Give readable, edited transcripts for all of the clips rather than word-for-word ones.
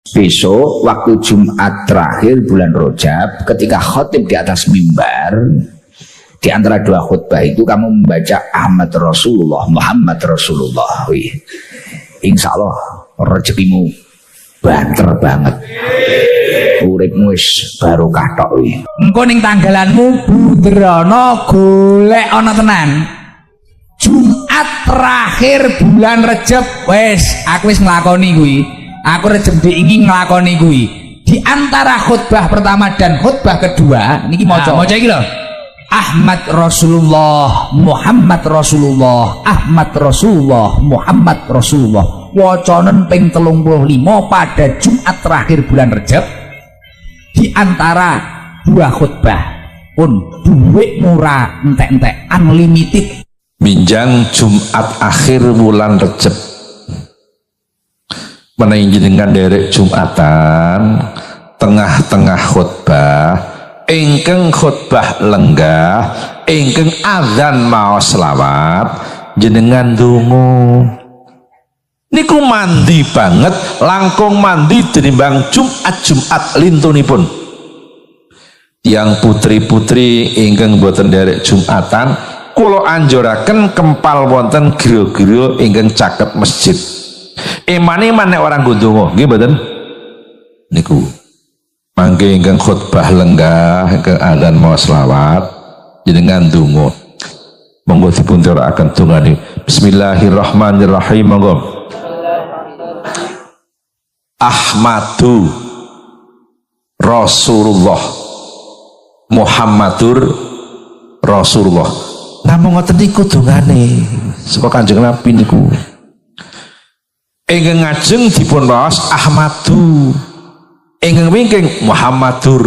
Besok waktu Jumat terakhir bulan Rajab, ketika khotib di atas mimbar, di antara dua khutbah itu kamu membaca Ahmad Rasulullah, Muhammad Rasulullah. Insya Allah rezekimu banter banget, uripmu wis barokah tok. Engko ning tanggalanmu budrono golek ana tenan. Jumat terakhir bulan Rajab wis aku wis nglakoni kuwi. Aku Rajab iki nglakoni kuwi. Di antara khutbah pertama dan khutbah kedua niki maca iki lho. Ahmad Rasulullah, Muhammad Rasulullah, Ahmad Rasulullah, Muhammad Rasulullah. Wacanen ping 35 pada Jumat terakhir bulan Rajab. Di antara dua khutbah pun duit murah entek-entek unlimited. Minjang Jumat akhir bulan Rajab menaiki dengan derek Jumatan tengah-tengah khutbah ingkang khutbah lenggah ingkang azan maos selawat jenengan dungu niku mandi banget langkung mandi tinimbang Jumat lintunipun. Yang putri-putri ingkang boten derek Jumatan kula anjuraken kempal wonten griya-griya ingkang caket masjid. Eman-eman nek orang ndonga nggih mboten niku mangke ingkang khutbah lenggah ingkang adzan maos selawat jenengan ndonga monggo dipun terakaken dongane. Bismillahirrahmanirrahim. Monggo. Ahmadu Rasulullah Muhammadur Rasulullah. Namung ngoten niku dongane saka Kanjeng Nabi niku. Ingkang ngajeng dipun waos Ahmadu, ingkang wingking Muhammadur.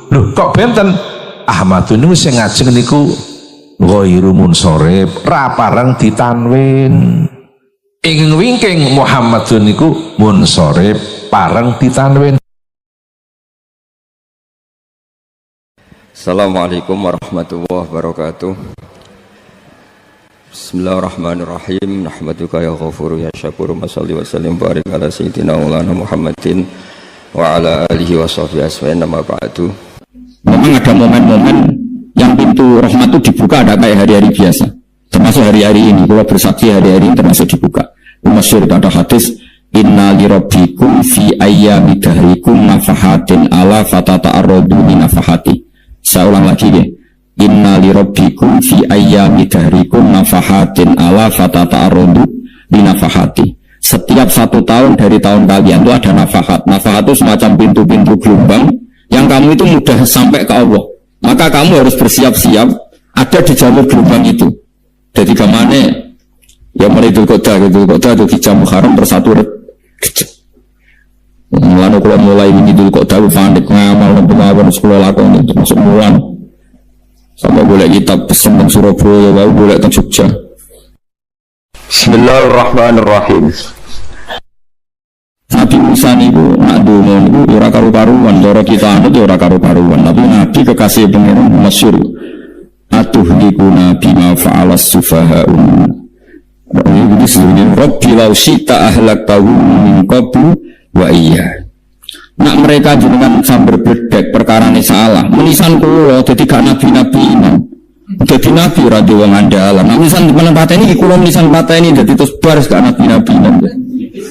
Lho kok benten Ahmadu niku sing ngajeng niku ghairu munsharif, ra pareng ditanwin. Ingkang wingking Muhammadun niku munsharif, pareng ditanwin. Assalamualaikum warahmatullahi wabarakatuh. Bismillahirrahmanirrahim. Nahmaduka ya ghafuru ya syakuru. Masalli wa sallim barik ala sayyidina maulana Muhammadin wa ala alihi wa sahbihi asma'in. Nama ba'du. Memang ada momen-momen yang pintu rahmat itu dibuka, ada kayak hari-hari biasa. Termasuk hari-hari ini, kalau bersaksi hari-hari ini termasuk dibuka. Masyhur ada hadis, inna li rabbikum fi ayyami dahrikum nafahatin ala fatata'arradu li nafahati. Saya ulang lagi ya. Inna li rabbikum fi ayyami dahrikum nafahatin ala fatata'arradu li nafahati. Setiap 1 tahun dari tahun kalian itu ada nafahat. Nafahat itu semacam pintu-pintu gelombang yang kamu itu mudah sampai ke Allah. Maka kamu harus bersiap-siap ada di jalur gelombang itu. Jadi kemana ya mulai Dzul Qa'dah itu hijab Muharram bersatu mulai ini Dzul Qa'dah panik ngamal pengawal sekolah lakon itu masuk bulan sampai boleh kitab pesen teng Surabaya baru boleh teng Jogja. Bismillahirrahmanirrahim. Nabi Musa niku nak donga niku ora karu-karuan, cara kita anut ora karu-karuan, tapi Nabi kekasih pengiran masyhur. Atuhlikuna bima fa'alas sufaha'un. Ini sebenarnya Rabbi law syi'ta ahlaktahum min qablu wa iya. Nak mereka jenengan sambar bledek perkara ini salah. Menisan kula dadi gak nabi-nabi ini. Dadi nabi ora dhewe ngandalan. Nak menisan menempateni kula menisan pateni dadi terus baris gak nabi-nabi ini.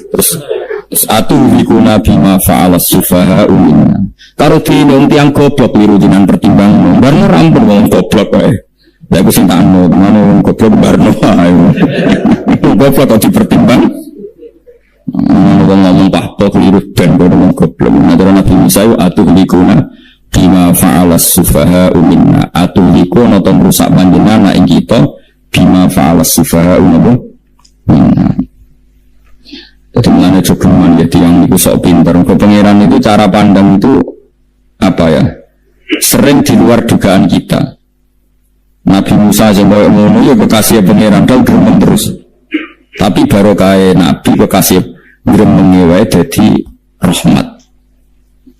Terus atuhlikuna bima fa'alas sufaha'un. Karo dino tiang goblok liru jinan pertimbang barno rampun wong goblok wae. Lah aku sing tak anu, mana wong goblok barno ae. Goblok kok dipertimbang. Wong ngomong pahpo keliru ben wong goblok. Nadara Nabi Musa atuhlikuna bima fa'alas sufaha'u minna. Atuhlikuna to rusak panjenengan ing kita bima fa'alas sufaha'u minna. Jadi mulanya jogeman jadi yang itu sok pinter. Kepengeran itu cara pandang itu apa ya? Sering di luar dugaan kita. Nabi Musa sampai ngono ya kekasih pengeran dal gremeng terus. Tapi barokah Nabi kekasih gremeng wae dadi rahmat.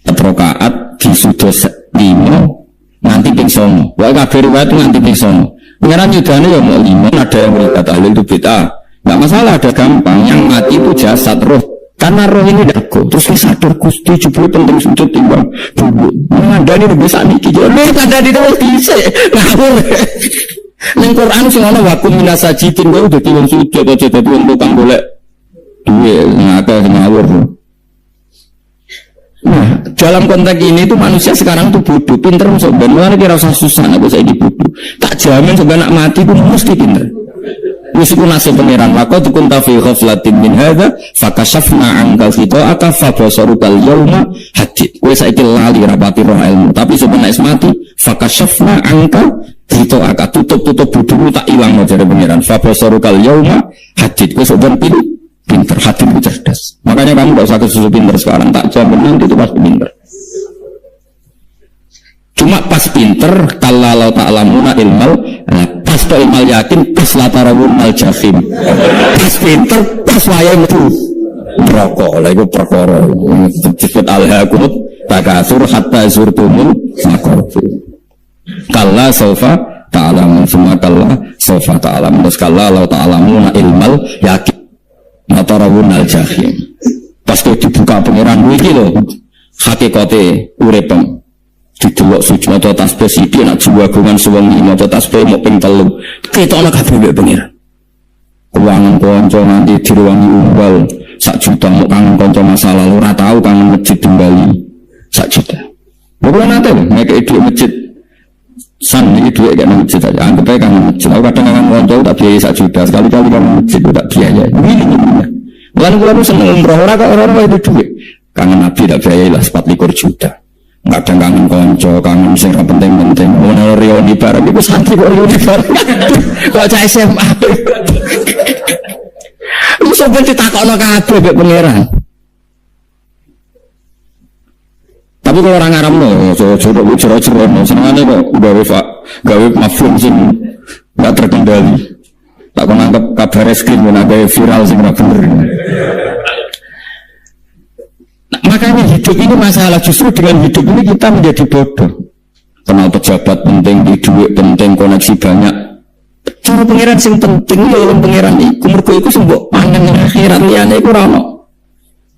Rakaat di sudos 5 nanti ping 9. Wae kabeh riwayat nanti ping 9. Pengeran yudane ya mau 5, ada yang berkata ahli itu bid'ah. Nggak masalah, ada gampang. Yang mati itu jasad, roh kan Karena roh ini dago, terus kita sadar Gusti jebule penting sujud timbang dulu. Ngandani bisa niki, jadi ngandani terus bisa ngawur. Ning Quran sing ana wakum minasajidin kowe dadi wong sujud aja dadi wong tukang golek duwe ngakeh ngawur. Nah, dalam konteks ini tuh manusia sekarang tuh bodoh, pinter sebenarnya mulane kira usah susah aku saiki bodoh. Tak jamin sebenarnya mati pun mesti pinter. Wis iku nasib pangeran, maka tukun ta fi ghaflatin min hadza fakashafna anka khita'aka fa basarukal yauma hadid. Kowe saiki lali rapati roh ilmu, tapi sebenarnya mati fakashafna anka khita'aka, tutup bodohmu tak ilang jare pangeran. Fa basarukal yauma hadid. Kowe sok pilih pinter, hati itu cerdas. Makanya kamu gak usah kesusu pinter sekarang, tak jamin nanti itu pasti pinter. Cuma pas pinter, kalau ta'lamuna ilmal, pas to ilmal yakin, pas latarawun al jahim. Pas pinter, pas wayai metu rokok, lah itu perkara. Disebut al-hakumut takasur hatta zurtumul makobir. Kalla sofa ta'lamun, semua kalla sofa ta'lamun. Terus kalla ta'lamuna ilmal yakin, matarawun al-jahim. Pas itu dibuka pengeran iki lho hakikate uripem didelok sujud maca tasbih sithik nak juwagungan suwengi maca tasbih mok ping 3 ketokno kabeh mbek pengeran kuwangan kanca nanti diruwangi umbal sak juta mok kangen kanca masa lalu ora tau kangen masjid kembali sak juta bukan nate lho nek dhuwit masjid san iki dhuwit gak nang masjid aja anggap ae kangen masjid aku kadang kangen kanca tak biaya sak juta sekali-kali kangen masjid tak biaya lan kula seneng umroh ora kok ora itu dhuwit. Kangen Nabi tak biayai lah 24 juta. Kadang kangen kanca, kangen sing ora penting-penting. Ono rioni bareng iku santri kok rioni bareng. Kok cah SMA. Lu sampe ditakokno kabeh mek pangeran. Tapi kalau orang ngaramno, jero-jero senengane kok gawe mafhum sing enggak terkendali. Tak kau nangkep kabar reskrim yang ada viral sih nggak bener. Nah, makanya hidup ini masalah, justru dengan hidup ini kita menjadi bodoh. Kenal pejabat penting, di duit penting, koneksi banyak. Cara pengiran sing penting ya orang pengiran iku mergo iku sing mbok panen ning akhirat liyane iku ora ono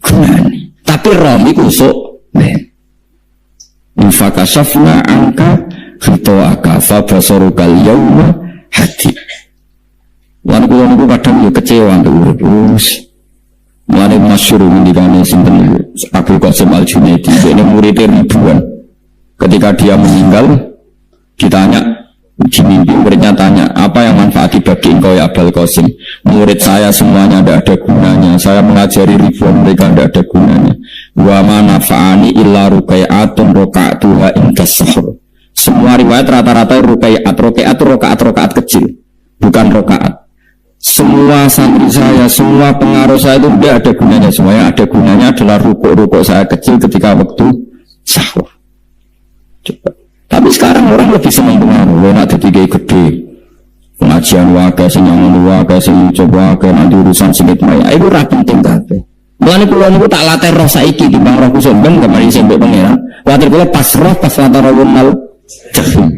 gunane. Tapi rom iku sok ben. Infakasafna angka khitoaka fa basarukal yauma hadid. Lan kula niku kadang yo kecewa untuk urip terus. Mulane masyhur ngendikane sinten Abdul Qasim Al-Junaidi, dene murid ribuan. Ketika dia meninggal, ditanya di mimpi, muridnya tanya, apa yang manfaat bagi engkau ya Abdul Qasim? Murid saya semuanya tidak ada gunanya. Saya mengajari ribuan mereka tidak ada gunanya. Wa ma nafa'ani illa rukai'atun roka'atuha indas sahur. Semua riwayat rata-rata rakaat kecil, bukan rakaat. Semua santri saya, semua pengaruh saya itu tidak ada gunanya. Semuanya ada gunanya adalah rukuk-rukuk saya kecil ketika waktu sahur. Coba. Tapi sekarang orang lebih senang pengaruh. Nak jadi gede, pengajian wakai, senyangan wakai, coba wakai, nanti urusan sedikit maya. Itu ora penting kabeh. Mulane kula niku tak latih roh saiki timbang roh kusuk ben kemarin sampai pangeran. Kuwatir kula pas roh pas latarawunal jahim.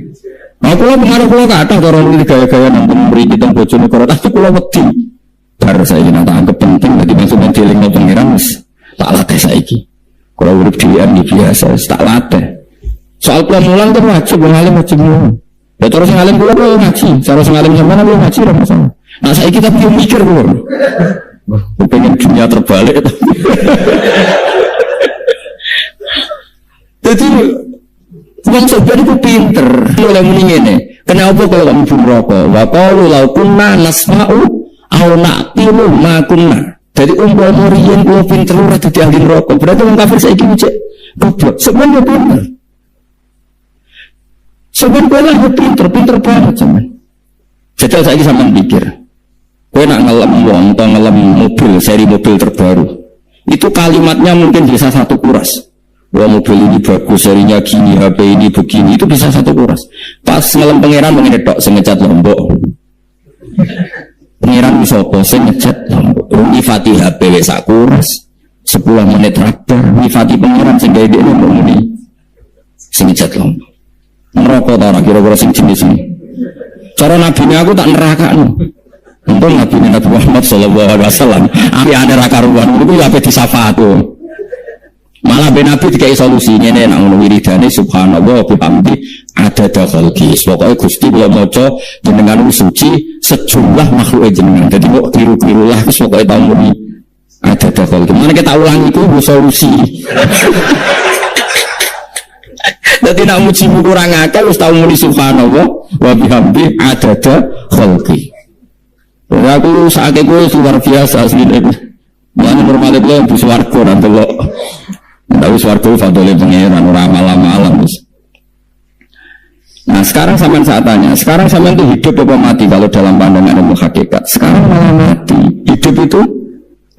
Nah, kalau pengaruh kata orang ini gaya-gaya nanti memberi kita bojone karo tapi kalau wedi bar saya ini anggap penting jadi maksudnya dieling pengiran tak latih saiki. Kalau urip dhewean biasa tak latih. Soal mulang itu wajib ngalim wajib mulang. Ya terus ngalim kula kok ngaji, cara ngalim sampean kula ngaji ora masalah. Nah saiki kita perlu mikir kula. Pengen dunia terbalik. Jadi wong sebenarnya itu pinter, mulai muni ngene. Kenapa kalau kamu pun rokok? Wa qalu law kunna nasma'u aw naqilu ma kunna. Jadi umpama riyen kula pinter ora dadi ahli rokok, berarti wong kafir saiki cek goblok. Sebenarnya pinter. Sebenarnya pinter banget sampean. Jadi saiki sampean pikir. Kowe nak ngelem wong atau ngelem mobil, seri mobil terbaru. Itu kalimatnya mungkin bisa satu kuras. Wah mobil ini bagus, serinya gini, HP ini begini, itu bisa satu kuras. Pas ngelem pangeran mengetok, sengecat lombok. Pangeran bisa apa? Sengecat lombok. Nifati HP sak kuras, 10 menit rakbar. Nifati pangeran sehingga dia lombok ini sengecat lombok. Merokok tak kira-kira sing jenis ini. Cara nabi ini aku tak neraka no. Untung Nabi Muhammad sallallahu alaihi wasallam api-ane ra karuan niku ya ape disafaat tuh. Malah ben Nabi dikai solusi ngene nek ngono wiridane subhanallah bihamdi adada khalqi. Pokoke Gusti kula maca jenengan suci sejumlah makhluk jenengan. Dadi kok kliru-kliru lah wis pokoke tau muni adada khalqi. Mana kita ulang iku solusi. Dadi nek muji kurang akal wis tau muni subhanallah wa bihamdi adada khalqi. Aku sakit gue luar biasa asli deh. Mana normalnya gue yang bisa warga nanti lo. Tapi warga fadolnya pengeran orang malam-malam. Nah sekarang sampean saat tanya, sekarang sampean itu hidup apa mati kalau dalam pandangan ilmu hakikat? Sekarang malah mati. Hidup itu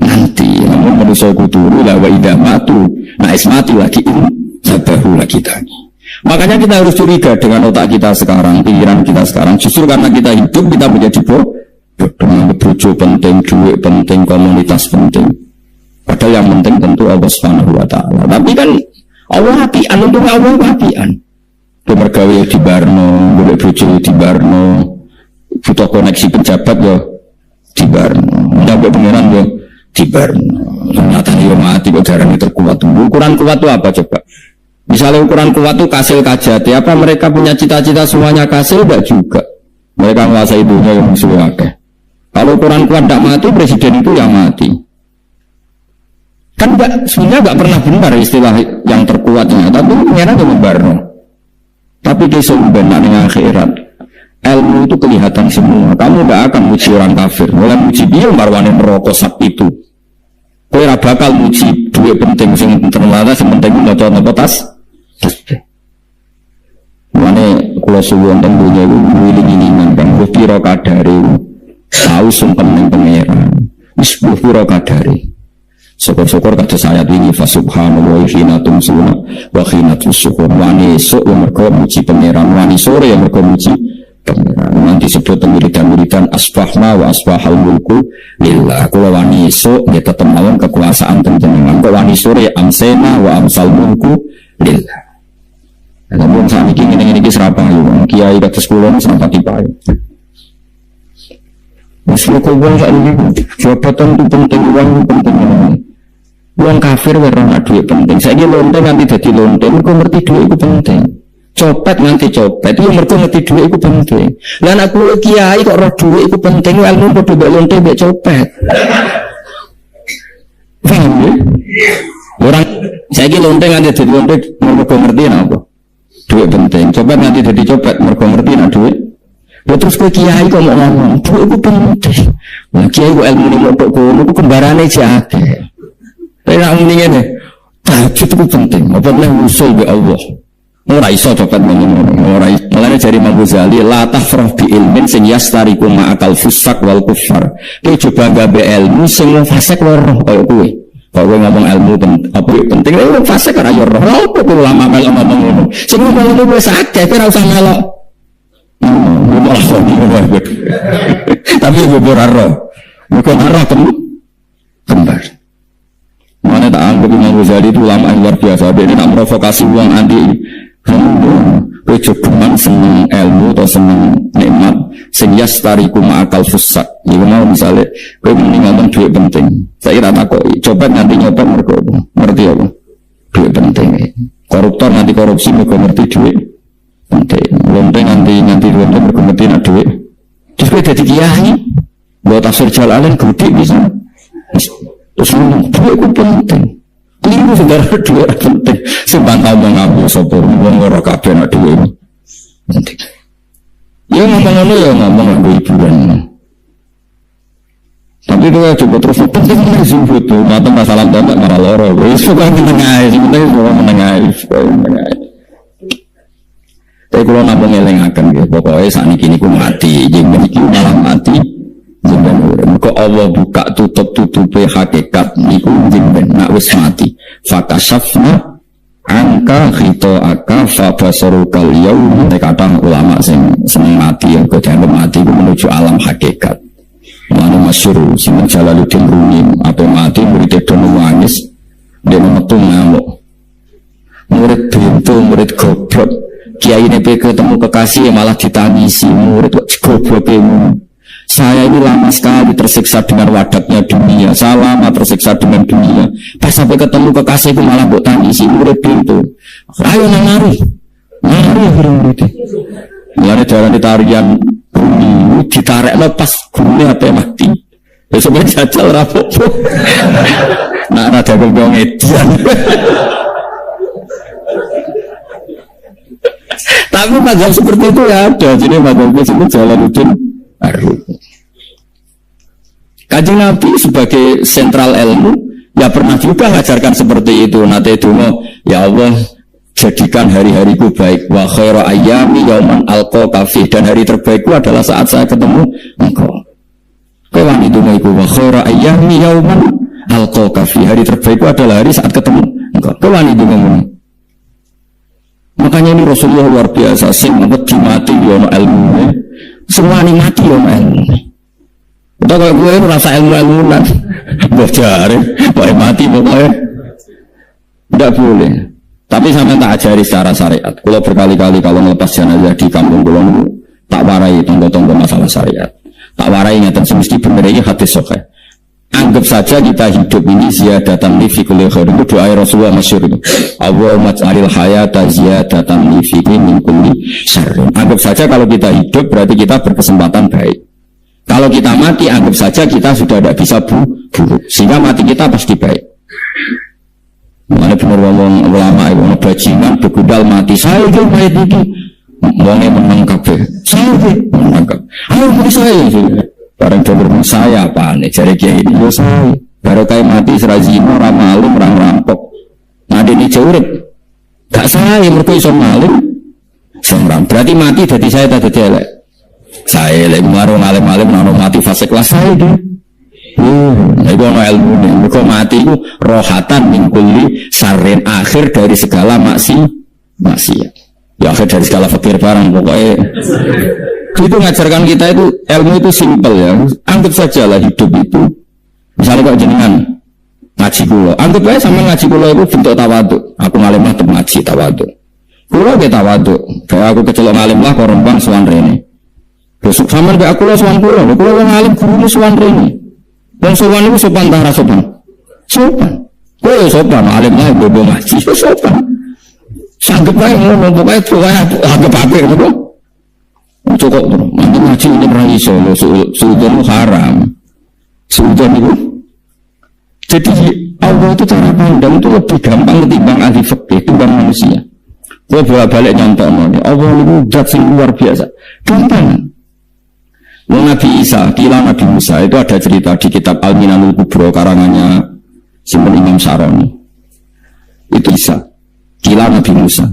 nanti. Namun manusia kuturu lah wa idah matu. Nah es mati lagi ini sabahu lagi tani. Makanya kita harus curiga dengan otak kita sekarang, pikiran kita sekarang. Justru karena kita hidup kita menjadi dengan bojo penting, duit penting, komunitas penting. Padahal yang penting tentu Allah Subhanahu wa taala. Tapi kan Allah apian, untuk Allah apian. Pemergawe di Barno, golek bojo di Barno, butuh koneksi pejabat yo di Barno. Nyampe pengiran yo di Barno. Nyatane yo mati kok darane terkuat. Ukuran kuat itu apa coba? Misalnya ukuran kuat itu kasil kajati, apa mereka punya cita-cita semuanya kasil? Enggak juga. Mereka menguasai dunia yang musuh akeh. Kalau ukuran kuat tidak mati, presiden itu yang mati. Kan sebenarnya enggak pernah benar istilah yang terkuatnya, tapi pengen aja membarno. Tapi di sebenarnya di akhirat, ilmu itu kelihatan semua. Kamu enggak akan muji orang kafir. Mulai muji dia marwane merokok sak itu. Kowe ora bakal muji duit penting sing ternyata sing penting maca napa tas. Mane kula suwun teng dunya iku wiling-wilingan kan pira kadare tahu sumpah ning pangeran. Wis pira kadare. Syukur-syukur kata saya ini fa subhanallahi hina tumsuna wa hina tusykur. Wani esuk yang mergo muji pangeran, wani sore yang mergo muji pangeran. Nanti sebut wiridan-wiridan asbahna wa asbahal mulku lillah. Kula wani esuk nggih tetep mawon kekuasaan panjenengan. Kok wani sore amsena wa amsal mulku lillah. Namun saat ini ngene-ngene iki serapah yo. Kiai kados kula niku serapati pae. Wis kok wong sak niki jabatan itu penting, uang penting. Uang kafir ora duit penting. Saiki lonte nganti dadi lonte, mergo ngerti duit itu penting. Copet nganti copet, yo mergo ngerti duit itu penting. Lah nek kulo kiai kok roh duit itu penting, ilmu padha mbek lonte mbek copet. Paham ya? Orang saiki lonte nganti dadi lonte mergo ngerti napa? Duit penting. Copet nganti dadi copet mergo ngerti nek duit. Ya terus ke kiai kok mau ngomong duit itu penting. Nah kiai kok ilmu ini mau kono itu kembarane jake. Tapi nak ngene ngene. Tahajud itu penting. Apa boleh usul be Allah. Ora iso copet ngomong ora iso. Mulane jari Imam Ghazali la tafrah bi ilmin sing yastariku ma'akal fusak wal kufar. Kowe coba gawe ilmu sing fasik roh kaya kowe. Kalau gue ngomong ilmu apa penting, lu fasik ora yo roh. Lha kok ulama melok ngomong ngono. Sing ngomong lu wis akeh, ora usah melok. Tapi gue berarah bukan arah kembar. Mana tak anggap Imam Ghazali itu ulama yang luar biasa. Dia tak provokasi uang anti kecukupan seneng ilmu atau seneng nikmat sing yastariku ma'akal fusak. Jadi mau misalnya gue ngomong duit penting, saya kira takoi copet nanti nyopet mereka ngerti apa duit penting. Koruptor nanti korupsi mereka ngerti duit penting. Lonte nanti lonte berkomentar nak duit. Terus kita jadi kiai, buat tafsir Jalalain gede bisa. Terus ngomong duit itu penting. Keliru sebenarnya duit penting. Sebantau mengambil sopor, ngomong kabeh nak duit penting. Ya ngomong ya ngomong nak hiburan. Tapi itu coba terus penting mana sih foto. Mata masalah tembak marah loro. Suka menengah, sebenarnya suka menengah. Tapi kalau nampak ngelengakan gitu, pokoknya saat ini ku mati, jadi ini malah mati, jadi kok Allah buka tutup-tutupi hakikat, niku jadi nak wis mati. Fakasafna angka hito aka fabasarukal yaum. Kata ulama sing seneng mati, yang kejangan mati ku menuju alam hakikat. Mana masyhur, Sinten Jalaluddin Rumi, apa mati murid dono nangis, dia metu ngamuk, murid pintu, murid goblok. Kiai ini ketemu kekasih malah ditangisi murid kok goblok Saya ini lama sekali tersiksa dengan wadaknya dunia. Saya lama tersiksa dengan dunia. Pas sampai ketemu kekasihku malah mbok tangisi urip itu. Ayo nari itu. Mulane darane tarian bumi ditarik lepas gune apa mati. Besok jajal rapopo. Nak rada gong edian. Tapi mazhab seperti itu ya ada. Jadi mazhab itu Jalaluddin Ar-Rumi. Kanjeng Nabi sebagai sentral ilmu ya pernah juga mengajarkan seperti itu. Nanti dulu ya Allah jadikan hari-hariku baik. Wa khairu ayyami yauman alqa fi, dan hari terbaikku adalah saat saya ketemu engkau. Kawan itu maiku wa khairu ayyami yauman alqa fi, hari terbaikku adalah hari saat ketemu engkau. Kawan itu ngomong. Makanya ini Rasulullah luar biasa, sing wedi mati yono ilmu, semua ini mati yono ilmu. Kita kalau gue merasa ilmu-ilmunan, bocah, boleh mati pokoknya, tidak boleh. Tapi sampai tak ajari secara syariat. Kalau berkali-kali kalau melepas jenazah di kampung Kulon, tak warai tonggo-tonggo masalah syariat, tak warai nyata semesti benar ini hadis sahih. Anggap saja kita hidup ini ziyadatan li fi kulli khair. Itu doa Rasulullah masyhur itu. Allahumma ij'alil hayata ziyadatan li fi min kulli syarr. Anggap saja kalau kita hidup berarti kita berkesempatan baik. Kalau kita mati anggap saja kita sudah tidak bisa buruk. Sehingga mati kita pasti baik. Mana benar ngomong ulama itu bajingan begudal mati. Saya itu mayat iki. Wonge menang kabeh. Saya menang kabeh. Ayo mati saya. Barang jawab saya apa nih cari kiai ini saya baru kayak mati serazino ramalum orang rampok nade ini jaurit gak saya mereka iso malim semram berarti mati jadi saya tak jadi elek saya lagi marung alim-alim nano mati fase kelas saya dia itu ono ilmu nih mereka mati itu rohatan mingkuli sarin akhir dari segala maksiat ya akhir dari segala fakir barang pokoknya itu ngajarkan kita itu ilmu itu simpel ya. Anggap saja lah hidup itu misalnya kok jenengan ngaji kulo, anggap aja sama ngaji kulo itu bentuk tawaduk. Aku ngalim lah untuk ngaji tawaduk. Kulo ke tawaduk. Kayak aku kecelok ngalim lah kok rembang suan rene. Besok sama kayak aku lah suan kulo ngalim guru suan rene. Dan suan itu sopan tak sopan. Sopan. Kulo sopan ngalim lah bobo ngaji sopan. Sanggep aja ngono pokoknya anggap apa gitu. Cukup tuh, nanti ngaji ini pernah iso, suudon itu haram, suudon itu. Jadi Allah itu cara pandang itu lebih gampang ketimbang ahli fikih, ketimbang manusia. Kalau bolak-balik nyontok Allah itu zat yang luar biasa, gampang. Nabi Isa, kila Nabi Musa itu ada cerita di kitab Al-Minanul Kubro karangannya Simon Imam Saroni. Itu Isa, kila Nabi Musa.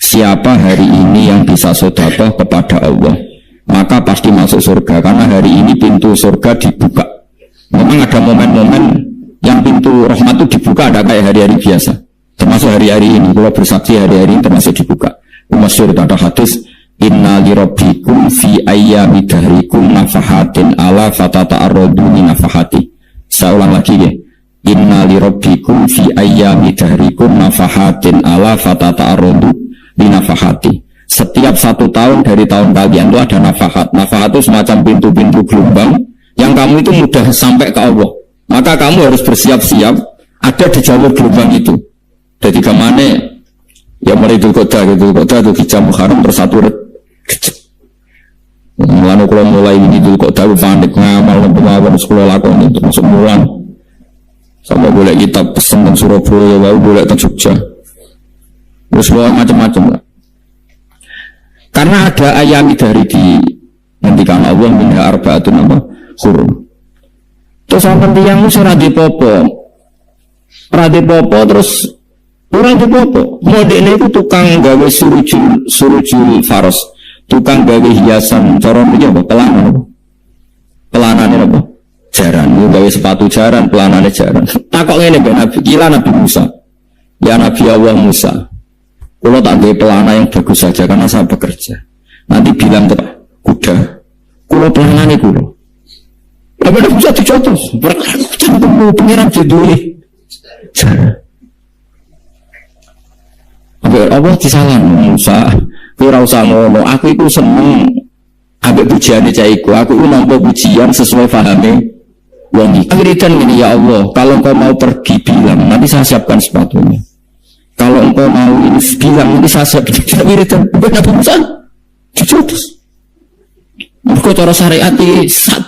Siapa hari ini yang bisa sedekah kepada Allah maka pasti masuk surga karena hari ini pintu surga dibuka. Memang ada momen-momen yang pintu rahmat itu dibuka ada kayak hari-hari biasa termasuk hari-hari ini. Kalau bersaksi hari-hari ini termasuk dibuka. Masyhur ada hadis inna li rabbikum fi ayyami dahrikum nafahatin ala fatata'arradu li nafahati. Saya ulang lagi ya. Inna li rabbikum fi ayyami dahrikum nafahatin ala fatata'arradu binafahati. Setiap 1 tahun dari tahun kalian itu ada nafahat. Nafahat itu semacam pintu-pintu gelombang yang kamu itu mudah sampai ke Allah. Maka kamu harus bersiap-siap ada di jalur gelombang itu. Jadi kemana ya mulai Idul Qadha itu di jam Muharram bersatu mulai kalau mulai Idul Qadha panik ngamal pengawal sekolah lakon itu masuk bulan sampai boleh kita pesen dan Surabaya baru boleh ke Jogja. Terus macam-macam lah. Karena ada ayat dari di ngendikan Allah minha arba'atun apa hurum. Terus sampeyan tiyang wis ora dipopo. Ora dipopo terus ora dipopo. Modene itu tukang gawe surujul faros. Tukang gawe hiasan cara iki apa pelanan apa? Pelanane apa? Jaran. Gawe sepatu jaran, pelanane jaran. Takok ngene kok Nabi kila Nabi Musa. Ya Nabi Allah Musa. Kalau tak ada pelana yang bagus saja karena saya bekerja. Nanti bilang ke kuda, kalau pelanane kulo. Tapi tidak bisa dicontoh. Berkata pengiran jaduli. Allah disalah Musa. Kira usah ngomong. Aku itu seneng ambek pujiane cah iku, aku nampa pujian sesuai pahame wong iki. Wiridan ini, ya Allah, kalau engkau mau pergi bilang, nanti saya siapkan sepatunya. Kalau engkau mau ini bilang, nanti saya siapkan wiridan. Bukan Nabi Musa dicotos. Mergo cara syariat iki sesat.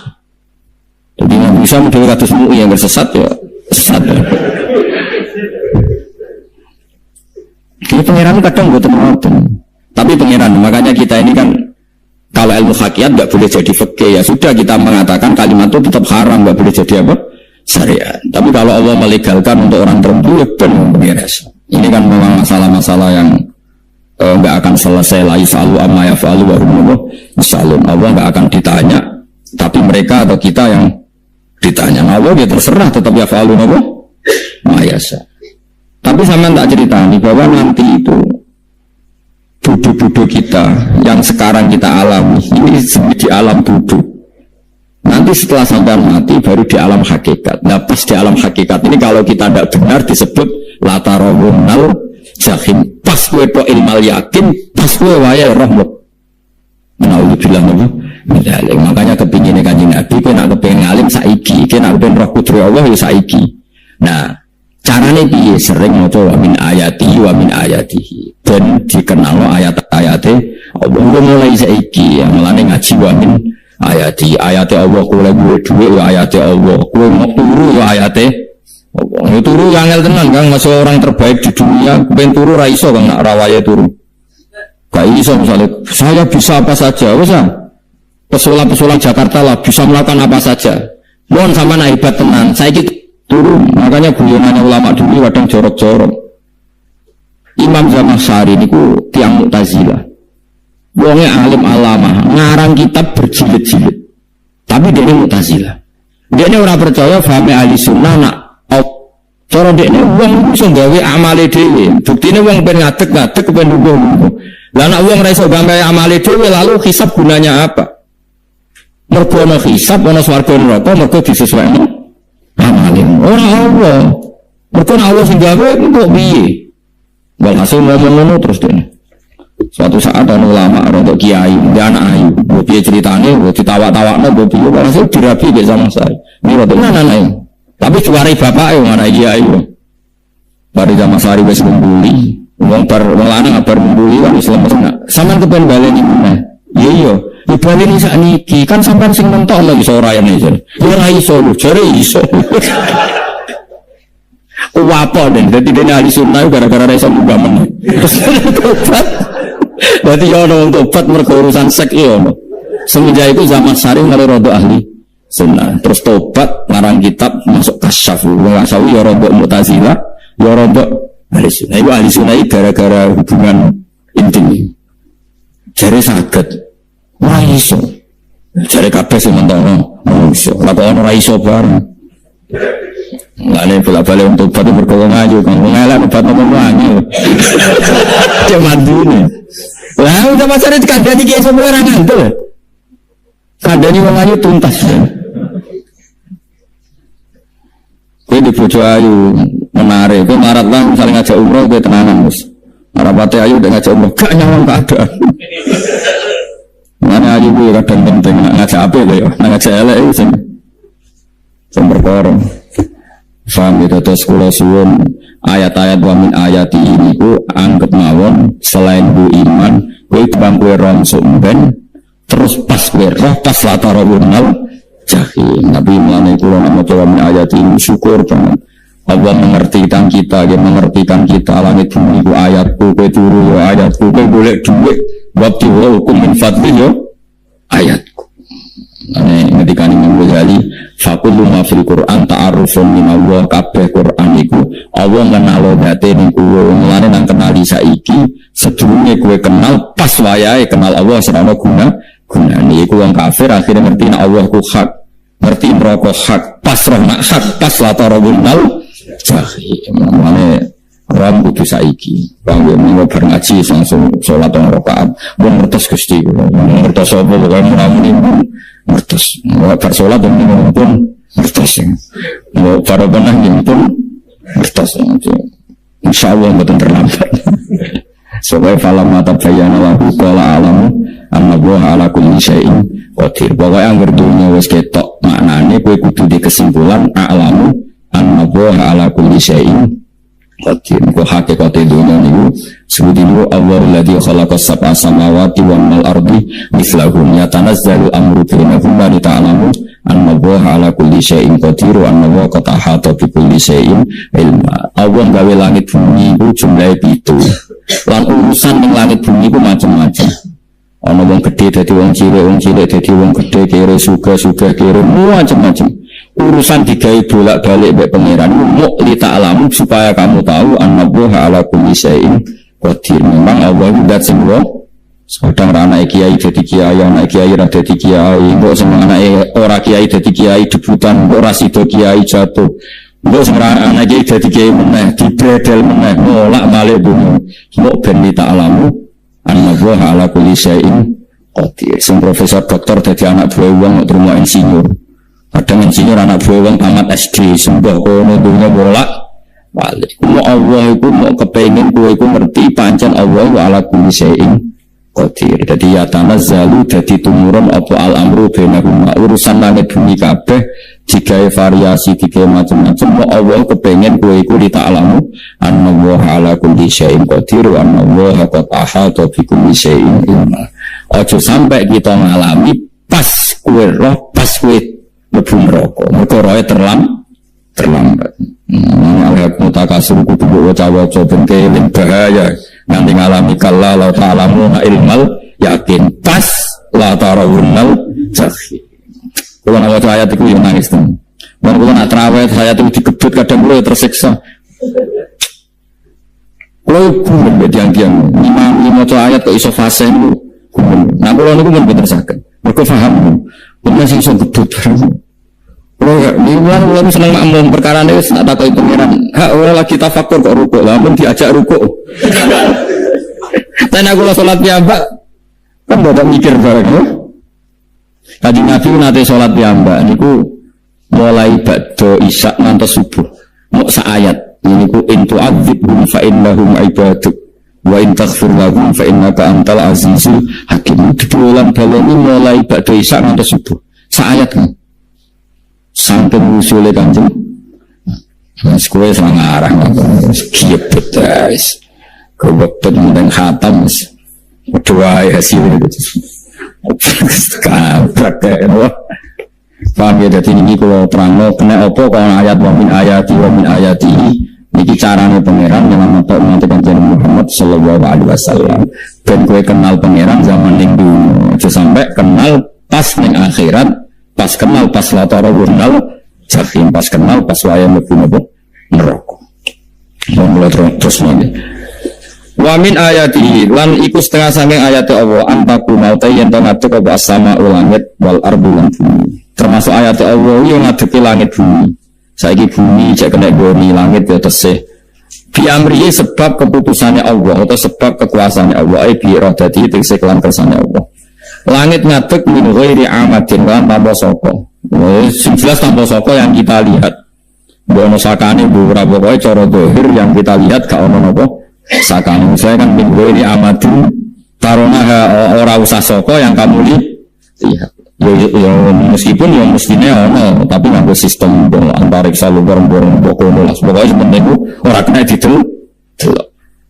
Jadi Nabi Musa model kados MUI yang bersesat ya sesat. Ini pangeran kadang mboten ngoten. Tapi pangeran, makanya kita ini kan kalau ilmu hakikat nggak boleh jadi fikih, ya sudah kita mengatakan kalimat itu tetap haram, nggak boleh jadi apa? Syariat. Tapi kalau Allah melegalkan untuk orang tertentu, ya beres. Ini kan memang masalah-masalah yang nggak akan selesai. La yusalu amma yaf'alu wa hum yusalun. Allah nggak akan ditanya, tapi mereka atau kita yang ditanya. Allah dia terserah tetap yaf'alu apa? Mayasa. Tapi sama tak ceritani bahwa nanti itu duduk-duduk kita yang sekarang kita alami ini di alam duduk. Nanti setelah sampai mati baru di alam hakikat. Nah pas di alam hakikat ini kalau kita tidak benar disebut latarawunal jahim. Pas kue to ilmal yakin, pas kue waya rahmat. Naudzubillah nabi. Makanya kepinginnya kanjeng Nabi, kena kepingin alim saiki, kena kepingin roh kudri Allah ya saiki. Nah caranya piye sering maca wa min ayatihi dan dikenal ayat-ayate Allah mulai saiki ya mulane ngaji wa min ayati Allah kowe duwe ya ayate Allah kowe mau turu ya ayate Allah turu yang angel tenan Kang masuk orang terbaik di dunia ben turu ra iso Kang nak rawaye turu gak iso misalnya saya bisa apa saja wis pesulap-pesulap Jakarta lah bisa melakukan apa saja mohon sama hebat tenan saiki turun, makanya guyonannya ulama dulu kadang jorok-jorok. Imam Zamakhsyari niku tiang Mu'tazilah. Wongnya alim alama, ngarang kitab berjilid-jilid. Tapi dia ini Mu'tazilah. Dia ini orang percaya fahami ahli sunnah nak cara dia ini wong bisa gawe amale dhewe. Buktine wong pengen ngadeg-ngadeg pengen nunggu. Lah nak wong ra iso gawe amale dhewe lalu hisab gunanya apa? Mergo ana hisab ana swarga neraka mergo disesuaikan amalin orang Allah mereka Allah sehingga kok piye walhasil ngomong terus deh suatu saat ada ulama untuk kiai dia anak ayu piye ceritanya ditawa-tawaknya piye walhasil dirabi ke sama saya ini rotok anak-anak tapi juari bapak anak kiai baru zaman sehari wis membuli wong lanang bar membuli kan Islam sampean kepen baleni meneh iya balik ini saat niki kan sampai sing mentok lagi seorang ini ora iso lho jare iso apa dan jadi dia ahli sunnah gara-gara iso mbah meneh tobat berarti ya ono tobat mergo urusan seks ya ono semenjak itu zaman Syarif mulai rodo ahli sunnah terus tobat ngarang kitab masuk kasyaf ya rodo Mu'tazilah ya rodo ahli sunnah itu ahli sunnah gara-gara hubungan intim jare saged ora iso. Jare kabeh sing mentono iso. Lah kok ora iso bareng. Ngene bola-bali untuk tobat mergo ngayu kan ngelak obat nopo angel. Cuman dune. Lah udah pasare dikandani ki iso ora ngandel. Kandani wong ayu tuntas. Kowe di bojo ayu menarik, kowe marat lah misalnya ngajak umroh kowe tenanan wis. Arapate ayu udah ngajak umroh gak nyawang keadaan. Mana aja gue kadang penting ngajak apa ya, ngajak elek itu sing perkara. Faham itu terus kula suwun ayat-ayat wa min ayati ini ku anggap mawon selain bu iman, kowe bang kowe rongsuk ben terus pas kowe roh pas latarawunal jahim. Nabi mulane kula nak maca wa min ayati ini syukur banget. Allah mengertikan kita, dia mengertikan kita langit bumi ku ayatku, kowe turu ayatku, kowe golek dhuwit waktu hukum min fadli yo ayatku. Ane ketika ini Ghazali fakulu ma fil Quran ta'arufun min Allah kabeh Quran iku Allah kenal date niku mulane nang kenali saiki sedurunge kowe kenal pas wayahe kenal Allah serana gunane iku wong kafir akhirnya ngerti nek Allah ku hak ngerti neraka hak pas rahmat hak pas latarawunal jahim mulane orang kudu saiki bangga minggu bar ngaji langsung sholat rakaat mun ngertos Gusti ngertos apa pokoke muni ngertos bar sholat pun ngertos mau para benah pun ngertos insyaallah mboten terlambat supaya falam mata bayana wa qala alamu annallaha ala kulli syai'in qadir. Pokoke anggere dunya wis ketok maknane kowe kudu di kesimpulan a'lamu annallaha ala kulli syai'in qadir. Kok hakikate dunya niku sebuti niku Allahu alladzi khalaqas sab'a samawati wal ardi mislahum yatanazzalu amru bainahuma li ta'lamu annallaha ala kulli syai'in qadir wa annallaha qad ahata bi kulli syai'in ilma. Allah gawe langit bumi iku jumlahe 7. Lan urusan ning langit bumi iku macam-macam. Ana wong gedhe dadi wong cilik dadi wong gedhe, kere sugih kere macam-macam. Urusan digawe bolak-balik mbek pangeran muk li ta'lamu supaya kamu tahu annallaha ala kulli syai'in qadir. Memang Allah itu zat sing sedang anak kiai dadi kiai, anak kiai ora dadi kiai, mbok sing anake ora kiai dadi kiai debutan, mbok ora sida kiai jatuh. Mbok sing anak kiai dadi kiai meneh dibredel meneh nolak balik bumi. Mbok ben li ta'lamu annallaha ala kulli syai'in qadir. Sing profesor doktor dadi anak buah wong terima insinyur. Kadang insinyur anak buah wong tamat SD, sembah kono dunya bolak balik. Mau Allah iku mau kepengin kowe iku ngerti pancen Allah ala kulli syai'in qadir. Dadi ya tanazzalu dadi tumurun apa al-amru bainahuma. Urusan langit bumi kabeh digawe variasi digawe macam-macam. Mau Allah kepengin kowe iku dita'lamu annallaha ala kulli syai'in qadir wa annallaha qad ahata bi kulli syai'in ilma. Aja sampai kita ngalami pas kowe roh pas kowe mlebu neraka. Mergo roe terlambat. Alhaq mutakasir kudu waca-waca ben keling bahaya. Nanti ngalami kalla la ta'lamuna ilmal yakin pas la tarawunnal jahim. Kalau nak ayat itu yang nangis tuh. Dan kalau nak terawih ayat itu digebut kadang kalau tersiksa. Kalau kumpul bediang-diang lima ayat kok iso fase itu kumpul. Nah kalau ini kumpul tersakit. Mereka faham. Benar sih iso gebut. Kalau di bulan itu senang ngomong perkara ini nak takut pengiran. Orang lagi tafakur kok rukuk, namun diajak rukuk. Dan aku lah sholat piyambak kan tidak mikir bareng. Kanjeng Nabi nate sholat piyambak niku mulai ba'da isya ngantos subuh. Mau saayat niku in tu'adzibhum fa innahum ibaduk wa in taghfir lahum fa innaka antal azizul hakim. Diulang baleni mulai ba'da isya ngantos subuh. Saayat kan. Sampai usule Kanjeng. Mas kowe sang arah kiepet guys. Kebet mendeng khatam mas. Doa hasilnya gitu. Kabrak kayak apa? Paham ya, jadi ini kalau terang kena apa kalau ayat wa min ayati ini caranya pangeran yang mengatur Nabi Muhammad sallallahu alaihi wasallam. Dan kowe kenal pangeran zaman ning dunya, aja sampai kenal pas ning akhirat, pas kenal pas latarul jahim, pas kenal pas waya mlebu neraka. Mulai terus lagi. Wa min ayati lan iku setengah saking ayat Allah antaku mauta yen to ngadeg apa sama langit wal ardu lan bumi. Termasuk ayat Allah yang ngadegi langit bumi. Saiki bumi cek kena goni langit ya tesih. Bi amrihi sebab keputusannya Allah atau sebab kekuasaannya Allah ai bi iradati tegese kelan kersane Allah. Langit ngadeg min ghairi amadin lan tanpa saka. Sing jelas tanpa saka yang kita lihat. Bono sakane beberapa pokoke cara zahir yang kita lihat gak ono napa sakane. Saya kan minggu ini amadin tarona ora usah saka yang kamu lihat. Ya meskipun ya mestinya ono tapi nganggo sistem antariksa luar kono lah. Pokoke penting ora kena didel.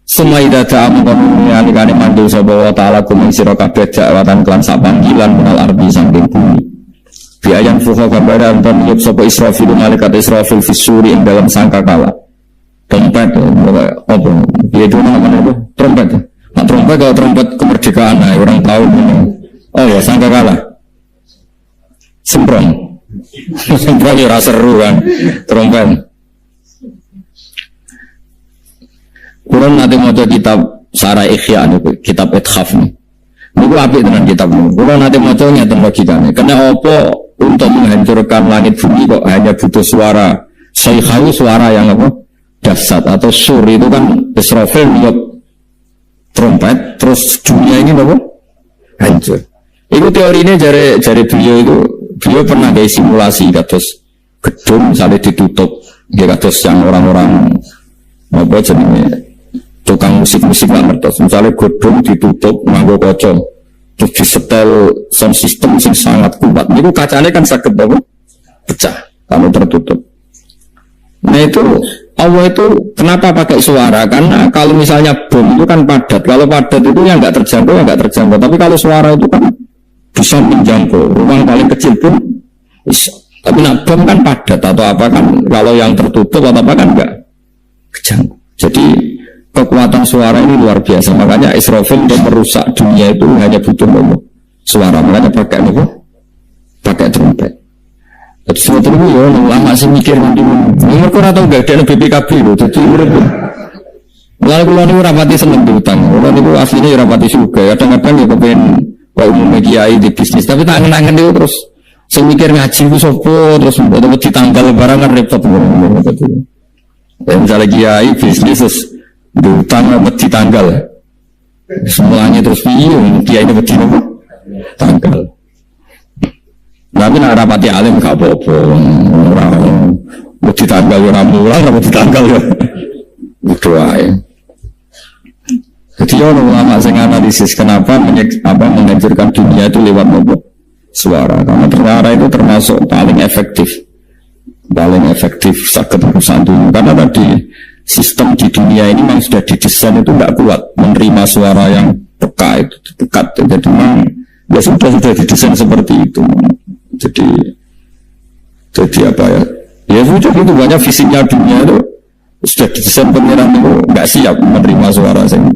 Sumaida ta'am kono alikane mandul sapa wa ta'ala kum sira kabeh dakwatan kelan sak panggilan menal ardi saking bumi. Biayan fuha kabar anton yuk sapa Israfil malaikat Israfil fisuri ing dalam sangkakala. Trompet apa? Dia itu namanya apa? Trompet. Nah, trompet kalau trompet kemerdekaan nah, orang tahu ini. Oh ya sangkakala. Semprong. Semprong ya rasa seru kan. Trompet. Kurang nanti mau kitab Sarah Ikhya kitab Ithaf nih. Ini apik dengan kitab ini. Kurang nanti mau nyata logikanya. Karena apa untuk menghancurkan langit bumi kok hanya butuh suara sayhawi, suara yang apa dahsyat atau sur itu kan Israfil niup trompet terus dunia ini apa hancur. Itu teori ini jari beliau pernah ada simulasi kados gedung misalnya ditutup kados yang orang-orang apa jenenge tukang musik lah ngertos misalnya gedung ditutup nganggo kaca terus disetel sound system yang sangat kuat. Itu kacanya kan sakit banget pecah kalau tertutup. Nah itu Allah itu kenapa pakai suara? Karena kalau misalnya bom itu kan padat. Kalau padat itu yang nggak terjangkau, yang nggak terjangkau. Tapi kalau suara itu kan bisa menjangkau. Ruang paling kecil pun bisa. Tapi nak bom kan padat atau apa kan? Kalau yang tertutup atau apa kan nggak kejangkau. Jadi kekuatan suara ini luar biasa. Makanya Israfil untuk merusak dunia itu hanya butuh suara. Makanya pakai apa? Pakai trompet. Sesuatu itu ya, lama sih mikir nanti. Mereka orang tahu gak ada BPKB loh. Jadi mulai pulau ini rapati seneng diutang. Orang itu aslinya rapati juga. Kadang-kadang ya kepengen kalau umumnya kiai di bisnis. Tapi tak kenangan itu terus. Saya mikir ngaji itu sopo terus buat ditanggal barang kan repot. Misalnya kiai bisnis terus diutang apa ditanggal. Semuanya terus kiai ini beti apa? Tanggal. Tapi nak rapati alim gak apa-apa. Orang mau ditanggal ya ramulan, mau ditanggal ya berdoa ya. Jadi orang ulama yang analisis kenapa menghancurkan dunia itu lewat suara. Karena suara itu termasuk paling efektif sakit perusahaan dunia. Karena tadi sistem di dunia ini memang sudah didesain itu tidak kuat menerima suara yang dekat itu dekat. Jadi memang ya sudah didesain seperti itu. Jadi apa ya? Ya sudah itu banyak fisiknya dunia itu sudah didesain pengiran itu nggak siap menerima suara saya.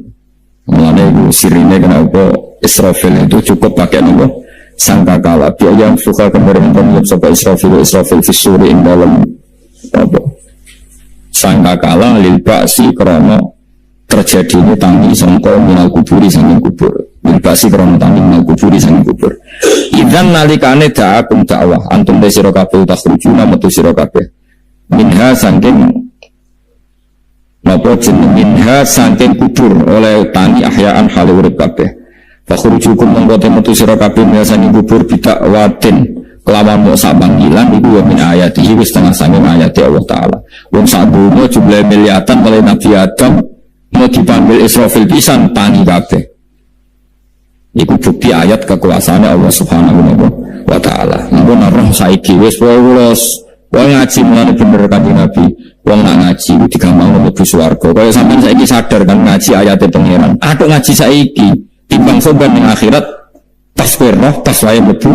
Mulanya itu sirine kenapa Israfil itu cukup pakai nama sangkakala. Biar yang suka kemarin penyiap sampai Israfil fisuri ing dalam apa? Sangkakala lil ba'si karena terjadi ini tangi sangka minal kuburi sanging kubur. Lil ba'si karena tangi minal kuburi sanging kubur. Idzan nalikane da'akum da'wah antum de sira kabeh takhrujuna metu sira kabeh minha saking napa jeneng minha saking kubur oleh tani ahyaan hale urip kabeh fakhrujukum mongko metu sira kabeh minha saking kubur bidak watin kelawan mok sak panggilan iku wa min ayatihi wis setengah saking ayat Allah taala wong sak donya jumlah miliatan oleh Nabi Adam mau dipanggil Israfil pisan tani kabeh. Iku bukti ayat kekuasaan Allah Subhanahu wa taala. Mun roh saiki wis wis wong ngaji mulane bener kanjeng Nabi. Wong nak ngaji digampang mlebu swarga. Kaya sampean saiki sadar kan ngaji ayate pangeran. Atuk ngaji saiki timbang soban ning akhirat pas roh pas wae mlebu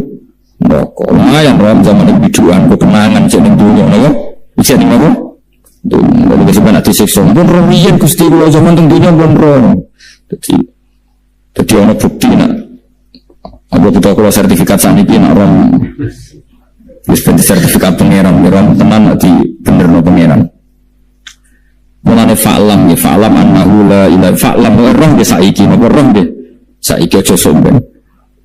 neraka. Lumayan roh zaman biduan kok kenangan sing ning dunya napa? Bisa ning apa? Dunya wis ben ati siksa. Pun roh riyen Gusti kula zaman teng dunya pun roh. Jadi ono bukti nak aku butuh kalau sertifikat saniki nak orang wis sertifikat pangeran tenan di bener no pangeran. Mulane fa'lam ya fa'lam annahu la ilaha fa'lam roh de saiki napa roh de saiki aja somben.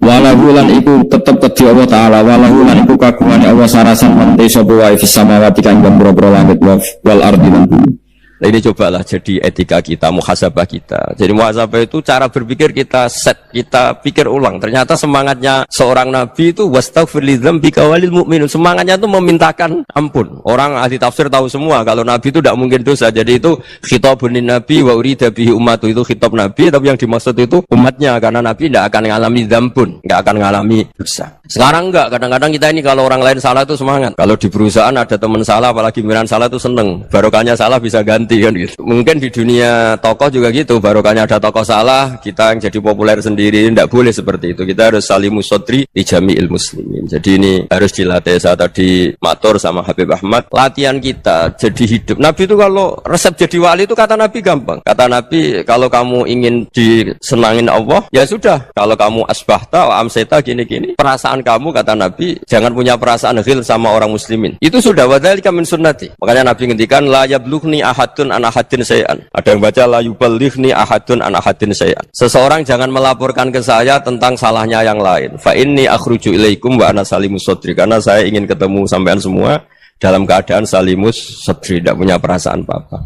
Walahu lan iku tetep kedhi Allah taala walahu lan iku kagungane Allah sarasan mante sapa wae fis samawati kang boro-boro langit wal ardi lan bumi. Nah ini cobalah jadi etika kita, muhasabah kita. Jadi muhasabah itu cara berpikir kita set, kita pikir ulang. Ternyata semangatnya seorang nabi itu wastaghfir lidzambika walil mu'minun. Semangatnya itu memintakan ampun. Orang ahli tafsir tahu semua kalau nabi itu tidak mungkin dosa. Jadi itu khitabun nabi wa urida bihi ummatu, itu khitab nabi, tapi yang dimaksud itu umatnya, karena nabi tidak akan mengalami dzambun, tidak akan mengalami dosa. Sekarang enggak, kadang-kadang kita ini kalau orang lain salah itu semangat. Kalau di perusahaan ada teman salah, apalagi pimpinan salah itu seneng. Barokahnya salah bisa ganti kan gitu. Mungkin di dunia tokoh juga gitu, barokahnya ada tokoh salah, kita yang jadi populer sendiri. Tidak boleh seperti itu. Kita harus salimus sodri di jami'il muslimin. Jadi ini harus dilatih. Saya tadi matur sama Habib Ahmad, latihan kita jadi hidup. Nabi itu kalau resep jadi wali itu kata Nabi gampang. Kata Nabi, kalau kamu ingin disenangin Allah, ya sudah. Kalau kamu asbahta wa amseta gini-gini, perasaan kamu, kata Nabi, jangan punya perasaan ghil sama orang muslimin. Itu sudah wadzalika min sunnati. Makanya Nabi ngendikan la yablughni ahadun an ahadin syai'an. Ada yang baca la yuballighni ahadun an ahadin syai'an. Seseorang jangan melaporkan ke saya tentang salahnya yang lain. Fa inni akhruju ilaikum wa ana salimus sadri. Karena saya ingin ketemu sampean semua dalam keadaan salimus sadri, tidak punya perasaan apa-apa.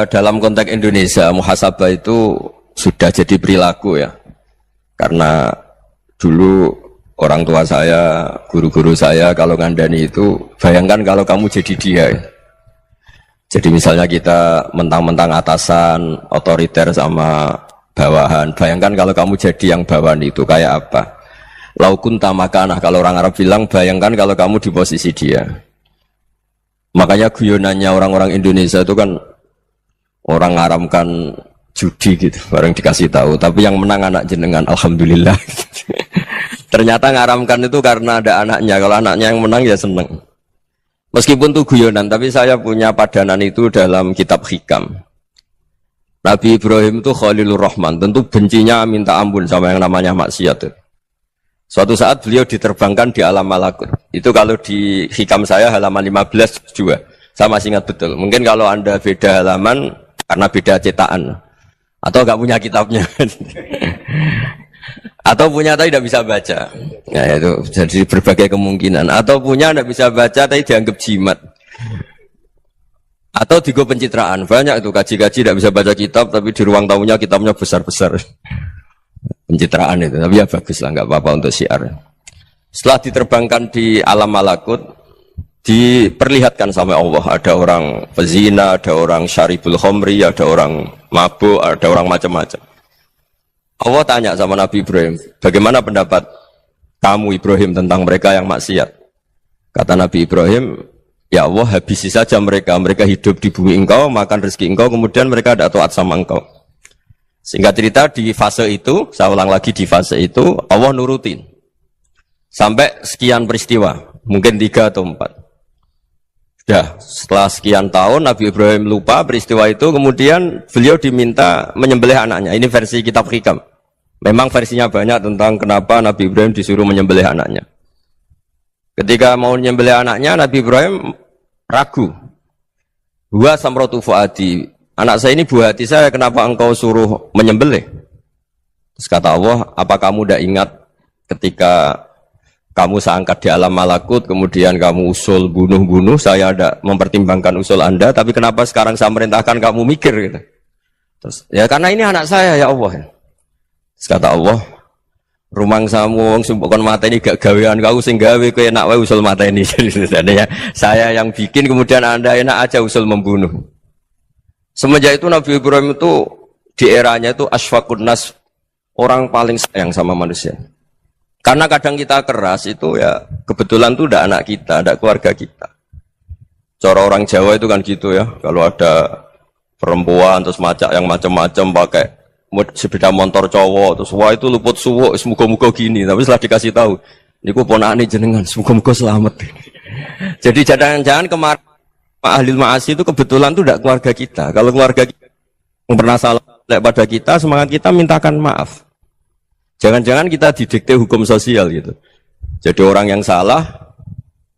Dalam konteks Indonesia, muhasabah itu sudah jadi perilaku ya, karena dulu orang tua saya, guru-guru saya kalau ngandani itu, bayangkan kalau kamu jadi dia ya. Jadi misalnya kita mentang-mentang atasan, otoriter sama bawahan. Bayangkan kalau kamu jadi yang bawahan itu kayak apa? Laukun tamakana, kalau orang Arab bilang, bayangkan kalau kamu di posisi dia. Makanya guyonannya orang-orang Indonesia itu kan orang ngaramkan judi gitu, bareng dikasih tahu. Tapi yang menang anak jenengan, alhamdulillah. Ternyata ngaramkan itu karena ada anaknya. Kalau anaknya yang menang ya seneng. Meskipun itu guyonan, tapi saya punya padanan itu dalam kitab Hikam. Nabi Ibrahim itu Khalilur Rahman, tentu bencinya minta ampun sama yang namanya maksiat. Suatu saat beliau diterbangkan di alam malakut. Itu kalau di Hikam saya halaman 15 juga. Saya masih ingat betul. Mungkin kalau Anda beda halaman karena beda cetakan. Atau nggak punya kitabnya. Atau punya tapi tidak bisa baca. Nah itu jadi berbagai kemungkinan. Atau punya tidak bisa baca tapi dianggap jimat. Atau digo pencitraan. Banyak itu kaji-kaji tidak bisa baca kitab tapi di ruang tamunya kitabnya besar-besar. Pencitraan itu. Tapi ya bagus lah, nggak apa-apa untuk syiar. Setelah diterbangkan di alam malakut, diperlihatkan sama Allah. Ada orang pezina, ada orang syaribul khomri, ada orang mabuk, ada orang macam-macam. Allah tanya sama Nabi Ibrahim, bagaimana pendapat kamu Ibrahim tentang mereka yang maksiat? Kata Nabi Ibrahim, ya Allah habisi saja mereka. Mereka hidup di bumi engkau, makan rezeki engkau, kemudian mereka tidak taat sama engkau. Singkat cerita di fase itu, saya ulang lagi di fase itu, Allah nurutin. Sampai sekian peristiwa, mungkin 3 atau 4. Sudah, setelah sekian tahun Nabi Ibrahim lupa peristiwa itu, kemudian beliau diminta menyembelih anaknya. Ini versi kitab Hikam. Memang versinya banyak tentang kenapa Nabi Ibrahim disuruh menyembelih anaknya. Ketika mau menyembelih anaknya, Nabi Ibrahim ragu. Huwa samratu fuadi. Anak saya ini buah hati saya, kenapa engkau suruh menyembelih? Terus kata Allah, apa kamu tidak ingat ketika kamu saya angkat di alam malakut, kemudian kamu usul bunuh-bunuh, saya ada mempertimbangkan usul Anda, tapi kenapa sekarang saya merintahkan kamu mikir gitu. Terus, ya karena ini anak saya ya Allah. Terus kata Allah, rumang samu wong sumpukon mata ini gak gawean kau sing gawe kowe enak wae usul mata ini. Jadi saya yang bikin, kemudian Anda enak aja usul membunuh. Semenjak itu Nabi Ibrahim itu di eranya itu asfaqun nas, orang paling sayang sama manusia. Karena kadang kita keras itu ya kebetulan tuh udah anak kita, ada keluarga kita. Cara orang Jawa itu kan gitu ya, kalau ada perempuan terus macak yang macam-macam pakai sepeda motor cowok terus wah itu luput suwuk, semoga-moga gini. Tapi setelah dikasih tahu, niku ponakane jenengan, semoga-moga selamat. Jadi jangan-jangan kemarin ahli ma'asi itu kebetulan tuh tidak keluarga kita. Kalau keluarga kita yang pernah salah pada kita, semangat kita mintakan maaf. Jangan-jangan kita didikte hukum sosial gitu. Jadi orang yang salah,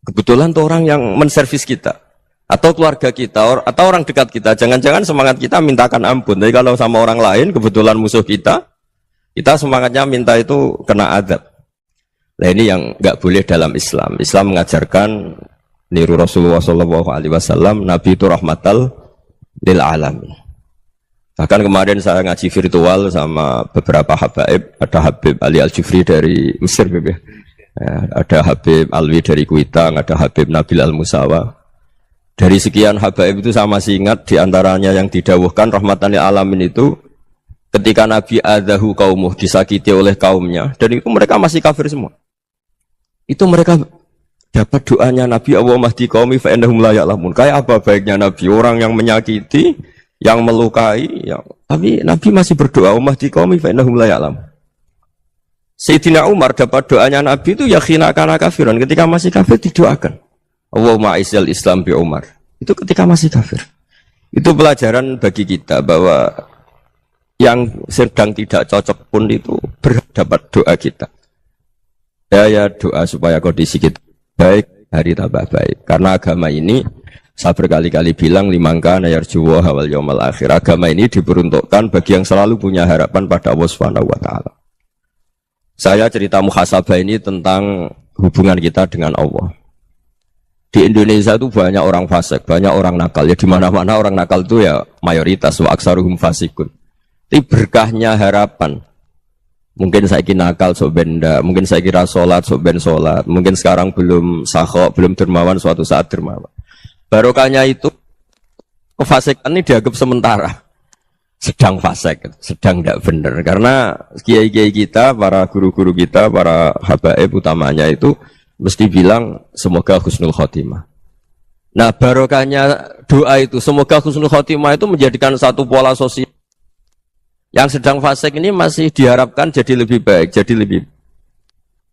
kebetulan tuh orang yang menservis kita. Atau keluarga kita, atau orang dekat kita. Jangan-jangan semangat kita mintakan ampun. Jadi kalau sama orang lain, kebetulan musuh kita semangatnya minta itu kena adab. Nah ini yang nggak boleh dalam Islam. Islam mengajarkan niru Rasulullah SAW, Nabi itu rahmatal lil alamin. Bahkan kemarin saya ngaji virtual sama beberapa habaib, ada Habib Ali Al-Jufri dari Mesir, ya, ada Habib Alwi dari Kuitang, ada Habib Nabil Al-Musawa. Dari sekian habaib itu saya masih ingat diantaranya yang didawuhkan rahmatan lil alamin itu ketika Nabi adahu kaumuh, disakiti oleh kaumnya, dan itu mereka masih kafir semua. Itu mereka dapat doanya Nabi, Allah mahdi qaumi fa innahum la ya'lamun. Kayak apa baiknya Nabi, orang yang menyakiti, yang melukai, tapi Nabi masih berdoa, Allah mahdi qaumi fa innahum la ya'lamun. Sayyidina Umar dapat doanya Nabi itu yakhina kana kafiran, ketika masih kafir didoakan. Allahumma a'izzal Islam bi Umar. Itu ketika masih kafir. Itu pelajaran bagi kita bahwa yang sedang tidak cocok pun itu berdapat doa kita. Ya doa supaya kondisi kita baik, hari tambah baik. Karena agama ini, saya berkali-kali bilang, limangka nayarjuwa hawal yawmal akhir. Agama ini diperuntukkan bagi yang selalu punya harapan pada Allah Subhanahu wa Ta'ala. Saya cerita muhasabah ini tentang hubungan kita dengan Allah. Di Indonesia itu banyak orang fasik, banyak orang nakal. Ya di mana-mana orang nakal itu ya mayoritas, wa aksaruhum fasikun. Tapi berkahnya harapan. Mungkin saya kira nakal sok benda, mungkin saya kira sholat sok ben sholat, mungkin sekarang belum sakhok, belum dermawan, suatu saat dermawan. Barokahnya itu Kefasikan ini dianggap sementara, sedang fasik, sedang tidak benar. Karena kiai-kiai kita, para guru-guru kita, para habaib utamanya itu mesti bilang semoga husnul khotimah. Nah barokahnya doa itu semoga husnul khotimah itu menjadikan satu pola sosial. Yang sedang fasik ini masih diharapkan jadi lebih baik, jadi lebih,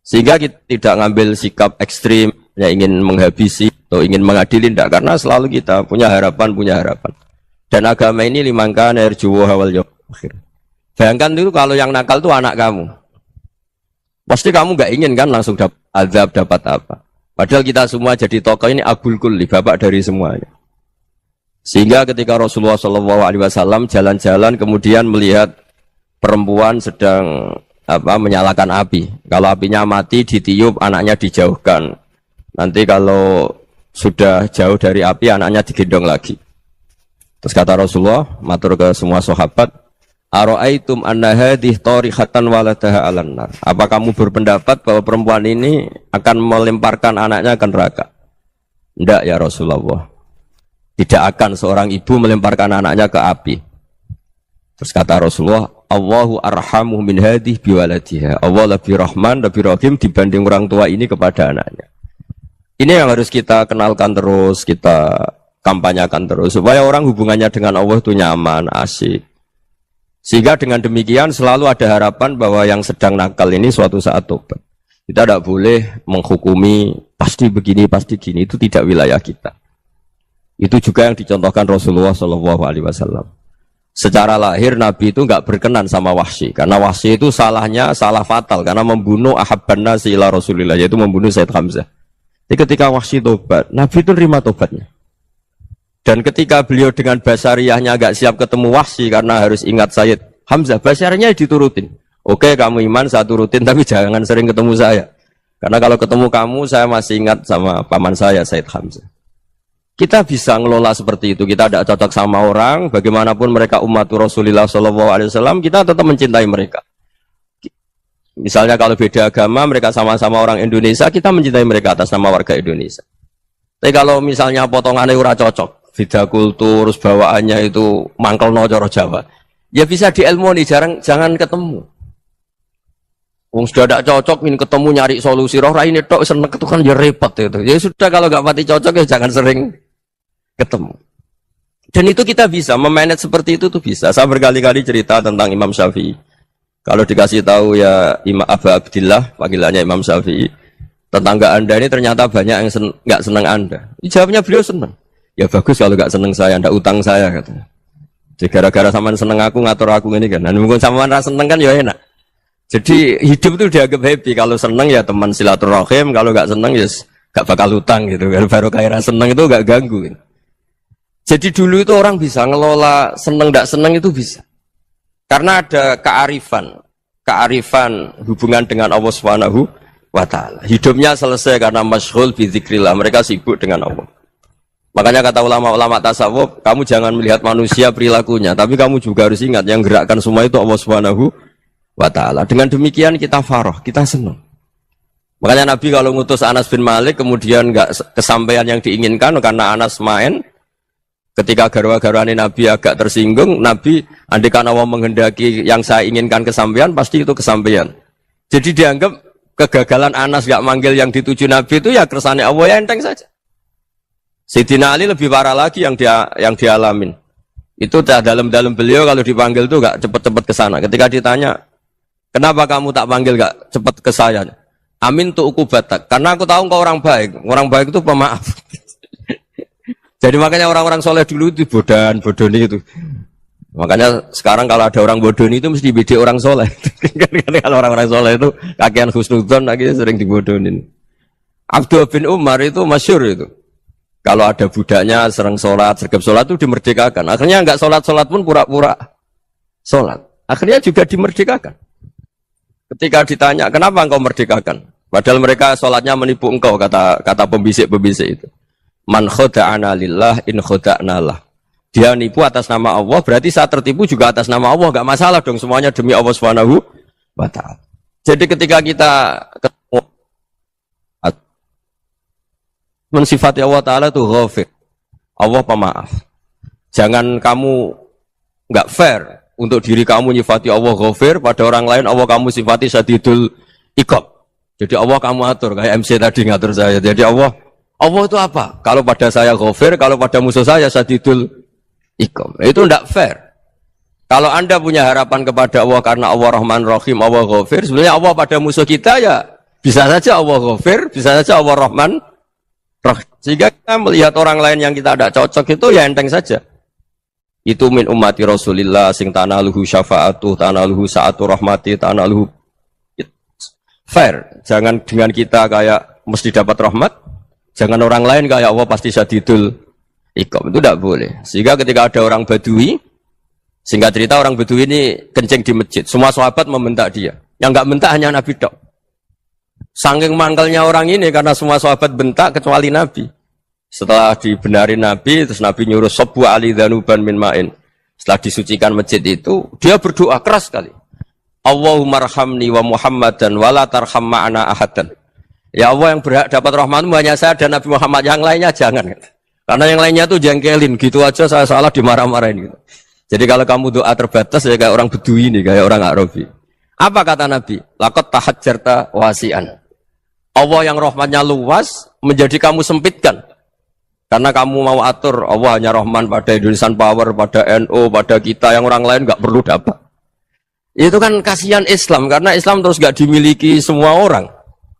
sehingga kita tidak ngambil sikap ekstrim, ya ingin menghabisi atau ingin mengadili, tidak, karena selalu kita punya harapan. Dan agama ini limangkan erjuwa hawal yawm akhir. Bayangkan itu kalau yang nakal itu anak kamu, pasti kamu nggak ingin kan langsung dapat azab, dapat apa. Padahal kita semua jadi tokoh ini abul kulli, bapak dari semuanya. Sehingga ketika Rasulullah SAW jalan-jalan kemudian melihat perempuan sedang menyalakan api. Kalau apinya mati ditiup, anaknya dijauhkan. Nanti kalau sudah jauh dari api, anaknya digendong lagi. Terus kata Rasulullah, matur ke semua sahabat, Aro'aitum anna hadih tarihatan waladaha alan nar. Apa kamu berpendapat bahwa perempuan ini akan melemparkan anaknya ke neraka? Tidak ya Rasulullah. Tidak akan seorang ibu melemparkan anaknya ke api. Terus kata Rasulullah, Allahu arhamu min hadih biwaladiha. Allah lebih rahman, lebih rahim dibanding orang tua ini kepada anaknya. Ini yang harus kita kenalkan terus, kita kampanyakan terus, supaya orang hubungannya dengan Allah itu nyaman, asik. Sehingga dengan demikian selalu ada harapan bahwa yang sedang nakal ini suatu saat tobat. Kita tidak boleh menghukumi pasti begini, pasti gini, itu tidak wilayah kita. Itu juga yang dicontohkan Rasulullah SAW. Secara lahir Nabi itu nggak berkenan sama Wahsy, karena Wahsy itu salahnya salah fatal, karena membunuh ahabban nasi ila Rasulillah, yaitu membunuh Sayyid Hamzah. Jadi ketika Wahsy tobat, Nabi itu nerima tobatnya. Dan ketika beliau dengan basariyahnya agak siap ketemu Wahsy karena harus ingat Sayyid Hamzah, basariyahnya diturutin. Oke, kamu iman, saya turutin, tapi jangan sering ketemu saya. Karena kalau ketemu kamu, saya masih ingat sama paman saya, Sayyid Hamzah. Kita bisa ngelola seperti itu. Kita tidak cocok sama orang, bagaimanapun mereka umat Rasulullah SAW, kita tetap mencintai mereka. Misalnya kalau beda agama, mereka sama-sama orang Indonesia, kita mencintai mereka atas nama warga Indonesia. Tapi kalau misalnya potongannya ora cocok, beda kultur, bawaannya itu mangkel no coro Jawa, ya bisa diilmoni, jangan ketemu. Wong sudah tidak cocok, ingin ketemu nyari solusi, roh ini tok seneng itu kan ya repot itu. Ya sudah, kalau nggak pati cocok ya jangan sering ketemu. Dan itu kita bisa memanage seperti itu tuh bisa. Saya berkali-kali cerita tentang Imam Syafi'i. Kalau dikasih tahu ya Imam Aba Abdillah, panggilannya Imam Syafi'i, tetangga anda ini ternyata banyak yang nggak senang anda. Jawabnya beliau senang. Ya bagus kalau nggak senang saya, ndak utang saya katanya. Jadi gara-gara sampean seneng aku ngatur aku ini kan. Dan mungkin sampean rasa seneng kan ya enak. Jadi hidup itu dianggap happy. Kalau seneng ya teman silaturahim, kalau nggak seneng ya nggak bakal utang gitu. Baru kayak seneng itu nggak ganggu. Gitu. Jadi dulu itu orang bisa ngelola seneng nggak seneng itu bisa. Karena ada kearifan hubungan dengan Allah Subhanahu wa ta'ala. Hidupnya selesai karena masyghul bi dzikrillah, mereka sibuk dengan Allah. Makanya kata ulama-ulama tasawuf, kamu jangan melihat manusia perilakunya, tapi kamu juga harus ingat yang gerakkan semua itu Allah Subhanahu wa ta'ala. Dengan demikian kita farah, kita senang. Makanya Nabi kalau ngutus Anas bin Malik kemudian enggak kesampaian yang diinginkan karena Anas main, ketika garwa-garwane Nabi agak tersinggung, Nabi andaikan Allah menghendaki yang saya inginkan kesampaian, pasti itu kesampaian. Jadi dianggap kegagalan Anas gak manggil yang dituju Nabi itu ya kersane Allah, ya enteng saja. Sayyidina Ali lebih parah lagi yang dialamin. Itu dalam beliau kalau dipanggil itu gak cepet-cepet ke sana. Ketika ditanya, kenapa kamu tak panggil gak cepet ke saya? Amin tu ukubatak. Karena aku tahu engkau orang baik. Orang baik itu pemaaf. Jadi makanya orang-orang soleh dulu itu bodoni itu. Makanya sekarang kalau ada orang bodoni itu mesti beda orang soleh. Kalau orang-orang soleh itu kakean husnudzon lagi sering dibodonin. Abdullah bin Umar itu masyhur itu. Kalau ada budaknya sering sholat, sergap sholat itu dimerdekakan. Akhirnya enggak sholat pun pura-pura sholat. Akhirnya juga dimerdekakan. Ketika ditanya, kenapa engkau merdekakan? Padahal mereka sholatnya menipu engkau, kata pembisik-pembisik itu. Man khoda'ana lillah in khoda'na lah. Dia nipu atas nama Allah, berarti saya tertipu juga atas nama Allah. Enggak masalah dong, semuanya demi Allah Subhanahu wa ta'ala. Jadi ketika kita ketemu mensifati Allah Ta'ala itu ghafir, Allah pemaaf. Jangan kamu nggak fair untuk diri kamu nyifati Allah Ghafir, pada orang lain Allah kamu sifati Syadidul Iqab. Jadi Allah kamu atur kayak MC tadi ngatur saya. Jadi Allah itu apa? Kalau pada saya Ghafir, kalau pada musuh saya Syadidul Iqab. Itu tidak fair. Kalau Anda punya harapan kepada Allah karena Allah Rahman Rahim, Allah Ghafir, sebenarnya Allah pada musuh kita ya bisa saja Allah Ghafir, bisa saja Allah Rahman Rahim. Sehingga kita melihat orang lain yang kita tidak cocok itu ya enteng saja. Itu min ummati Rasulillah sing tanaluhu syafa'atu, tanaluhu sa'atu rahmati, tanaluhu fair. Jangan dengan kita kayak mesti dapat rahmat, jangan orang lain kayak Allah pasti Syadidul Iqab. Itu tidak boleh. Sehingga ketika ada orang Badui, singkat cerita orang Badui ini kencing di masjid, semua sahabat membentak dia. Yang enggak bentak hanya Nabi tok. Saking mangkelnya orang ini karena semua sahabat bentak kecuali Nabi. Setelah dibenarin Nabi, terus Nabi nyuruh Sobu Ali Dhanuban min ma'in. Setelah disucikan masjid itu, dia berdoa keras sekali. Allahumma arhamni wa Muhammadan wa la tarham ma'ana ahadan. Ya Allah, yang berhak dapat rahmatmu hanya saya dan Nabi Muhammad, yang lainnya jangan. Karena yang lainnya tuh jengkelin, gitu aja saya salah dimarah-marahin gitu. Jadi kalau kamu doa terbatas ya kayak orang Bedui ini, kayak orang Arabi. Apa kata Nabi? Laqad tahajjarta wasi'an. Allah yang rahmatnya luas menjadi kamu sempitkan. Karena kamu mau atur Allah hanya Rahman pada Indonesian Power, pada NU, pada kita, yang orang lain nggak perlu dapat. Itu kan kasihan Islam, karena Islam terus nggak dimiliki semua orang.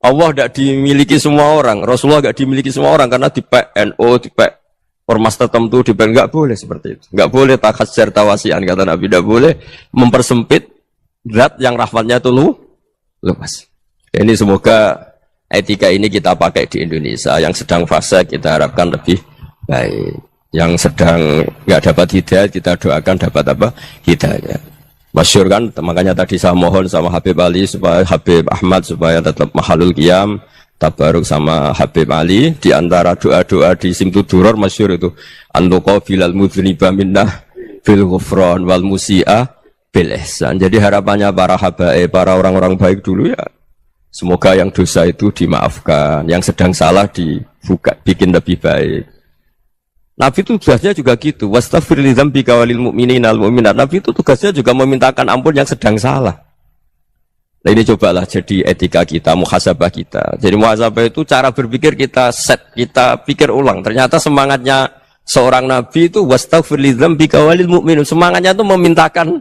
Allah nggak dimiliki semua orang, Rasulullah nggak dimiliki semua orang, karena di NU, di ormas tertentu, di nggak boleh seperti itu. Nggak boleh takhasyar tawasian, kata Nabi, nggak boleh mempersempit zat yang rahmatnya itu luas. Ini semoga etika ini kita pakai di Indonesia. Yang sedang fase kita harapkan lebih baik. Yang sedang nggak dapat hidayah kita doakan dapat apa? Hidayah. Masyhur kan, makanya tadi saya mohon sama Habib Ali supaya Habib Ahmad supaya tetap mahalul qiyam, tabaruk sama Habib Ali. Di antara doa-doa di Simtuduror masyhur itu antuqabilal mudhniba minnah bil ghufran wal musi'a bil ihsan. Jadi harapannya para habaib, para orang-orang baik dulu ya, semoga yang dosa itu dimaafkan, yang sedang salah dibuka, bikin lebih baik. Nabi itu tugasnya juga gitu. Wastaghfir li dzambika walil mu'minina wal mu'minat. Nabi itu tugasnya juga memintakan ampun yang sedang salah. Nah ini cobalah jadi etika kita, muhasabah kita. Jadi muhasabah itu cara berpikir kita set, kita pikir ulang. Ternyata semangatnya seorang nabi itu wastaghfir li dzambika walil mu'minun. Semangatnya itu memintakan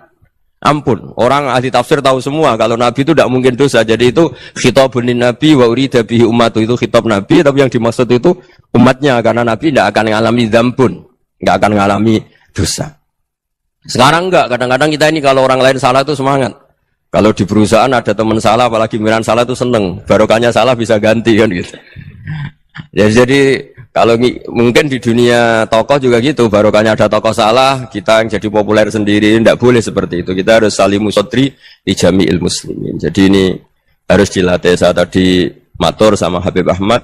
ampun. Orang ahli tafsir tahu semua kalau Nabi itu tidak mungkin dosa. Jadi itu khitabun Nabi wa urida bihi ummatu, itu khitab Nabi, tapi yang dimaksud itu umatnya, karena Nabi tidak akan mengalami dzambun, tidak akan mengalami dosa. Sekarang enggak, kadang-kadang kita ini kalau orang lain salah itu semangat. Kalau di perusahaan ada teman salah, apalagi miran salah itu seneng. Barokahnya salah bisa ganti kan gitu. Ya, jadi kalau mungkin di dunia tokoh juga gitu, barokahnya ada tokoh salah, kita yang jadi populer sendiri, tidak boleh seperti itu. Kita harus salimu sodri di jami'il muslimin. Jadi ini harus dilatih. Saya tadi matur sama Habib Ahmad,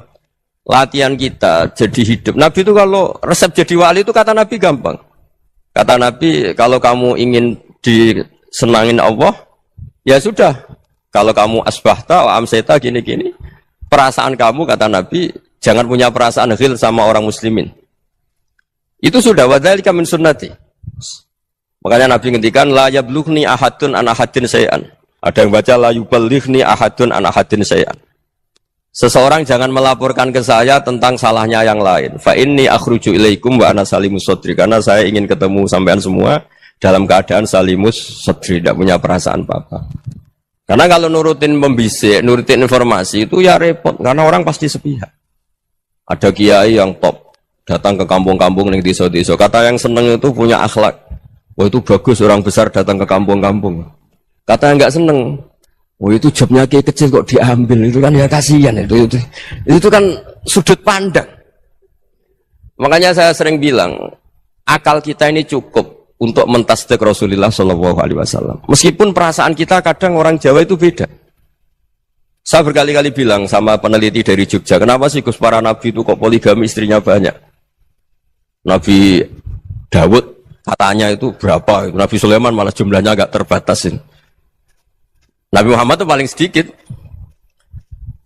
latihan kita jadi hidup. Nabi itu kalau resep jadi wali itu kata Nabi gampang. Kata Nabi, kalau kamu ingin disenangin Allah, ya sudah. Kalau kamu asbahta, amseta, gini-gini, perasaan kamu, kata Nabi, jangan punya perasaan ghil sama orang muslimin. Itu sudah wadzalika min sunnati. Makanya Nabi ngendikan la yablughni ahadun an ahadin syai'an. Ada yang baca la yuballighni ahadun an ahadin syai'an. Seseorang jangan melaporkan ke saya tentang salahnya yang lain. Fa inni akhruju ilaikum wa ana salimus sadri. Karena saya ingin ketemu sampean semua dalam keadaan salimus sadri, tidak punya perasaan apa-apa. Karena kalau nurutin pembisik, nurutin informasi itu ya repot, karena orang pasti sepihak. Ada kiai yang top, datang ke kampung-kampung ning desa-desa. Kata yang seneng itu punya akhlak. Wah itu bagus orang besar datang ke kampung-kampung. Kata yang enggak seneng, wah itu jobnya kiai kecil kok diambil, itu kan ya kasihan itu kan sudut pandang. Makanya saya sering bilang, akal kita ini cukup untuk mentasdik Rasulullah SAW. Meskipun perasaan kita kadang orang Jawa itu beda. Saya berkali-kali bilang sama peneliti dari Jogja, kenapa sih Gus para nabi itu kok poligami istrinya banyak? Nabi Dawud katanya itu berapa? Nabi Sulaiman malah jumlahnya agak terbatasin. Nabi Muhammad itu paling sedikit.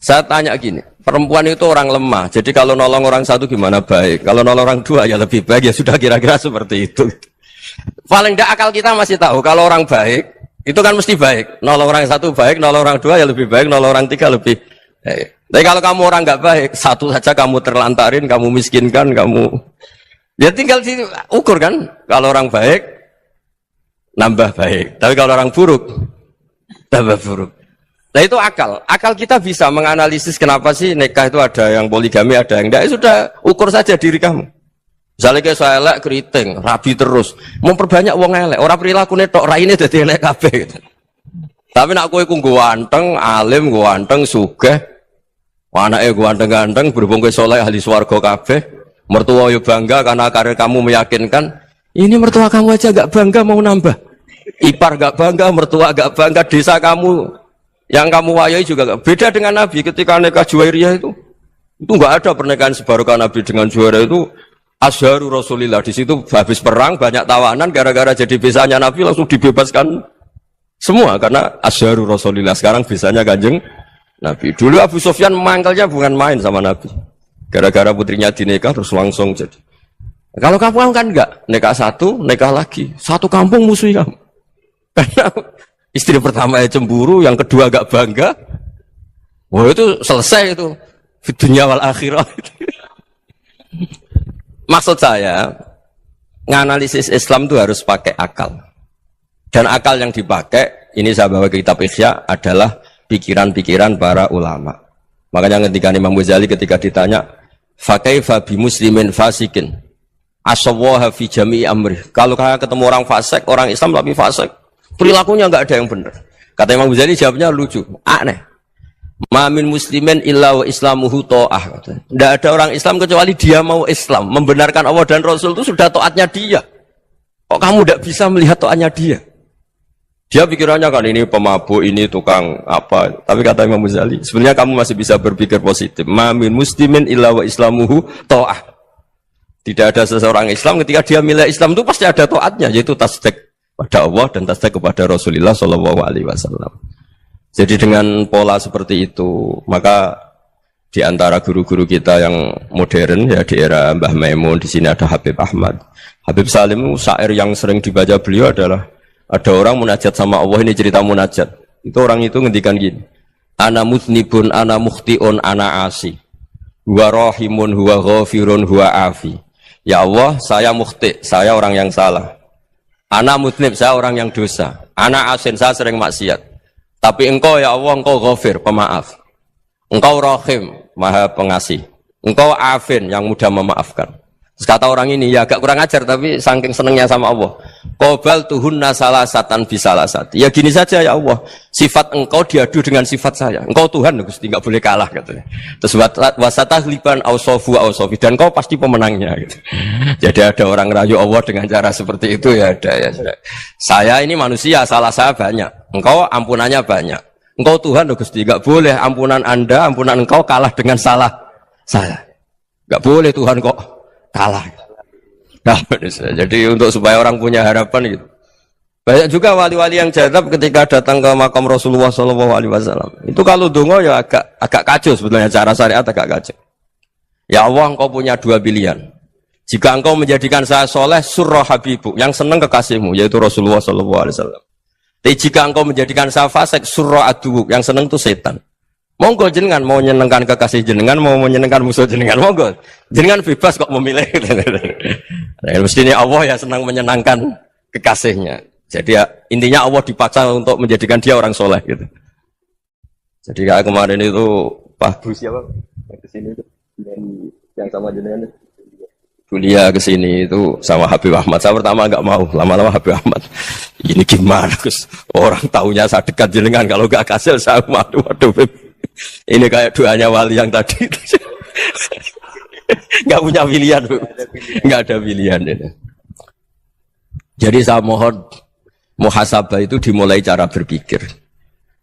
Saya tanya gini, perempuan itu orang lemah. Jadi kalau nolong orang satu gimana baik. Kalau nolong orang dua ya lebih baik. Ya sudah kira-kira seperti itu. Paling tidak akal kita masih tahu kalau orang baik itu kan mesti baik. Nolong orang satu baik, nolong orang dua ya lebih baik, nolong orang tiga lebih baik. Tapi kalau kamu orang nggak baik, satu saja kamu terlantarin, kamu miskinkan, kamu ya tinggal ukur kan. Kalau orang baik nambah baik. Tapi kalau orang buruk tambah buruk. Nah itu akal. Akal kita bisa menganalisis kenapa sih nikah itu ada yang poligami, ada yang enggak. Sudah ukur saja diri kamu. Misalnya kayak saya elek keriting, rabi terus, memperbanyak wong elek. Orang perilaku netok raine dadi elek kabeh. Gitu. Tapi nak kowe ku ganteng, alim, ganteng, sugih, anake ganteng-ganteng, berhubung kowe saleh ahli swarga kabeh, mertua yo bangga karena karir kamu meyakinkan. Ini mertua kamu aja enggak bangga mau nambah. Ipar enggak bangga, mertua enggak bangga, desa kamu yang kamu wayai juga gak. Beda dengan Nabi ketika nikah Juwairiyah itu nggak ada pernikahan sebarokah Nabi dengan Juwairiyah itu asharu Rasulillah. Di situ habis perang banyak tawanan gara-gara jadi besanya Nabi langsung dibebaskan semua karena asharu Rasulillah. Sekarang besanya Kanjeng Nabi. Dulu Abu Sufyan mangkalnya bukan main sama Nabi. Gara-gara putrinya dinikah terus langsung jadi. Kalau kamu kan enggak, nikah satu, nikah lagi. Satu kampung musuh kamu. Karena istri pertama ya cemburu, yang kedua agak bangga. Wah itu selesai itu. Dunia wal akhirah. Maksud saya, nganalisis Islam itu harus pakai akal. Dan akal yang dipakai, ini saya bawa ke kitab Ihya, adalah pikiran-pikiran para ulama. Makanya ketika Imam Ghazali ketika ditanya, fakaifa bi muslimin fasikin asawwaha fi jami'i amri. Kalau ketemu orang fasik, orang Islam tapi fasik, perilakunya enggak ada yang benar. Kata Imam Ghazali jawabnya lucu, aneh. Ma min muslimin illa wa islamuhu ta'ah. Tidak ada orang Islam kecuali dia mau Islam, membenarkan Allah dan Rasul itu sudah taatnya dia. Kok kamu tidak bisa melihat taatnya dia? Dia pikirannya kan ini pemabuk, ini tukang apa. Tapi kata Imam Ghazali, sebenarnya kamu masih bisa berpikir positif. Ma min muslimin illa wa islamuhu ta'ah. Tidak ada seseorang Islam ketika dia milih Islam itu pasti ada taatnya, yaitu tasdik pada Allah dan tasdik kepada Rasulullah Shallallahu Alaihi Wasallam. Jadi dengan pola seperti itu, maka di antara guru-guru kita yang modern ya di era Mbah Maimun, di sini ada Habib Ahmad, Habib Salim, syair yang sering dibaca beliau adalah ada orang munajat sama Allah, ini cerita munajat. Itu orang itu ngendikan gini, ana mutnibun, ana mukhtiun, ana asi, huwa rahimun, huwa ghafirun, huwa afi. Ya Allah, saya mukhti, saya orang yang salah. Ana mutnib, saya orang yang dosa. Ana asin, saya sering maksiat. Tapi engkau ya Allah, engkau ghafir, pemaaf. Engkau rahim, maha pengasih. Engkau afin, yang mudah memaafkan. Terus kata orang ini, ya agak kurang ajar, tapi saking senengnya sama Allah. Qobal tuhunna salasatan bisalasati. Ya gini saja ya Allah, sifat engkau diadu dengan sifat saya. Engkau Tuhan, Gusti, enggak boleh kalah katanya. Terus wasatahliban ausofu ausofi, dan engkau pasti pemenangnya gitu. Jadi ada orang rayu Allah dengan cara seperti itu ya ada ya. Saya ini manusia, salah saya banyak. Engkau ampunannya banyak. Engkau Tuhan, Gusti, enggak boleh ampunan Anda, ampunan engkau kalah dengan salah saya. Enggak boleh Tuhan kok kalah. Nah, jadi untuk supaya orang punya harapan gitu. Banyak juga wali-wali yang jadab ketika datang ke makam Rasulullah SAW. Itu kalau dongo ya agak kacau sebetulnya, cara syariat agak kacau. Ya Allah, engkau punya dua pilihan. Jika engkau menjadikan saya soleh, surah habibuk, yang senang kekasihmu, yaitu Rasulullah SAW. Tapi jika engkau menjadikan saya fasik, surah adubuk, yang senang itu setan. Monggo jenengan mau menyenangkan kekasih jenengan, mau menyenangkan musuh jenengan, monggo. Jenengan bebas kok memilih. Nah, mestinya Allah ya senang menyenangkan kekasihnya. Jadi ya, intinya Allah dipaksa untuk menjadikan dia orang soleh gitu. Jadi kayak kemarin itu Pak Bu siapa? Kesini itu yang sama jenengan. Kuliah kesini itu sama Habib Ahmad. Saya pertama enggak mau, lama-lama Habib Ahmad. Ini gimana Gus? Orang tahunya saya dekat jenengan, kalau enggak kasil saya waduh. Ini kayak doanya wali yang tadi. Nggak punya pilihan, nggak ada pilihan. Jadi saya mohon muhasabah itu dimulai cara berpikir.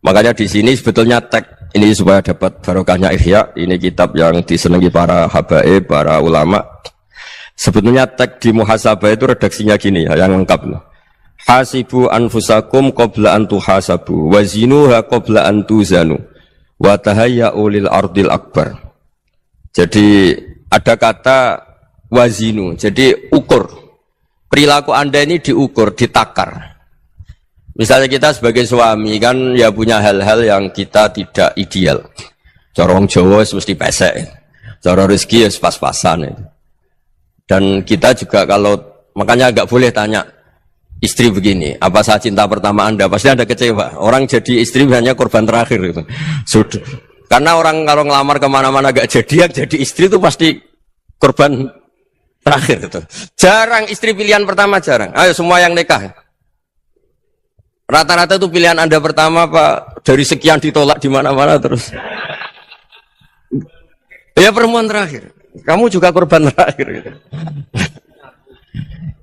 Makanya di sini sebetulnya tag ini supaya dapat barokahnya Ihya. Ini kitab yang disenangi para habaib, para ulama. Sebetulnya tag di muhasabah itu redaksinya gini ya, yang lengkap loh. Hasibu anfusakum qabla an tuhasabu, wazinuha qabla an tuzanu. Wa tahayya'u lil ardil akbar. Jadi ada kata wazinu, jadi ukur. Perilaku Anda ini diukur, ditakar. Misalnya kita sebagai suami kan ya punya hal-hal yang kita tidak ideal. Cara wong Jawa mesti pesek. Cara rezeki ya pas-pasan. Dan kita juga kalau makanya agak boleh tanya istri begini, apa saat cinta pertama Anda? Pasti Anda kecewa. Orang jadi istri hanya korban terakhir gitu. Sudah. Karena orang kalau ngelamar kemana-mana gak jadi, yang jadi istri itu pasti korban terakhir gitu. Jarang istri pilihan pertama, jarang. Ayo semua yang nikah. Rata-rata itu pilihan Anda pertama Pak, dari sekian ditolak di mana-mana terus. Ya perempuan terakhir. Kamu juga korban terakhir gitu.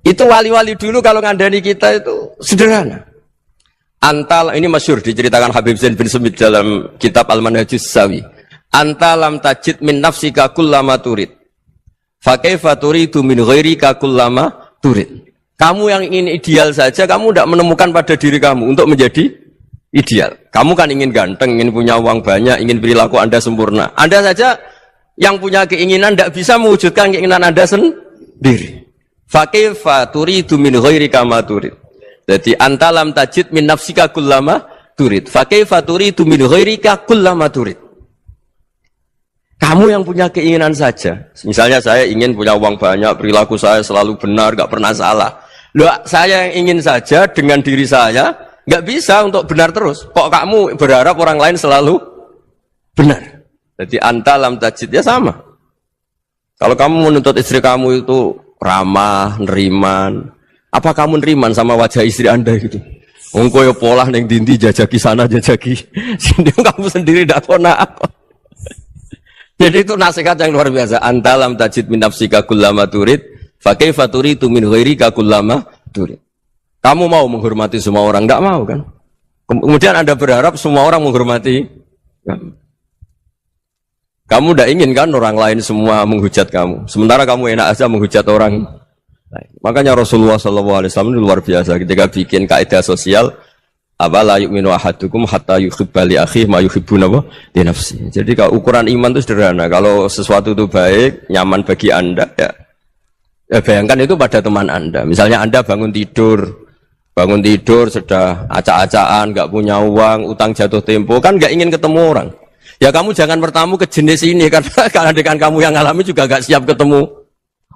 Itu wali-wali dulu kalau ngandani kita itu sederhana. Antal ini masyhur diceritakan Habib Zain bin Sumit dalam kitab Al-Manhajus Sawi. Antalam tajid min nafsika kullama turid. Fa kaifa turidu min ghairika kullama turid. Kamu yang ingin ideal saja, kamu tidak menemukan pada diri kamu untuk menjadi ideal. Kamu kan ingin ganteng, ingin punya uang banyak, ingin perilaku Anda sempurna. Anda saja yang punya keinginan tidak bisa mewujudkan keinginan Anda sendiri. Fa kaifa turidu min ghairika ma turid. Jadi antalam tajid min nafsika kullama turid. Fa kaifa turidu min ghairika kullama turid. Kamu yang punya keinginan saja. Misalnya saya ingin punya uang banyak, perilaku saya selalu benar, gak pernah salah. Loh, saya yang ingin saja dengan diri saya, gak bisa untuk benar terus. Kok kamu berharap orang lain selalu benar? Jadi antalam tajid ya sama. Kalau kamu menuntut istri kamu itu ramah, neriman, apa kamu neriman sama wajah istri Anda gitu? Engko yo pola ning dindi jajaki sana jajaki sini kamu sendiri ndak kona apa. Jadi itu nasihat yang luar biasa. Antalam tajid min nafsika kullama turid, fa kaifa turidu min ghairika kullama turid. Kamu mau menghormati semua orang, enggak mau kan? Kemudian Anda berharap semua orang menghormati kamu. Kamu tidak ingin kan orang lain semua menghujat kamu. Sementara kamu enak aja menghujat orang lain. Makanya Rasulullah SAW itu luar biasa ketika bikin kaidah sosial. La yu'minu ahadukum hatta yuhibba li akhihi ma yuhibbu li nafsihi. Jadi kalau ukuran iman itu sederhana. Kalau sesuatu itu baik, nyaman bagi Anda ya bayangkan itu pada teman Anda. Misalnya Anda bangun tidur sudah acak-acakan, enggak punya uang, utang jatuh tempo, kan enggak ingin ketemu orang. Ya kamu jangan bertamu ke jenis ini karena dengan kamu yang alami juga gak siap ketemu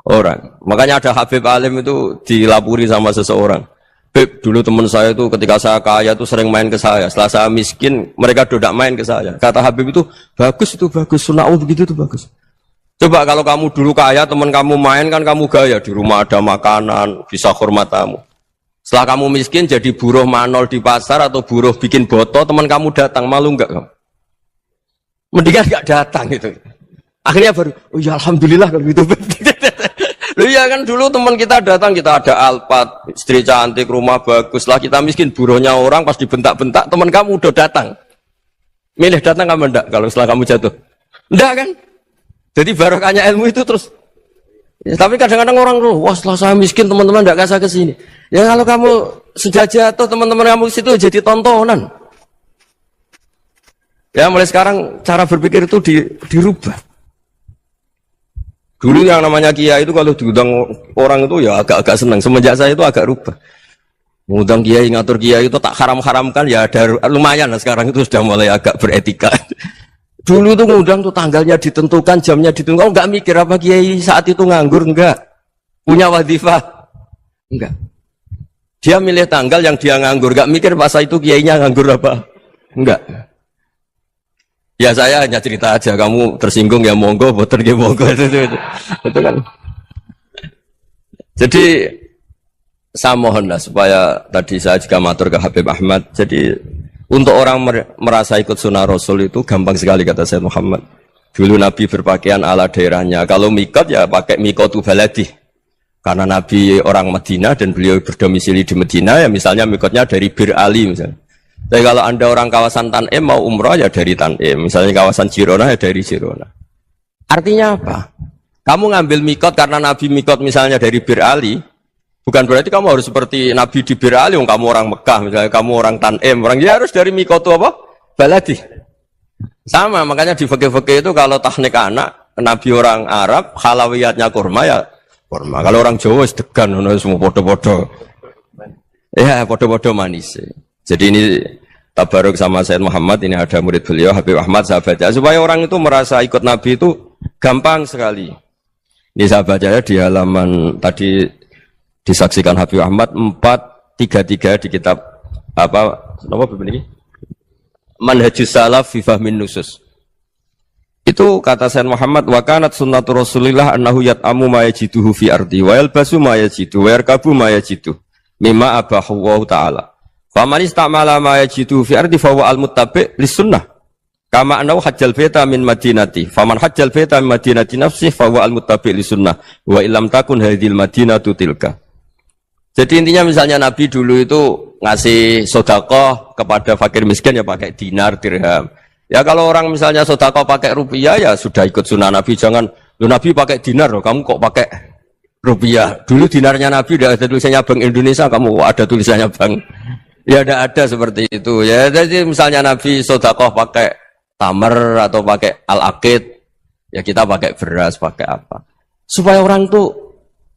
orang. Makanya ada Habib Alim itu dilapuri sama seseorang. Beb, dulu teman saya itu ketika saya kaya itu sering main ke saya. Setelah saya miskin, mereka tidak main ke saya. Kata Habib itu bagus, sunnah begitu itu bagus. Coba kalau kamu dulu kaya, teman kamu main kan kamu gaya. Di rumah ada makanan, bisa hormat tamu. Setelah kamu miskin jadi buruh manol di pasar atau buruh bikin boto, teman kamu datang, malu enggak kamu? Mendingan enggak datang gitu. Akhirnya baru, oh ya alhamdulillah kalau gitu. Loh iya kan dulu teman kita datang, kita ada Alphard, istri cantik, rumah bagus. Lah kita miskin, buruhnya orang pas dibentak-bentak, teman kamu udah datang. Milih datang kamu enggak kalau setelah kamu jatuh? Enggak kan? Jadi barokahnya ilmu itu terus. Ya, tapi kadang-kadang orang tuh, wah setelah saya miskin teman-teman enggak kasih ke sini. Ya kalau kamu sudah jatuh, teman-teman kamu situ jadi tontonan. Ya mulai sekarang cara berpikir itu dirubah. Dulu yang namanya kiai itu kalau diundang orang itu ya agak-agak senang. Semenjak saya itu agak rubah. Mengundang kiai, ngatur kiai itu tak haram-haramkan ya ada lumayan lah sekarang itu sudah mulai agak beretika. Dulu itu ngundang tuh tanggalnya ditentukan, jamnya ditentukan. Oh, enggak mikir apa kiai saat itu nganggur, enggak. Punya wadifah, enggak. Dia milih tanggal yang dia nganggur, enggak mikir masa itu kiainya nganggur apa. Enggak. Ya saya hanya cerita aja, kamu tersinggung ya monggo, boten ya monggo itu kan. Jadi saya mohonlah supaya tadi saya juga matur ke Habib Ahmad. Jadi untuk orang merasa ikut sunnah Rasul itu gampang sekali kata Sayyid Muhammad. Dulu Nabi berpakaian ala daerahnya. Kalau mikot ya pakai mikotu baladi. Karena Nabi orang Madinah dan beliau berdomisili di Madinah ya misalnya mikotnya dari Bir Ali misalnya. Tapi kalau Anda orang kawasan Tanim mau umrah ya dari Tanim. Misalnya kawasan Jirona ya dari Jirona. Artinya apa? Kamu ngambil mikot karena Nabi mikot misalnya dari Bir Ali. Bukan berarti kamu harus seperti Nabi di Bir Ali. Kamu orang Mekah misalnya, kamu orang Tanim. Orang dia harus dari mikot itu apa? Baladi. Sama, makanya di fikih-fikih itu kalau tahnik anak. Nabi orang Arab, halawiyatnya kurma ya kurma. Kalau orang Jawa sedegan, semua podo-podo. Ya, podo-podo manis. Jadi ini tabaruk sama Sayyid Muhammad, ini ada murid beliau, Habib Ahmad, sahabatnya. Supaya orang itu merasa ikut Nabi itu gampang sekali. Ini sahabatnya di halaman tadi disaksikan Habib Ahmad 433 di kitab apa ini? Manhajus Salaf fi Fahmin Nusus. Itu kata Sayyid Muhammad, wa kanat sunnatu Rasulillah annahu yat'amu ma yajiduhu fi ardi wa yalbasu ma yajidu wa yarkabu ma yajidu mimma abahu wa ta'ala. Fa man istamala ma yajidu fi ardi fa huwa al-muttabi' lis-sunnah. Kama annahu hajjal baita min madinati. Fa man hajjal baita min madinati nafsihi fa huwa al-muttabi' lis-sunnah. Wa illam takun hadhil madinatu tilka. Jadi intinya misalnya Nabi dulu itu ngasih sedekah kepada fakir miskin ya pakai dinar, dirham. Ya kalau orang misalnya sedekah pakai rupiah ya sudah ikut sunnah Nabi. Jangan, lu Nabi pakai dinar loh, kamu kok pakai rupiah. Dulu dinarnya Nabi udah ada tulisannya Bank Indonesia, kamu ada tulisannya Bank. Ya tidak ada seperti itu. Ya jadi misalnya Nabi sedekah pakai tamar atau pakai al-aqid, ya kita pakai beras, pakai apa. Supaya orang tuh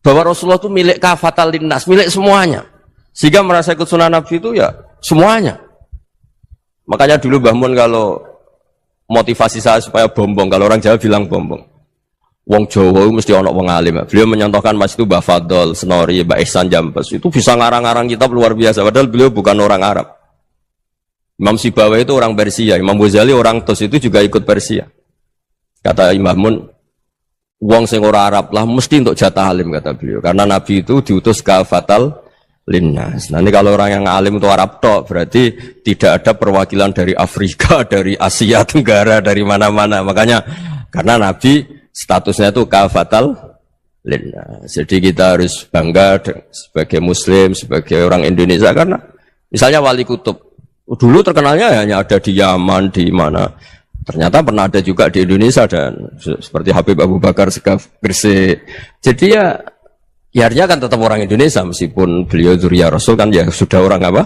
bahwa Rasulullah itu milik kafatal linnas, milik semuanya. Sehingga merasa ikut sunnah Nabi itu ya semuanya. Makanya dulu Mbah Mun kalau motivasi saya supaya bombong, kalau orang Jawa bilang bombong. Wong Jawa itu mesti ono wong alim. Beliau menyontohkan Mas itu Mbah Fadol, Senori, Mbah Ihsan Jambes. Itu bisa ngarang-ngarang kitab luar biasa. Padahal beliau bukan orang Arab. Imam Sibawa itu orang Persia. Imam Ghazali orang Tos itu juga ikut Persia. Kata Imam Mun, wong sing ora Arab lah mesti untuk jatah alim, kata beliau. Karena Nabi itu diutus ke fatal linnas. Nanti kalau orang yang alim itu Arab tok, berarti tidak ada perwakilan dari Afrika, dari Asia Tenggara, dari mana-mana. Makanya karena Nabi statusnya itu kafatal linnas. Jadi kita harus bangga sebagai Muslim, sebagai orang Indonesia. Karena misalnya Wali Kutub dulu terkenalnya hanya ada di Yaman, di mana. Ternyata pernah ada juga di Indonesia dan seperti Habib Abu Bakar Segaf Gresik. Jadi ya artinya kan tetap orang Indonesia meskipun beliau zuriyah Rasul kan ya sudah orang apa?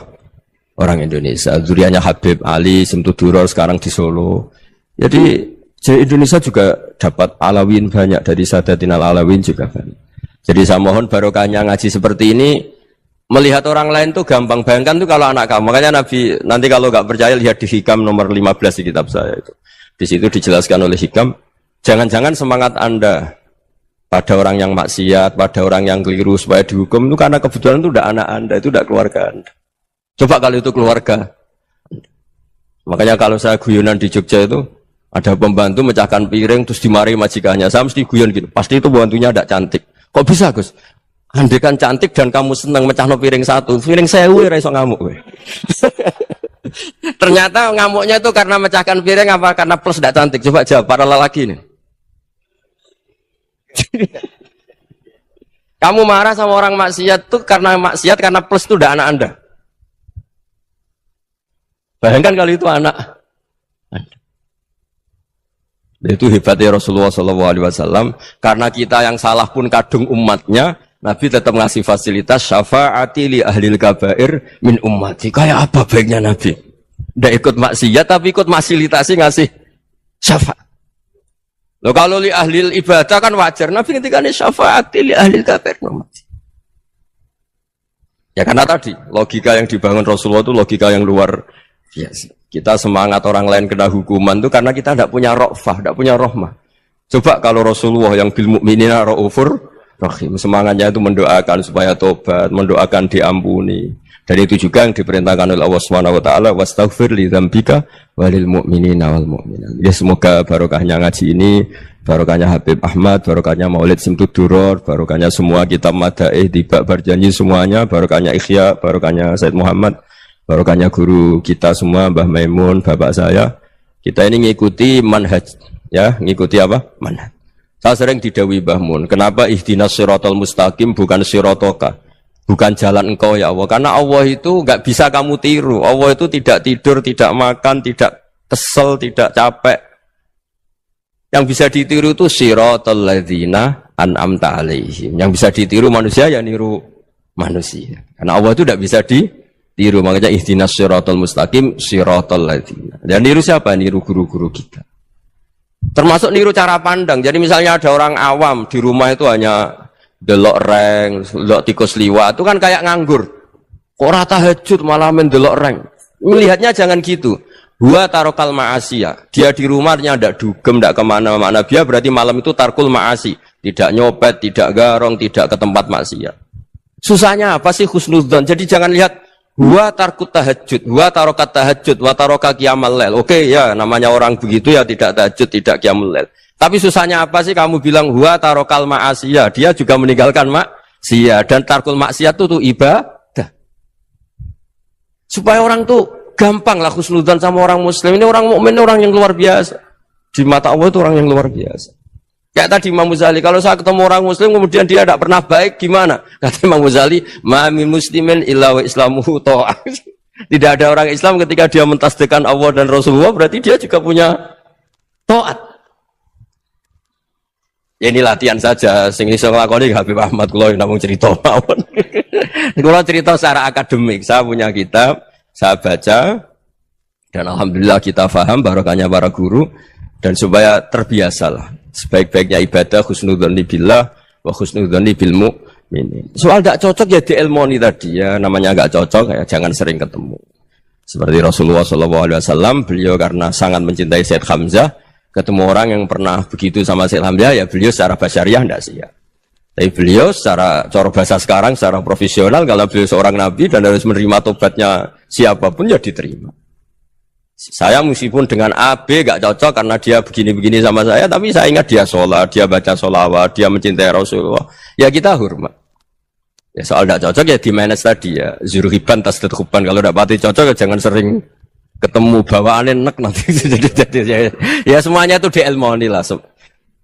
Orang Indonesia. Zuriyahnya Habib Ali Simtuduror sekarang di Solo. Jadi Indonesia juga dapat alawin banyak, dari Sadatinal Alawin juga banyak. Jadi saya mohon barokahnya ngaji seperti ini, melihat orang lain tuh gampang. Bayangkan tuh kalau anak kamu. Makanya Nabi nanti kalau nggak percaya lihat di Hikam nomor 15 di kitab saya itu. Di situ dijelaskan oleh Hikam, jangan-jangan semangat Anda pada orang yang maksiat, pada orang yang keliru supaya dihukum itu karena kebetulan itu udah anak Anda, itu udah keluarga Anda. Coba kalau itu keluarga. Makanya kalau saya guyonan di Jogja itu ada pembantu mecahkan piring terus dimarahi majikannya, saya mesti guyon gitu. Pasti itu pembantunya tidak cantik. Kok bisa, Gus? Andai kan cantik dan kamu senang mecahno piring satu, piring 1000 ora iso ngamuk kowe. Ternyata ngamuknya itu karena mecahkan piring apa karena plus tidak cantik? Coba jawab para lelaki ini. Kamu marah sama orang maksiat tuh karena maksiat, karena plus itu udah anak Anda. Bayangkan kalau itu anak Anda. Itu hebatnya Rasulullah SAW. Karena kita yang salah pun kadung umatnya, Nabi tetap ngasih fasilitas syafaati li ahlil kabair min ummati. Kayak apa baiknya Nabi? Tidak ikut maksiat tapi ikut fasilitasi ngasih syafaat. Loh kalau li ahlil ibadah kan wajar. Nabi ketika ini syafaati li ahlil kabair min ummati. Ya karena tadi logika yang dibangun Rasulullah itu logika yang luar biasa. Kita semangat orang lain kena hukuman itu karena kita tidak punya ra'fah, tidak punya rahmah. Coba kalau Rasulullah yang bil mu'minina ra'ufur rahim, semangatnya itu mendoakan supaya tobat, mendoakan diampuni. Dan itu juga yang diperintahkan oleh Allah Subhanahu wa taala, wastaghfir li dzambika walil mu'minina wal mu'minat. Ya semoga barokahnya ngaji ini, barokahnya Habib Ahmad, barokahnya Maulid Simtuduror, barokahnya semua kitab madaih, tiba berjanji semuanya, barokahnya Ikhya, barokahnya Said Muhammad, barokahnya guru kita semua, Mbah Maimun, bapak saya. Kita ini ngikuti manhaj, ya, ngikuti apa? Manhaj. Saya sering didhawuhi Mbah Mun, kenapa ihdinas siratal mustaqim bukan siratoka? Bukan jalan engkau ya Allah. Karena Allah itu enggak bisa kamu tiru. Allah itu tidak tidur, tidak makan, tidak kesel, tidak capek. Yang bisa ditiru itu siratal ladzina an'amta alaihim. Yang bisa ditiru manusia ya niru manusia. Karena Allah itu tidak bisa ditiru. Makanya ihdinas siratal mustaqim siratal ladzina. Dan niru siapa? Niru guru-guru kita. Termasuk niru cara pandang. Jadi misalnya ada orang awam di rumah itu hanya delok reng, delok tikus liwat, itu kan kayak nganggur. Kok ora tahajud malah mendelok reng. Melihatnya jangan gitu. Huwa tarokal ma'asiyah. Dia di rumahnya tidak dugem, tidak kemana-mana. Dia berarti malam itu tarkul ma'asi. Tidak nyopet, tidak garong, tidak ke tempat maksiat. Susahnya apa sih husnudzon? Jadi jangan lihat huwa tarkut tahajud, huwa tarokat tahajud, wa taroka qiyamul lail. Oke ya, namanya orang begitu ya tidak tahajud, tidak qiyamul lail. Tapi susahnya apa sih kamu bilang huwa tarokal ma'asiyah? Dia juga meninggalkan maksiat, dan tarkul maksiat itu tuh ibadah. Supaya orang tuh gampang lah husnudzon sama orang muslim. Ini orang mukmin, orang yang luar biasa. Di mata Allah itu orang yang luar biasa. Kayak tadi Imam Ghazali, kalau saya ketemu orang muslim kemudian dia tidak pernah baik, gimana? Kata Imam Ghazali, ma min muslimin illa wa islamuhu ta'ah. Tidak ada orang Islam ketika dia mentasdikkan Allah dan Rasulullah, berarti dia juga punya taat. Ya ini latihan saja, sing iso nglakoni Habib Ahmad kula namung cerita mawon. Kula cerita secara akademik, saya punya kitab, saya baca dan alhamdulillah kita paham barokahnya para guru dan supaya terbiasalah. Sebaik-baiknya ibadah husnudzon billah wa husnudzon bil mu'minin. Soal tidak cocok ya diilmoni tadi ya, namanya enggak cocok ya jangan sering ketemu. Seperti Rasulullah SAW, beliau karena sangat mencintai Sayyid Hamzah, ketemu orang yang pernah begitu sama Sayyid Hamzah ya beliau secara basyariah tidak siap. Tapi beliau secara cara bahasa sekarang, secara profesional, kalau beliau seorang nabi dan harus menerima tobatnya siapapun ya diterima. Saya meskipun dengan A, B gak cocok karena dia begini-begini sama saya, tapi saya ingat dia sholat, dia baca sholawat, dia mencintai Rasulullah. Ya kita hormat. Ya soal gak cocok ya di manage tadi ya. Zurhiban tasdid huban. Kalau gak pati cocok ya jangan sering ketemu bawaannya enek nanti. Ya semuanya itu diilmoni lah.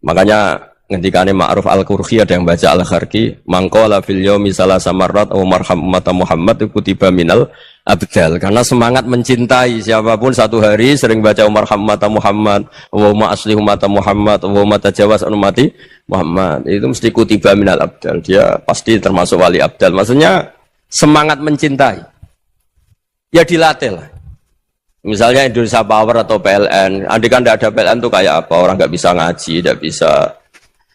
Makanya ngendikane Ma'ruf Al-Qurhi ada yang baca Al-Kharqi, mangqala fil yaumi salasa marrat wa marham ummata Muhammad kutiba minal abdal. Karena semangat mencintai siapapun satu hari sering baca Umar Hammata Muhammad, wa asli ummata Muhammad, wa tajawaz an ummati Muhammad. Itu mesti kutiba minal abdal. Dia pasti termasuk wali abdal. Maksudnya semangat mencintai. Ya dilatih lah. Misalnya Indonesia Power atau PLN, andai kan tidak ada PLN tuh kayak apa? Orang nggak bisa ngaji, tidak bisa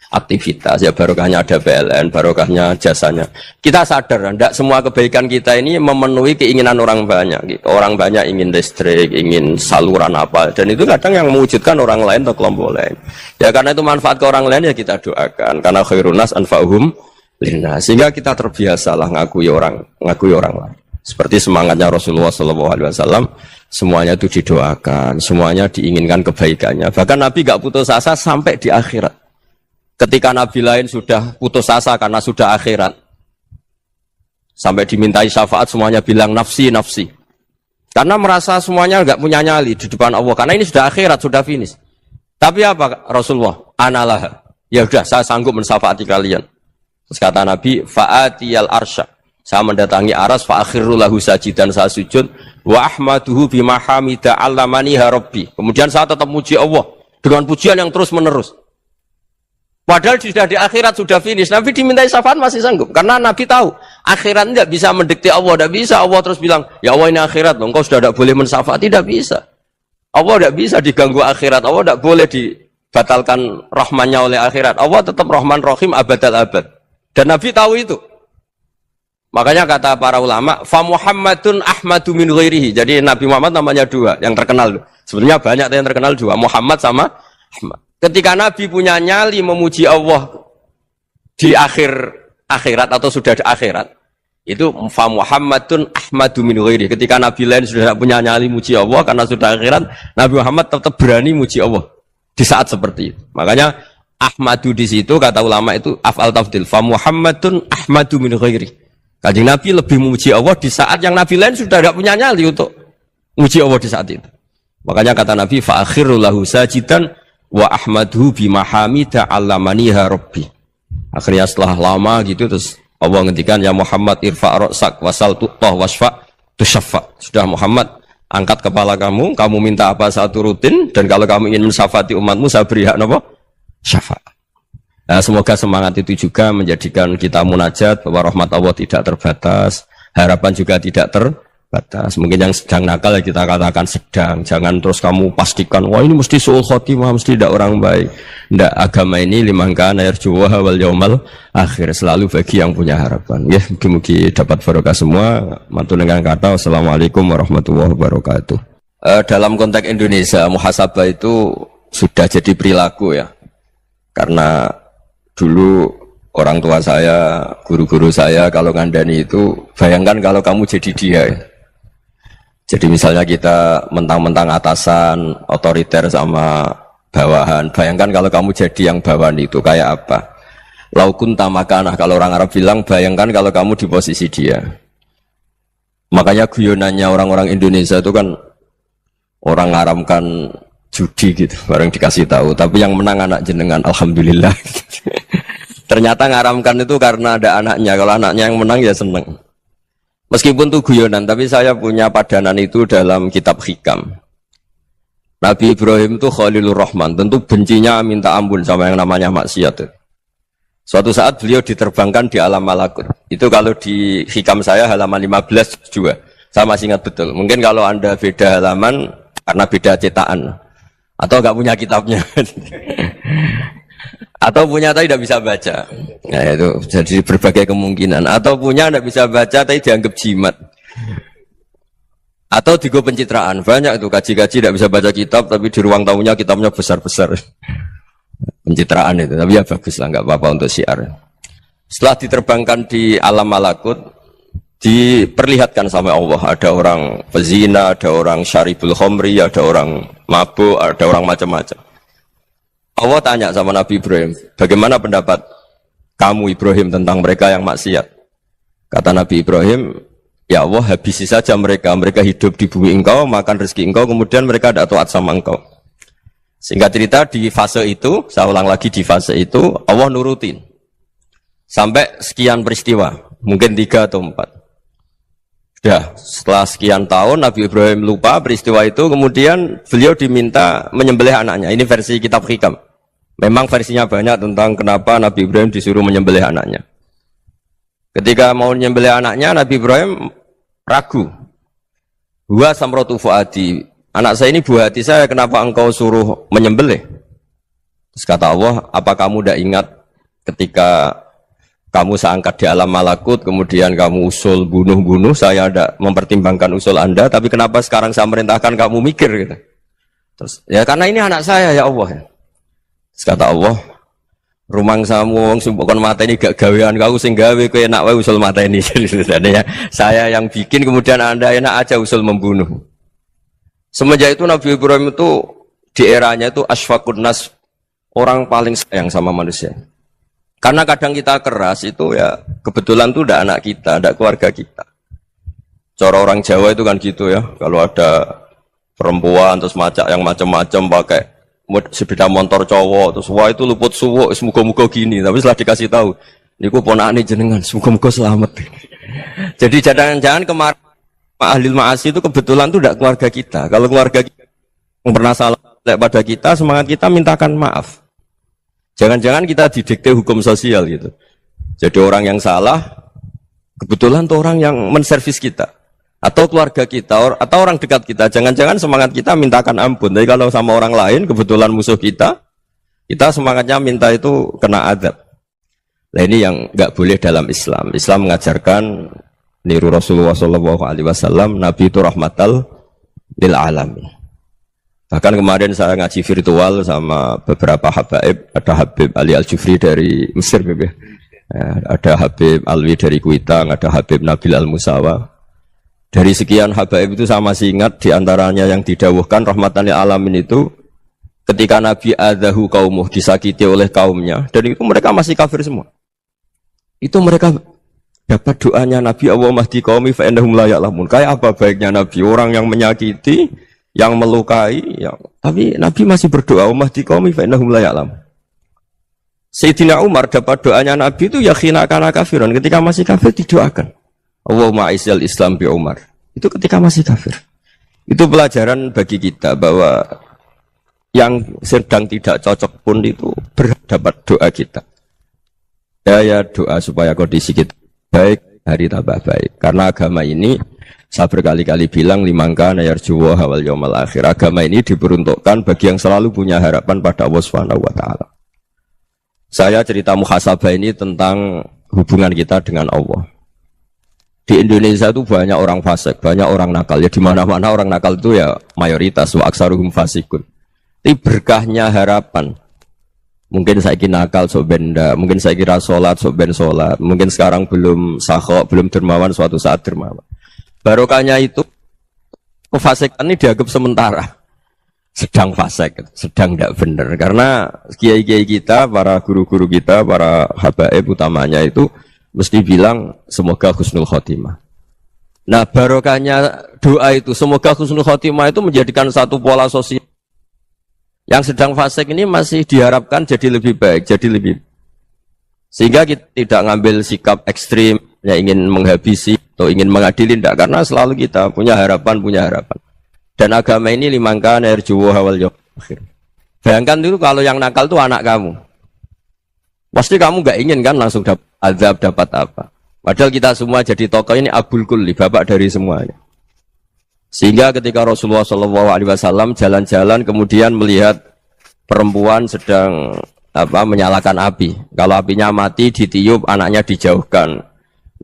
aktivitas, ya barokahnya ada PLN, barokahnya jasanya. Kita sadar, tidak semua kebaikan kita ini memenuhi keinginan orang banyak. Gitu. Orang banyak ingin listrik, ingin saluran apa, dan itu kadang yang mewujudkan orang lain atau kelompok lain. Ya karena itu manfaat ke orang lain ya kita doakan. Karena khairun nas anfa'uhum linnas. Sehingga kita terbiasalah ngakui orang lain. Seperti semangatnya Rasulullah SAW, semuanya itu didoakan, semuanya diinginkan kebaikannya. Bahkan Nabi gak putus asa sampai di akhirat. Ketika Nabi lain sudah putus asa karena sudah akhirat, sampai dimintai syafaat semuanya bilang nafsi, nafsi. Karena merasa semuanya enggak punya nyali di depan Allah. Karena ini sudah akhirat, sudah finish. Tapi apa Rasulullah? Analah. Ya udah, saya sanggup mensyafaati kalian. Terus kata Nabi, fa'atiyal arsya. Saya mendatangi aras, fa'akhiru lahu sajidan, saya sujud. Wa ahmaduhu bimahamida allamaniha rabbi. Kemudian saya tetap muji Allah dengan pujian yang terus menerus. Padahal sudah di akhirat, sudah finish. Nabi dimintai syafaat masih sanggup. Karena Nabi tahu, akhirat tidak bisa mendikte Allah. Tidak bisa. Allah terus bilang, ya Allah ini akhirat loh. Engkau sudah tidak boleh mensyafaat. Tidak bisa. Allah tidak bisa diganggu akhirat. Allah tidak boleh dibatalkan rahmannya oleh akhirat. Allah tetap rahman rahim abadal abad. Dan Nabi tahu itu. Makanya kata para ulama, fa Muhammadun ahmadu min ghairihi. Jadi Nabi Muhammad namanya dua. Yang terkenal. Sebenarnya banyak yang terkenal dua. Muhammad sama Ahmad. Ketika Nabi punya nyali memuji Allah di akhirat atau sudah di akhirat, itu fa Muhammadun ahmadu min ghairi. Ketika Nabi lain sudah tidak punya nyali muji Allah karena sudah akhirat, Nabi Muhammad tetap berani muji Allah di saat seperti itu. Makanya ahmadu di situ kata ulama itu af'al tafdil, fa Muhammadun ahmadu min ghairi. Kanjeng Nabi lebih memuji Allah di saat yang Nabi lain sudah tidak punya nyali untuk muji Allah di saat itu. Makanya kata Nabi fa akhiru lahu sajidan wa ahmadhu bimahamida allamaniha rabbi. Akhirnya setelah lama gitu terus Allah ngendikan ya Muhammad irfa' ra'sak wasal tu'tah wasfa' tusyaffa. Sudah Muhammad, angkat kepala kamu minta apa saya turutin, dan kalau kamu ingin mensyafaati umatmu saya beri hak apa? Syafaat. Nah, semoga semangat itu juga menjadikan kita munajat bahwa rahmat Allah tidak terbatas, harapan juga tidak batas. Mungkin yang sedang nakal ya kita katakan sedang. Jangan terus kamu pastikan wah ini mesti suul khotimah, mesti tidak orang baik. Tidak, agama ini liman kana yarju wal yaumal akhir, selalu bagi yang punya harapan. Ya, mugi-mugi dapat barokah semua. Mantu dengan kata wassalamualaikum warahmatullahi wabarakatuh. Dalam konteks Indonesia, muhasabah itu sudah jadi perilaku ya. Karena dulu orang tua saya, guru-guru saya kalau ngandani itu, bayangkan kalau kamu jadi dia ya. Jadi misalnya kita mentang-mentang atasan, otoriter sama bawahan, bayangkan kalau kamu jadi yang bawahan itu kayak apa? Laukun tamakanah, kalau orang Arab bilang, bayangkan kalau kamu di posisi dia. Makanya guyonannya orang-orang Indonesia itu kan orang ngaramkan judi gitu, bareng dikasih tahu, tapi yang menang anak jenengan, alhamdulillah. Ternyata ngaramkan itu karena ada anaknya. Kalau anaknya yang menang ya seneng. Meskipun itu guyonan, tapi saya punya padanan itu dalam kitab Hikam. Nabi Ibrahim itu Khalilur Rahman, tentu bencinya minta ampun sama yang namanya maksiat. Suatu saat beliau diterbangkan di alam malakut. Itu kalau di Hikam saya halaman 15 juga. Saya masih ingat betul. Mungkin kalau Anda beda halaman karena beda cetakan. Atau nggak punya kitabnya. Atau punya tapi tidak bisa baca. Nah itu jadi berbagai kemungkinan. Atau punya tidak bisa baca tapi dianggap jimat. Atau digo pencitraan. Banyak itu kaji-kaji tidak bisa baca kitab tapi di ruang tamunya kitabnya besar-besar. Pencitraan itu. Tapi ya bagus lah, nggak apa-apa untuk syiar. Setelah diterbangkan di alam malakut, diperlihatkan sama Allah. Ada orang pezina, ada orang syaribul khomri, ada orang mabuk, ada orang macam-macam. Allah tanya sama Nabi Ibrahim, bagaimana pendapat kamu Ibrahim tentang mereka yang maksiat? Kata Nabi Ibrahim, ya Allah habisi saja mereka. Mereka hidup di bumi engkau, makan rezeki engkau, kemudian mereka tidak taat sama engkau. Singkat cerita di fase itu, saya ulang lagi di fase itu, Allah nurutin. Sampai sekian peristiwa, mungkin 3 atau 4. Sudah, setelah sekian tahun Nabi Ibrahim lupa peristiwa itu, kemudian beliau diminta menyembelih anaknya. Ini versi kitab Hikam. Memang versinya banyak tentang kenapa Nabi Ibrahim disuruh menyembelih anaknya. Ketika mau menyembelih anaknya, Nabi Ibrahim ragu. Huwa samratu fuadi. Anak saya ini buah hati saya, kenapa engkau suruh menyembelih? Terus kata Allah, apa kamu tidak ingat ketika kamu saya angkat di alam malakut, kemudian kamu usul bunuh-bunuh, saya tidak mempertimbangkan usul Anda, tapi kenapa sekarang saya merintahkan kamu mikir gitu. Terus, ya karena ini anak saya ya Allah. Terus kata Allah, rumang samu wong sumpukon mata ini gak gawean kau sing gawe kowe enak wae usul mata ini. Jadi saya yang bikin, kemudian Anda enak aja usul membunuh. Semenjak itu Nabi Ibrahim itu di eranya itu asfaqun nas, orang paling sayang sama manusia. Karena kadang kita keras itu ya kebetulan tuh udah anak kita, ada keluarga kita. Cara orang Jawa itu kan gitu ya. Kalau ada perempuan terus macak yang macam-macam pakai sepeda motor cowok terus wah itu luput suwo, semoga-moga gini. Tapi setelah dikasih tahu, niku ponakane jenengan, semoga-moga selamat. Jadi jangan-jangan kemarin ahli ma'asi itu kebetulan tuh tidak keluarga kita. Kalau keluarga kita yang pernah salah pada kita, semangat kita mintakan maaf. Jangan-jangan kita didikte hukum sosial gitu. Jadi orang yang salah, kebetulan tuh orang yang menservis kita. Atau keluarga kita, atau orang dekat kita. Jangan-jangan semangat kita mintakan ampun. Tapi kalau sama orang lain, kebetulan musuh kita semangatnya minta itu kena adab. Nah ini yang nggak boleh dalam Islam. Islam mengajarkan niru Rasulullah SAW, Nabi itu rahmatal lil alamin. Bahkan kemarin saya ngaji virtual sama beberapa habaib, ada Habib Ali Al-Jufri dari Mesir, ada Habib Alwi dari Kuitang, ada Habib Nabil Al-Musawa. Dari sekian habaib itu saya masih ingat diantaranya yang didawuhkan rahmatan lil alamin itu ketika Nabi adahu kaumuh, disakiti oleh kaumnya, dan itu mereka masih kafir semua. Itu mereka dapat doanya Nabi, Allah mahdi qaumi fa innahum la ya'lamun. Kayak apa baiknya Nabi, orang yang menyakiti, yang melukai, tapi Nabi masih berdoa, Allah mahdi qaumi fa innahum la ya'lamun. Sayyidina Umar dapat doanya Nabi itu yakhina kana kafiran, ketika masih kafir didoakan. Allahumma aizzal Islam bi Umar. Itu ketika masih kafir. Itu pelajaran bagi kita bahwa yang sedang tidak cocok pun itu berdapat doa kita. Ya doa supaya kondisi kita baik, hari tambah baik. Karena agama ini Saya berkali-kali bilang limangka nayarjuwa hawal yaumal akhir. Agama ini diperuntukkan bagi yang selalu punya harapan pada Allah Subhanahu wa taala. Saya cerita muhasabah ini tentang hubungan kita dengan Allah. Di Indonesia itu banyak orang fasik, banyak orang nakal. Ya di mana-mana orang nakal itu ya mayoritas, wa aksaruhum fasikun. Ini berkahnya harapan. Mungkin saya kira nakal sok benda, mungkin saya kira sholat sok ben sholat, mungkin sekarang belum sakhok, belum dermawan, suatu saat dermawan. Barokahnya itu kefasikan ini dianggap sementara. Sedang fasik, sedang tidak benar. Karena kiai-kiai kita, para guru-guru kita, para habaib utamanya itu mesti bilang semoga husnul khotimah. Nah barokahnya doa itu semoga husnul khotimah itu menjadikan satu pola sosial. Yang sedang fasik ini masih diharapkan jadi lebih baik, jadi lebih. Sehingga kita tidak ngambil sikap ekstrim, ya ingin menghabisi atau ingin mengadili, tidak. Karena selalu kita punya harapan. Dan agama ini limangka nerjuwo hawal yaumal akhir. Bayangkan itu kalau yang nakal itu anak kamu. Pasti kamu nggak ingin kan langsung dapat azab, dapat apa. Padahal kita semua jadi tokoh ini abul kulli, bapak dari semuanya. Sehingga ketika Rasulullah SAW jalan-jalan kemudian melihat perempuan sedang menyalakan api. Kalau apinya mati ditiup, anaknya dijauhkan.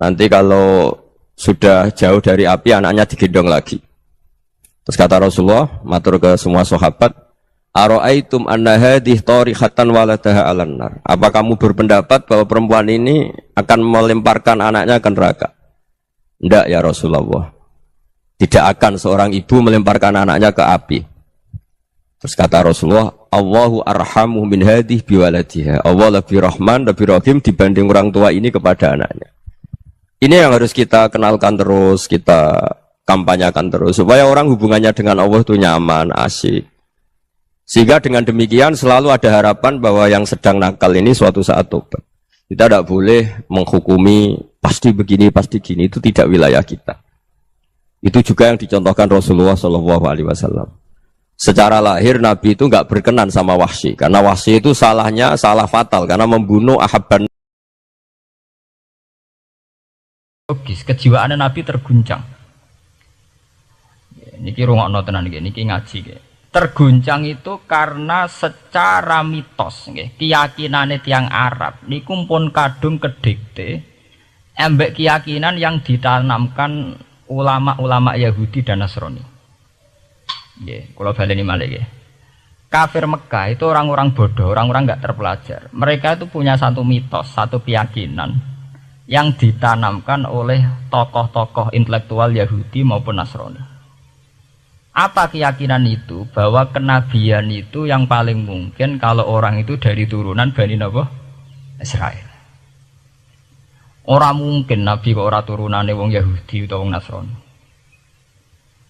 Nanti kalau sudah jauh dari api, anaknya digendong lagi. Terus kata Rasulullah, matur ke semua sahabat, Aro'aitum anna hadih tarihatan waladaha alan nar. Apa kamu berpendapat bahwa perempuan ini akan melemparkan anaknya ke neraka? Tidak ya Rasulullah. Tidak akan seorang ibu melemparkan anaknya ke api. Terus kata Rasulullah, Allahu arhamu min hadih biwaladiha. Allah lebih rahman, lebih rahim dibanding orang tua ini kepada anaknya. Ini yang harus kita kenalkan terus, kita kampanyakan terus. Supaya orang hubungannya dengan Allah itu nyaman, asik. Sehingga dengan demikian selalu ada harapan bahwa yang sedang nakal ini suatu saat tobat. Kita tidak boleh menghukumi pasti begini, pasti gini. Itu tidak wilayah kita. Itu juga yang dicontohkan Rasulullah SAW. Secara lahir Nabi itu nggak berkenan sama Wahsy. Karena Wahsy itu salahnya salah fatal. Karena membunuh Ahabban. Kejiwaan Nabi terguncang. Niki rungokno tenan niki ngaji. Terguncang itu karena secara mitos keyakinane tiang Arab niku pun kadung kedikte embek keyakinan yang ditanamkan ulama-ulama Yahudi dan Nasrani. Nggih, kula baleni malih nggih. Kafir Mekah itu orang-orang bodoh, orang-orang enggak terpelajar. Mereka itu punya satu mitos, satu keyakinan yang ditanamkan oleh tokoh-tokoh intelektual Yahudi maupun Nasrani. Apa keyakinan itu? Bahwa kenabian itu yang paling mungkin kalau orang itu dari turunan Bani Nabo Israel. Orang mungkin Nabi kok orang turunannya wong Yahudi atau wong Nasrani.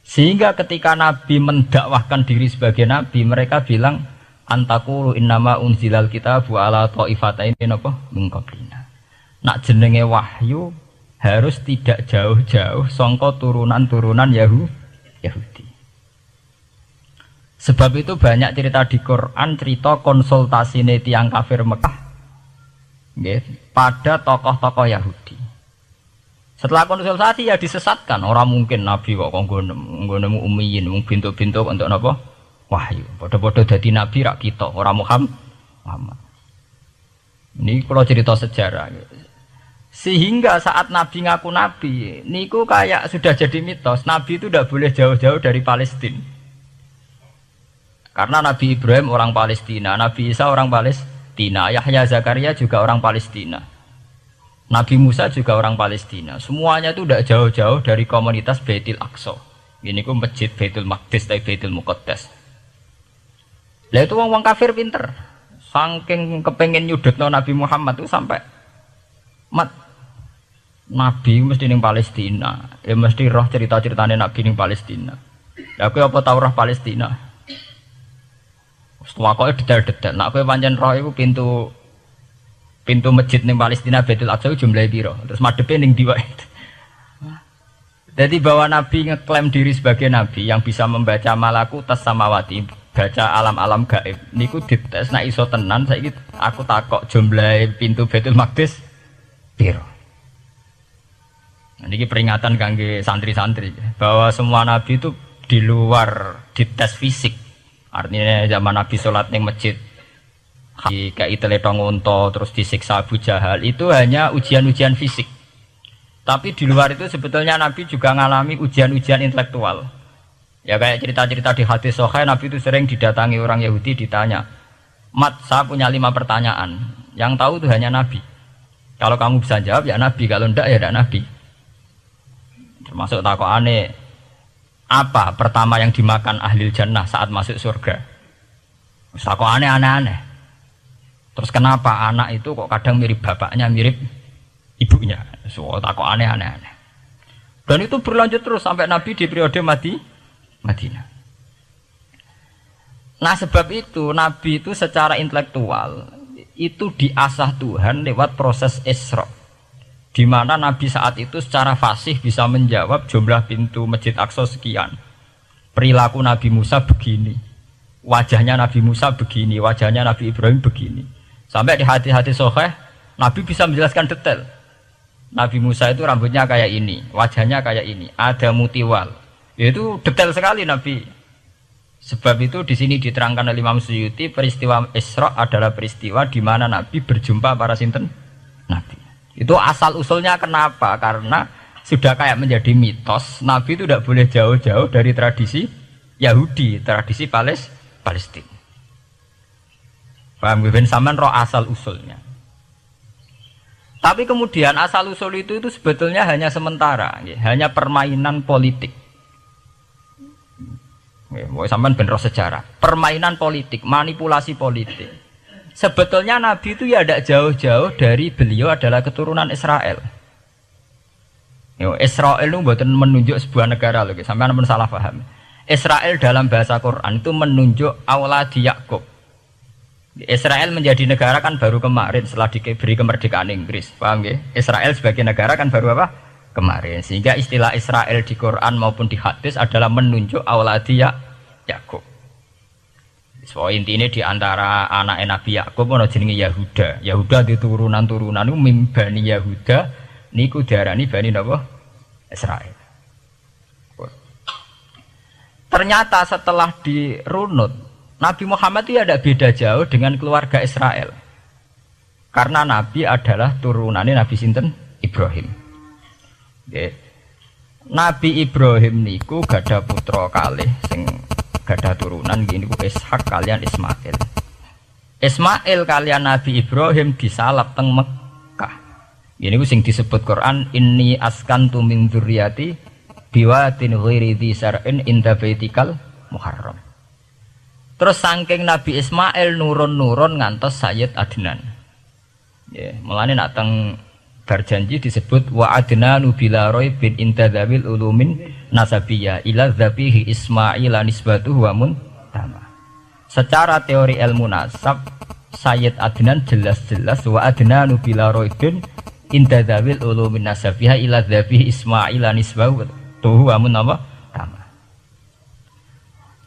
Sehingga ketika Nabi mendakwahkan diri sebagai Nabi, mereka bilang antakulu innama unzilal kitabu ala ta'ifataini napa min qablina. Nak jenenge wahyu harus tidak jauh-jauh sangka turunan-turunan Yahudi. Sebab itu banyak cerita di Quran, cerita konsultasi tiang kafir Mekah pada tokoh-tokoh Yahudi. Setelah konsultasi ya disesatkan. Orang mungkin Nabi kok nemu ummiyin, bintu-bintu untuk apa? Wahyu. Podo-podo dadi Nabi rak kita, orang Muhammad. Ini kalau cerita sejarah. Sehingga saat Nabi ngaku Nabi, niku kayak sudah jadi mitos. Nabi itu tidak boleh jauh-jauh dari Palestina. Karena Nabi Ibrahim orang Palestina, Nabi Isa orang Palestina, Yahya Zakaria juga orang Palestina, Nabi Musa juga orang Palestina. Semuanya itu tidak jauh-jauh dari komunitas Baitul Aqsa. Ini ku masjid Baitul Maqdis atau Baitul Muqaddas. Lah itu wong kafir pinter, saking kepengen nyudutno Nabi Muhammad itu sampai Nabi mesti ning Palestina, ya mesti roh cerita-ceritane Nabi ning Palestina. Lah kowe apa tau roh Palestina? Setelah kau detail-detail, nak kau pancen roh itu pintu masjid ning Palestina Baitul Aqsa jumlahnya piro, terus madhepe ning ndi wae. Jadi bahwa Nabi ngeklaim diri sebagai Nabi yang bisa membaca malakutas samawati, baca alam-alam gaib, niku dites nak iso tenan. Saiki aku takok jumlah pintu Baitul Maqdis piro. Ini peringatan kangge santri-santri bahwa semua nabi itu di luar dites fisik. Artinya zaman Nabi sholat ning masjid kayak teletong unta terus disiksa Abu Jahal itu hanya ujian-ujian fisik. Tapi di luar itu sebetulnya Nabi juga mengalami ujian-ujian intelektual. Ya kayak cerita-cerita di hadis Sahih, Nabi itu sering didatangi orang Yahudi ditanya, "Mat, saya punya 5 pertanyaan. Yang tahu itu hanya Nabi. Kalau kamu bisa jawab ya Nabi, kalau enggak ya tidak Nabi." Termasuk takokane, apa pertama yang dimakan ahli jannah saat masuk surga? Takokane aneh-aneh. Terus kenapa anak itu kok kadang mirip bapaknya, mirip ibunya? So, takokane aneh-aneh. Dan itu berlanjut terus sampai Nabi di periode Madinah. Nah sebab itu Nabi itu secara intelektual itu diasah Tuhan lewat proses Isra, di mana Nabi saat itu secara fasih bisa menjawab jumlah pintu Masjid Aqsa sekian, perilaku Nabi Musa begini, wajahnya Nabi Musa begini, wajahnya Nabi Ibrahim begini, sampai di hati-hati Sahih Nabi bisa menjelaskan detail. Nabi Musa itu rambutnya kayak ini, wajahnya kayak ini, ada mutiwal. Itu detail sekali Nabi. Sebab itu di sini diterangkan oleh Imam Suyuti, peristiwa Isra adalah peristiwa di mana Nabi berjumpa para sinten Nabi. Itu asal usulnya kenapa? Karena sudah kayak menjadi mitos, Nabi itu tidak boleh jauh-jauh dari tradisi Yahudi, tradisi Palestina. Paham ben sampean roh asal usulnya. Tapi kemudian asal usul itu sebetulnya hanya sementara, hanya permainan politik. Mau sampean ben roh sejarah, permainan politik, manipulasi politik. Sebetulnya Nabi itu ya tidak jauh-jauh dari beliau adalah keturunan Israel. Israel itu bukan menunjuk sebuah negara loh, sampean pun salah paham. Israel dalam bahasa Quran itu menunjuk auladi Yakub. Israel menjadi negara kan baru kemarin setelah diberi kemerdekaan Inggris, paham ya? Israel sebagai negara kan baru apa? Kemarin. Sehingga istilah Israel di Quran maupun di hadis adalah menunjuk auladi Yakub. So intinya di antara anak Nabi Yakub ana jenenge Yahuda. Yahuda di turunan-turunan niku mimbani Yahuda niku diarani Bani napa? Israel. Ternyata setelah dirunut Nabi Muhammad itu ada beda jauh dengan keluarga Israel. Karena Nabi adalah turunannya Nabi sinten? Ibrahim. Okay. Nabi Ibrahim niku gada putra kalih sing gada turunan gini ku Ishak kalian Ismail. Ismail kalian Nabi Ibrahim disalap teng Mekah. Ini ku sing disebut Quran inni askantu min dzurriyyati biwatin ghairi dzi sar'in inda baitikal muharram. Terus saking Nabi Ismail nurun-nurun ngantos Sayyid Adnan. Ya, mulane nak teng berjanji disebut wa adnanu bila raibin intadzabil ulumin nasabiyah ila dzabihi Ismail nisbatuhu wa muntama. Secara teori ilmu nasab Sayyid Adnan jelas-jelas wa adnanu bila raibin intadzabil ulumin nasabiyah ila dzabihi Ismail nisbatuhu wa muntama.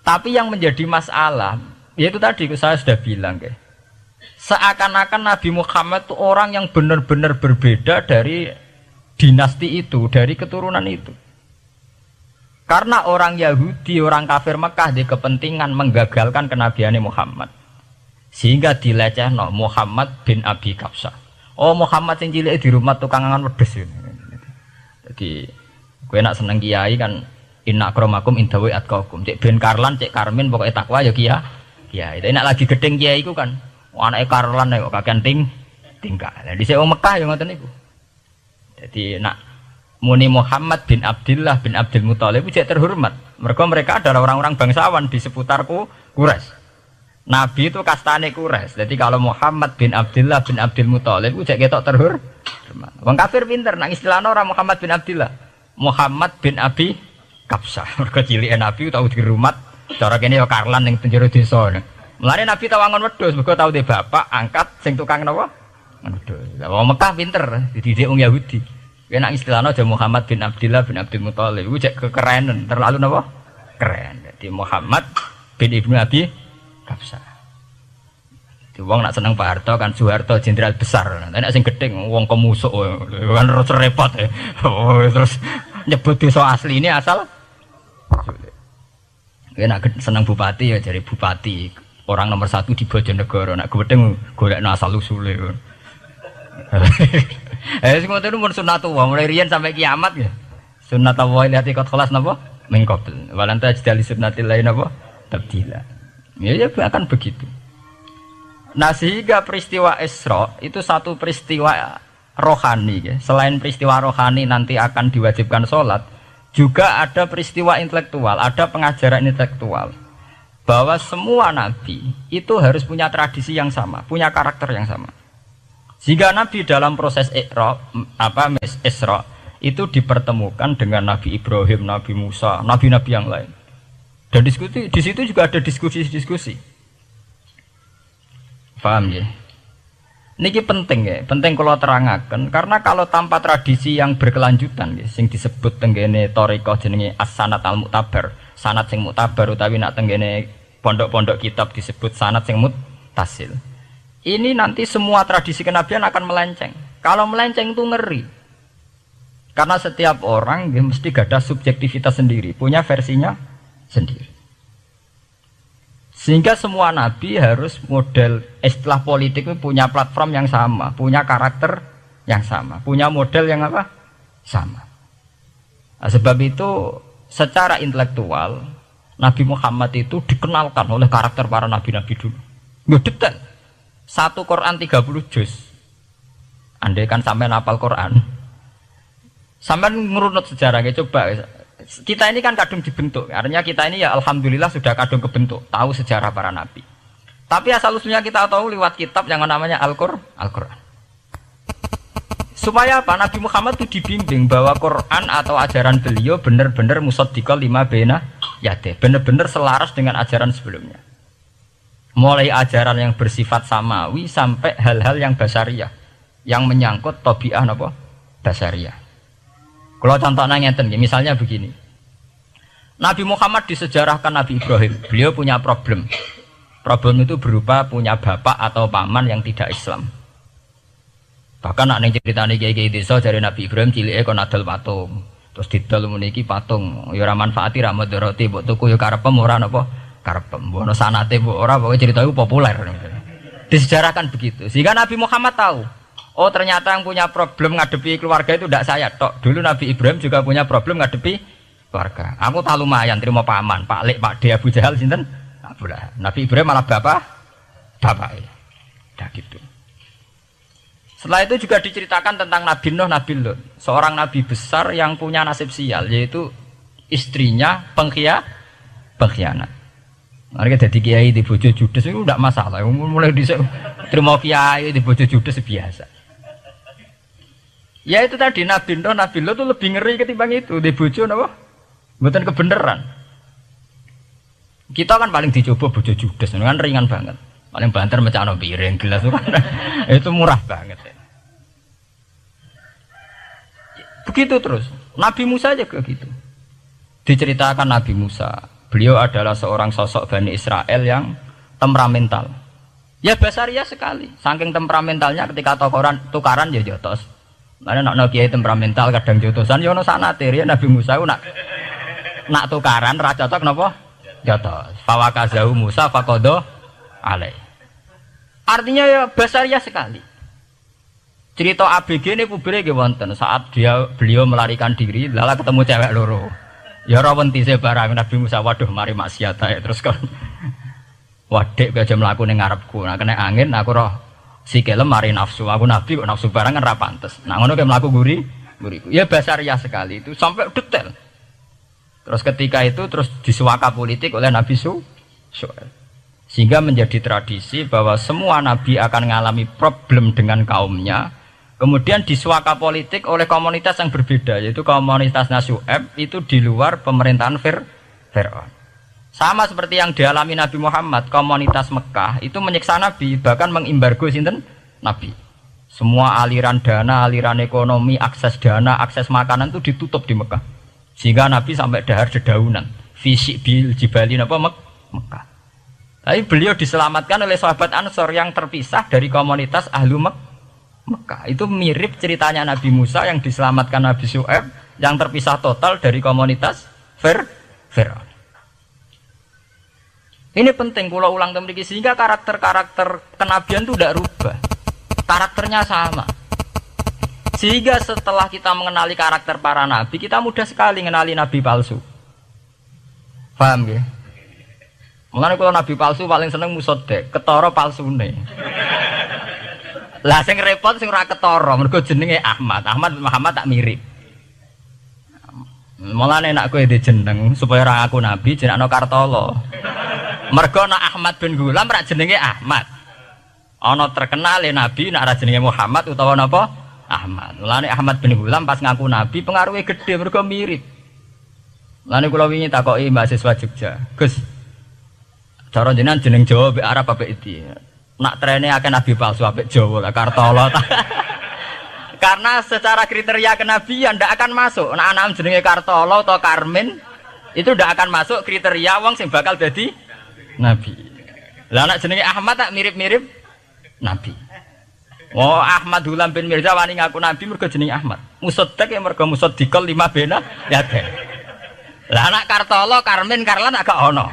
Tapi yang menjadi masalah yaitu tadi saya sudah bilang ke, seakan-akan Nabi Muhammad itu orang yang benar-benar berbeda dari dinasti itu, dari keturunan itu. Karena orang Yahudi, orang kafir Mekah di kepentingan menggagalkan kenabiannya Muhammad, sehingga dilecehno Muhammad bin Abi Kapsah. Oh Muhammad yang cilik di rumah tukang angan wedes. Jadi gue nak seneng kiai kan. Inna akramakum indawi atqakum. Cek Ben Karlan, cek Karmin pokoknya takwa ya kiai. Tapi nak lagi gedeng kiai iku kan. Anake Karlan kok kakean tingkah. Lah dhisik wong Mekah ya ngoten niku. Jadi nak muni Muhammad bin Abdullah bin Abdul Muthalib cek terhormat. Mereka adalah orang-orang bangsawan di seputar Quraisy. Nabi itu kastane Quraisy. Jadi kalau Muhammad bin Abdullah bin Abdul Muthalib cek ketok terhormat. Wong kafir pinter nang istilahna ora Muhammad bin Abdullah. Muhammad bin Abi Kapsah, mereka cilik Nabi tahu dirumat, cara kene ya Karlan yang penjara desa. Mulane Nabi tahu angon wedhus, mereka tahu de bapak angkat sing tukang napa? Wedhus. Lah wong Mekah pinter, dididik wong Yahudi. Kena istilahnya aja Muhammad bin Abdullah bin Abdul Muthalib, iku cek kekerenan, terlalu napa? Keren. Jadi Muhammad bin Ibnu Abi Kapsah. Wong nak seneng Pak Harto kan Soeharto jenderal besar. Nek sing gedhe wong kemusuk kan terus repot ya. Terus nyebut desa asli ini asal. Nek seneng bupati ya jadi bupati. Orang nomor 1 di Bojonegoro. Nak gedhe golekno asal usule. Sing ngoten mun sunatullah mulai riyen sampai kiamat ya. Sunnatullah lihat ikut kelas napa? Mengkobel. Walanta jadi sunnatil lain napa? Tabdila. Ya akan begitu. Nah sehingga peristiwa Isra itu satu peristiwa rohani ya. Selain peristiwa rohani nanti akan diwajibkan sholat, juga ada peristiwa intelektual, ada pengajaran intelektual bahwa semua nabi itu harus punya tradisi yang sama, punya karakter yang sama. Sehingga nabi dalam proses Isra itu dipertemukan dengan Nabi Ibrahim, Nabi Musa, nabi-nabi yang lain. Dan diskusi di situ juga ada diskusi-diskusi. Paham ya? Niki penting ya, penting kalau terangaken karena kalau tanpa tradisi yang berkelanjutan ya, sing disebut tenggene thariqah jenenge as-sanad al-mu'tabar, sanad sing mu'tabar utawi nak tenggene pondok-pondok kitab disebut sanad sing muttasil. Ini nanti semua tradisi kenabian akan melenceng. Kalau melenceng itu ngeri. Karena setiap orang ya, mesti ada subjektivitas sendiri, punya versinya sendiri. Sehingga semua nabi harus model istilah politik punya platform yang sama, punya karakter yang sama, punya model yang apa? Sama. Nah, sebab itu secara intelektual Nabi Muhammad itu dikenalkan oleh karakter para nabi-nabi dulu. Ya detail. Satu Quran 30 juz. Andai kan sampai hafal Quran. Sampai ngerunut sejarahnya coba. Kita ini kan kadung dibentuk, artinya kita ini ya alhamdulillah sudah kadung kebentuk, tahu sejarah para nabi. Tapi asal usulnya kita tahu lewat kitab yang namanya Al-Quran. Supaya apa? Nabi Muhammad itu dibimbing bahwa Quran atau ajaran beliau benar-benar musaddiqal lima baina yadeh, benar-benar selaras dengan ajaran sebelumnya. Mulai ajaran yang bersifat samawi sampai hal-hal yang basariyah, yang menyangkut tabiah apa? Basariyah. Kalau contohnya ngeten, misalnya begini. Nabi Muhammad disejarahkan Nabi Ibrahim. Beliau punya problem. Problem itu berupa punya bapak atau paman yang tidak Islam. Bahkan nak ceritanya kiai-kiai desa dari Nabi Ibrahim cilike kon adol patung. Terus didol meniki patung. Ya ora manfaati ra madharati, mbok tuku ya karepem ora napa? Karepem. Mbok ono sanate mbok ora, pokoke cerita itu populer. Disejarahkan begitu. Sehingga Nabi Muhammad tahu. Oh ternyata yang punya problem ngadepi keluarga itu tidak saya tok. Dulu Nabi Ibrahim juga punya problem ngadepi keluarga. Aku tak lumayan terima paman, Pak Lek, Pak D, Abu Jahal sinten? Nabi Ibrahim malah bapak ya. Dah gitu. Setelah itu juga diceritakan tentang Nabi Nuh, Nabi Lut, seorang nabi besar yang punya nasib sial, yaitu istrinya pengkhianat. Mereka jadi kiai di bojo judes itu tidak masalah. Mulai terima kiai di bojo judes biasa. Ya itu tadi Nabi Nuh, Nabi Lut itu lebih ngeri ketimbang itu di bojo apa? Bukan kebenaran. Kita kan paling dicoba bojo judes, kan ringan banget. Paling banter mecano piring gelas itu murah banget. Ya. Begitu terus. Nabi Musa juga gitu. Diceritakan Nabi Musa, beliau adalah seorang sosok Bani Israel yang temperamental. Ya basariah sekali. Saking temperamentalnya ketika tukaran ya jotos. Mana nak kiai temperamental kadang jotosan ya ono sanate ya Nabi Musa ku nak tukaran ra cocok napa? Jotos. Fawakazahu Musa faqada alai. Artinya ya basariah sekali. Cerita ABG ini publik nggih wonten saat beliau melarikan diri lala ketemu cewek loro. Ya ora wentise barang Nabi Musa waduh mari maksiat ae terus kan. Wadek aja mlaku ning ngarepku. Nah kena angin aku roh sikile mari nafsu. Aku nabi kok nafsu barang kan ra pantes. Nah ngono ke mlaku guriku. Ya basariah sekali itu sampai detail. Terus ketika itu terus disuaka politik oleh Nabi Syuaib. Sehingga menjadi tradisi bahwa semua nabi akan mengalami problem dengan kaumnya. Kemudian disuaka politik oleh komunitas yang berbeda, yaitu komunitas Syuaib itu di luar pemerintahan Fir'aun. Sama seperti yang dialami Nabi Muhammad, komunitas Mekah itu menyiksa Nabi, bahkan mengimbargo sinten Nabi. Semua aliran dana, aliran ekonomi, akses dana, akses makanan itu ditutup di Mekah. Sehingga Nabi sampai dahar dedaunan, fisik bil jibalin apa Mekah. Tapi beliau diselamatkan oleh sahabat Ansor yang terpisah dari komunitas Ahlu Mekah. Itu mirip ceritanya Nabi Musa yang diselamatkan Nabi Syuaib yang terpisah total dari komunitas Fir'aun. Ini penting kalau ulang temriki sehingga karakter-karakter kenabian itu tidak rubah. Karakternya sama. Sehingga setelah kita mengenali karakter para nabi, kita mudah sekali mengenali nabi palsu. Paham ya? Mulane kalau nabi palsu paling seneng musodek, ketara palsune. Lah sing repot sing ora ketara, mergo jenenge Ahmad. Ahmad Muhammad tak mirip. Mulane nek kowe dijeneng supaya ora aku nabi jenengno Kartolo. Mergo nek Ahmad bin Gulam rak jenenge Ahmad. Ana terkenal nabi nek ora jenenge Muhammad utawa napa? Ahmad. Mulane Ahmad bin Gulam pas ngaku nabi pengaruhe gede mergo mirip. Mulane kula wingi takoki mahasiswa Jogja, Gus, cara jenengan jeneng Jawa mbek Arab apa iki? Nak trene akeh nabi palsu apik Jawa lah Kartolo. Karena secara kriteria kenabian ndak akan masuk. Nek anak jenenge Kartolo atau Karmin itu ndak akan masuk kriteria wong sing bakal dadi nabi. Lah anak jenenge Ahmad tak mirip-mirip nabi. Oh, Ahmad Hulam bin Mirza wani ngaku nabi mergo jenenge Ahmad. Musoddaq ya mergo musoddikal 5 bena ya teh. Lah anak Kartolo, Karmin, Karlan agak ono.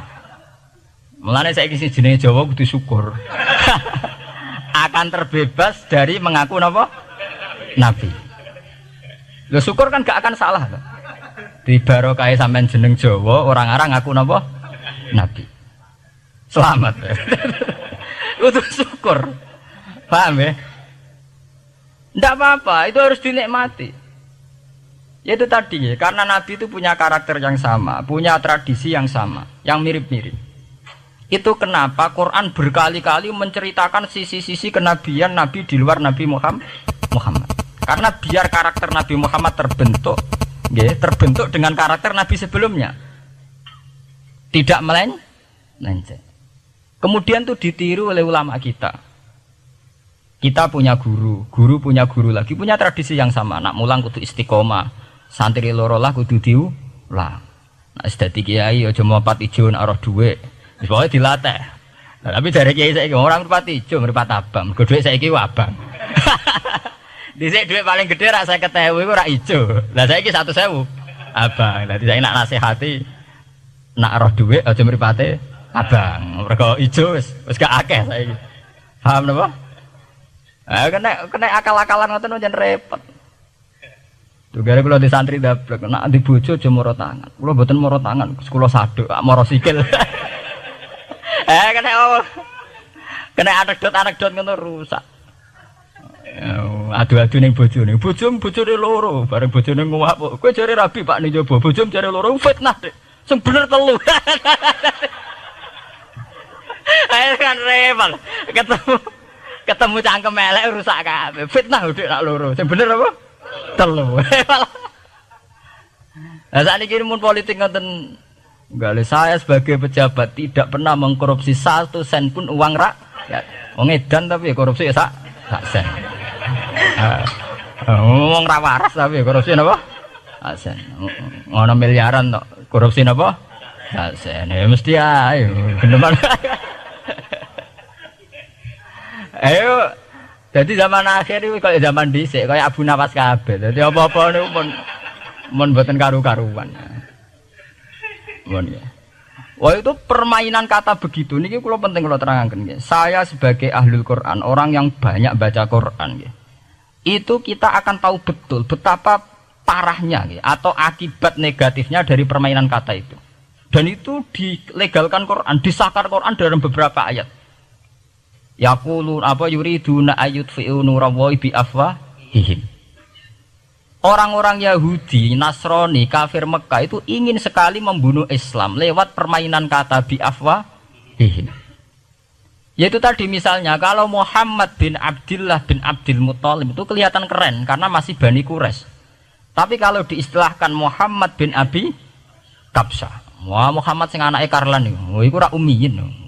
Mulane saiki sing jenenge Jawa kudu syukur. Akan terbebas dari mengaku napa? Nabi. Lho syukur kan gak akan salah. Di barokah sampean jeneng Jawa, orang-orang ngaku napa? Nabi. Selamat. Kudu syukur. Paham ya? Ndak apa-apa, itu harus dinikmati. Ya itu tadi ya, karena Nabi itu punya karakter yang sama, punya tradisi yang sama, yang mirip-mirip. Itu kenapa Quran berkali-kali menceritakan sisi-sisi kenabian Nabi di luar Nabi Muhammad. Karena biar karakter Nabi Muhammad terbentuk, ya, terbentuk dengan karakter Nabi sebelumnya. Tidak melenceng. Kemudian itu ditiru oleh ulama kita. Kita punya guru punya guru lagi, punya tradisi yang sama. Nak mulang kudu istiqomah, santri loro lah kudu diulang. Nak sedati kiai aja mripat ijo nak roh dhuwit. Wis pokoke dilatih. Nah, tapi dari kiai saiki orang mripat ijo, mripat abang. Mergo dhuwit saiki abang. Dhisik dhuwit paling gedhe rak 50.000 iku rak ijo. Lah saiki 100.000 abang. Dadi saiki nak nasihati nak roh dhuwit aja mripate abang. Mergo ijo wis gak akeh saiki. Paham napa? Kena akal-akalan ngoten jan repot. Tugare kula di santri dablek, nek di bojo aja moro tangan. Kula mboten moro tangan, kula saduk, moro sikil. Kena anekdot ngono rusak. Adu-adu ning bojone. Bojone loro, bareng bojone nguwak. Kowe jare rabi Pak ning njaba, bojom jare loro fitnah, Dik. Sing bener telu. Ayo kan repot. Ketemu cangkem elek rusak kabeh. Fitnah udik nak loro. Sing bener apa? Telu. Lah sakniki mun politik ngoten. Enggak, saya sebagai pejabat tidak pernah mengkorupsi 1 sen pun uang rakyat. Wong edan tapi korupsi ya sak sen. Wong ra waras tapi korupsi napa? Sak sen. Ngono miliaran tok. Korupsi napa? Sak sen. Ya mesti ae. Geneman. Ayo, jadi zaman akhir itu kalau zaman dhisik kayak Abu Nawas kabeh. Jadi apa-apa niku mun mboten karu-karuan. Mun ya. Wah itu permainan kata begitu niki kula penting kula terangaken nggih. Saya sebagai ahlul Quran, orang yang banyak baca Quran nggih. Itu kita akan tahu betul betapa parahnya nggih atau akibat negatifnya dari permainan kata itu. Dan itu dilegalkan Quran, disahkan Quran dalam beberapa ayat. Yaqulun apa yuriduna ayutfi'u nurallahi bi afwahihim. Orang-orang Yahudi, Nasrani, kafir Mekah itu ingin sekali membunuh Islam lewat permainan kata bi afwahihim. Yaitu tadi misalnya kalau Muhammad bin Abdullah bin Abdul Muthalib itu kelihatan keren karena masih Bani Quraisy. Tapi kalau diistilahkan Muhammad bin Abi Kabsah, wah Muhammad sing anake Karlan iku ora ummiyin.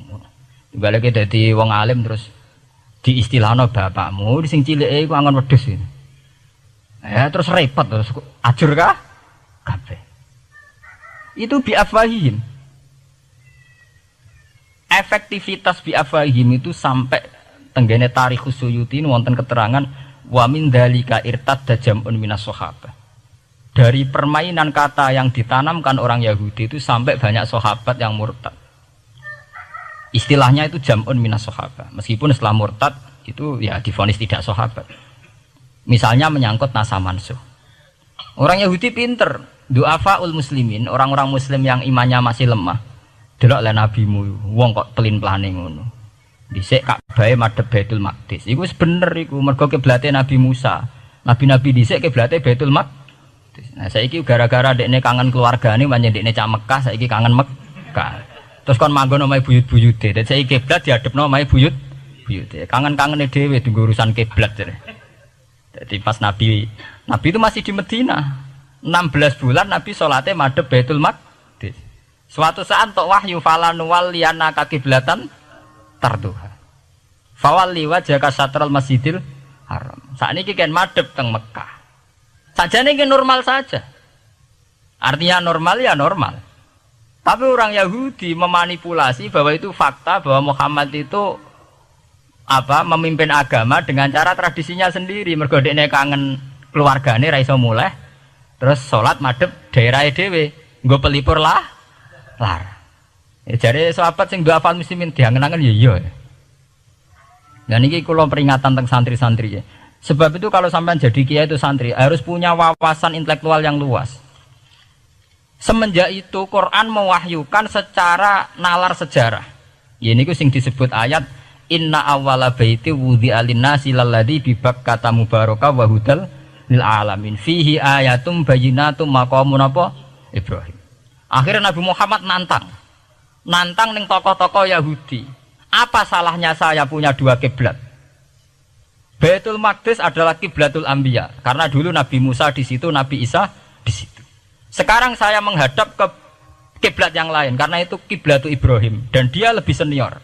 Balike dadi wong alim terus diistilahno bapakmu sing cilike iku angon wedhus. Ya terus repot terus ajur kah? Kabeh. Itu biafwahihim. efektivitas bi afahim itu sampai tenggene Tarikh Suyuti wonten keterangan wa min dzalika irtadda jam'un minas sahabah. Dari permainan kata yang ditanamkan orang Yahudi itu sampai banyak sahabat yang murtad. Istilahnya itu jam'un minas sahabah. Meskipun setelah murtad itu ya divonis tidak sahabat. Misalnya menyangkut nasa mansuh. Orang Yahudi pinter, du'afaul muslimin, orang-orang muslim yang imannya masih lemah. Delok le nabimu, wong kok pelin-pelane ngono. Dhisik Ka'bah madhep Baitul Maqdis. Iku wis bener iku, mergo kiblate Nabi Musa. Nabi-nabi dhisik kiblate Baitul Maqdis. Nah, saiki gara-gara dekne kangen keluargane manjen dekne cak Mekah, saiki kangen Mekah. Terus kon manggon omahe buyut-buyute. Dadi saiki kiblat diadepno omahe buyute. Kangen-kangene dhewe tunggu urusan kiblat jare. Jadi pas Nabi itu masih di Medina. 16 bulan Nabi salate madhep Baitul Maqdis. Suatu saat tok wahyu falan waliyana ka kiblatan tarduha. Fawalli wajhaka satral Masjidil Haram. Sakniki kan madhep teng Mekah. Sajane ini normal saja. Artinya normal ya normal. Tapi orang Yahudi memanipulasi bahwa itu fakta bahwa Muhammad itu memimpin agama dengan cara tradisinya sendiri. Mergo dekne kangen keluargane ra iso muleh. Terus salat madhep daerahe dhewe, nggo pelipur lar. Ya jare sahabat sing du'afal muslimin diangen-angen ya iya. Nah niki kula peringatan teng santri-santri ya. Sebab itu kalau sampai jadi kiai itu santri harus punya wawasan intelektual yang luas. Semenjak itu Quran mewahyukan secara nalar sejarah. Ya ini sing disebut ayat Inna awwala baiti wudi'a lin-nasi lalladzi bi Bakkata mubaraka wa hudal lil alamin fihi ayatum bayyinatum maqamun Ibrahim. Akhirnya Nabi Muhammad nantang ning tokoh-tokoh Yahudi. Apa salahnya saya punya dua kiblat? Baitul Maqdis adalah kiblatul anbiya karena dulu Nabi Musa di situ, Nabi Isa di situ. Sekarang saya menghadap ke kiblat yang lain karena itu kiblatul Ibrahim dan dia lebih senior.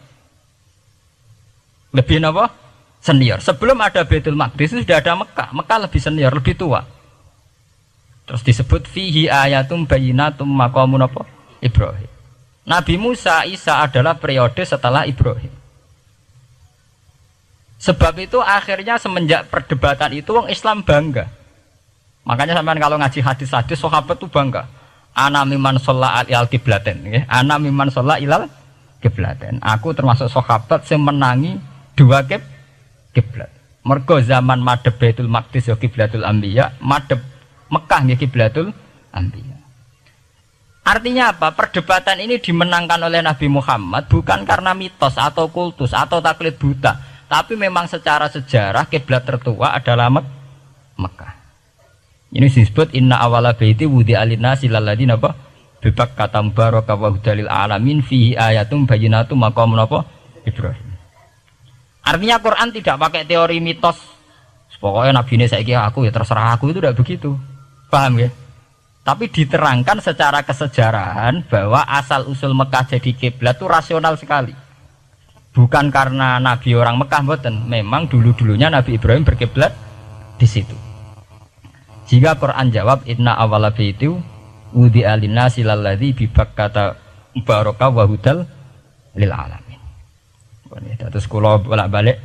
Lebih apa? Senior. Sebelum ada Baitul Maqdis sudah ada Mekah. Mekah lebih senior, lebih tua. Terus disebut fihi ayatum bayyinatum maqamun Ibrahim. Nabi Musa, Isa adalah periode setelah Ibrahim. Sebab itu akhirnya semenjak perdebatan itu orang Islam bangga. Makanya sampean kalau ngaji hadis-hadis sahabat itu bangga. Ana mimman shalla ilal qiblaten, nggih. Ana mimman shalla ilal qiblaten. Aku termasuk sahabat yang menangi dua kiblat. Mergo zaman madhep Baitul Maqdis ya kiblatul anbiya, madhep Mekah nggih kiblatul anbiya. Artinya apa? Perdebatan ini dimenangkan oleh Nabi Muhammad bukan karena mitos atau kultus atau taklid buta. Tapi memang secara sejarah kiblat tertua adalah Mekah. Ini disebut inna awala baiti wudi'a lin-nasi lalladzi bi Bakkata mubaraka wa hudalil alamin fihi ayatum bayyinatum maqamun Ibrahim. Artinya Quran tidak pakai teori mitos. Pokoknya nabi ini saiki aku ya terserah aku, itu tidak begitu. Paham ya? Tapi diterangkan secara kesejarahan bahwa asal usul Mekah jadi kiblat itu rasional sekali. Bukan karena Nabi orang Mekah mboten, memang dulu-dulunya Nabi Ibrahim berkiblat di situ. Jika Quran jawab inna awwala baiti wudi'a lin-nasi lalladzi bi Bakkata mubaraka wa hudal lil alamin. Terus kula bolak-balik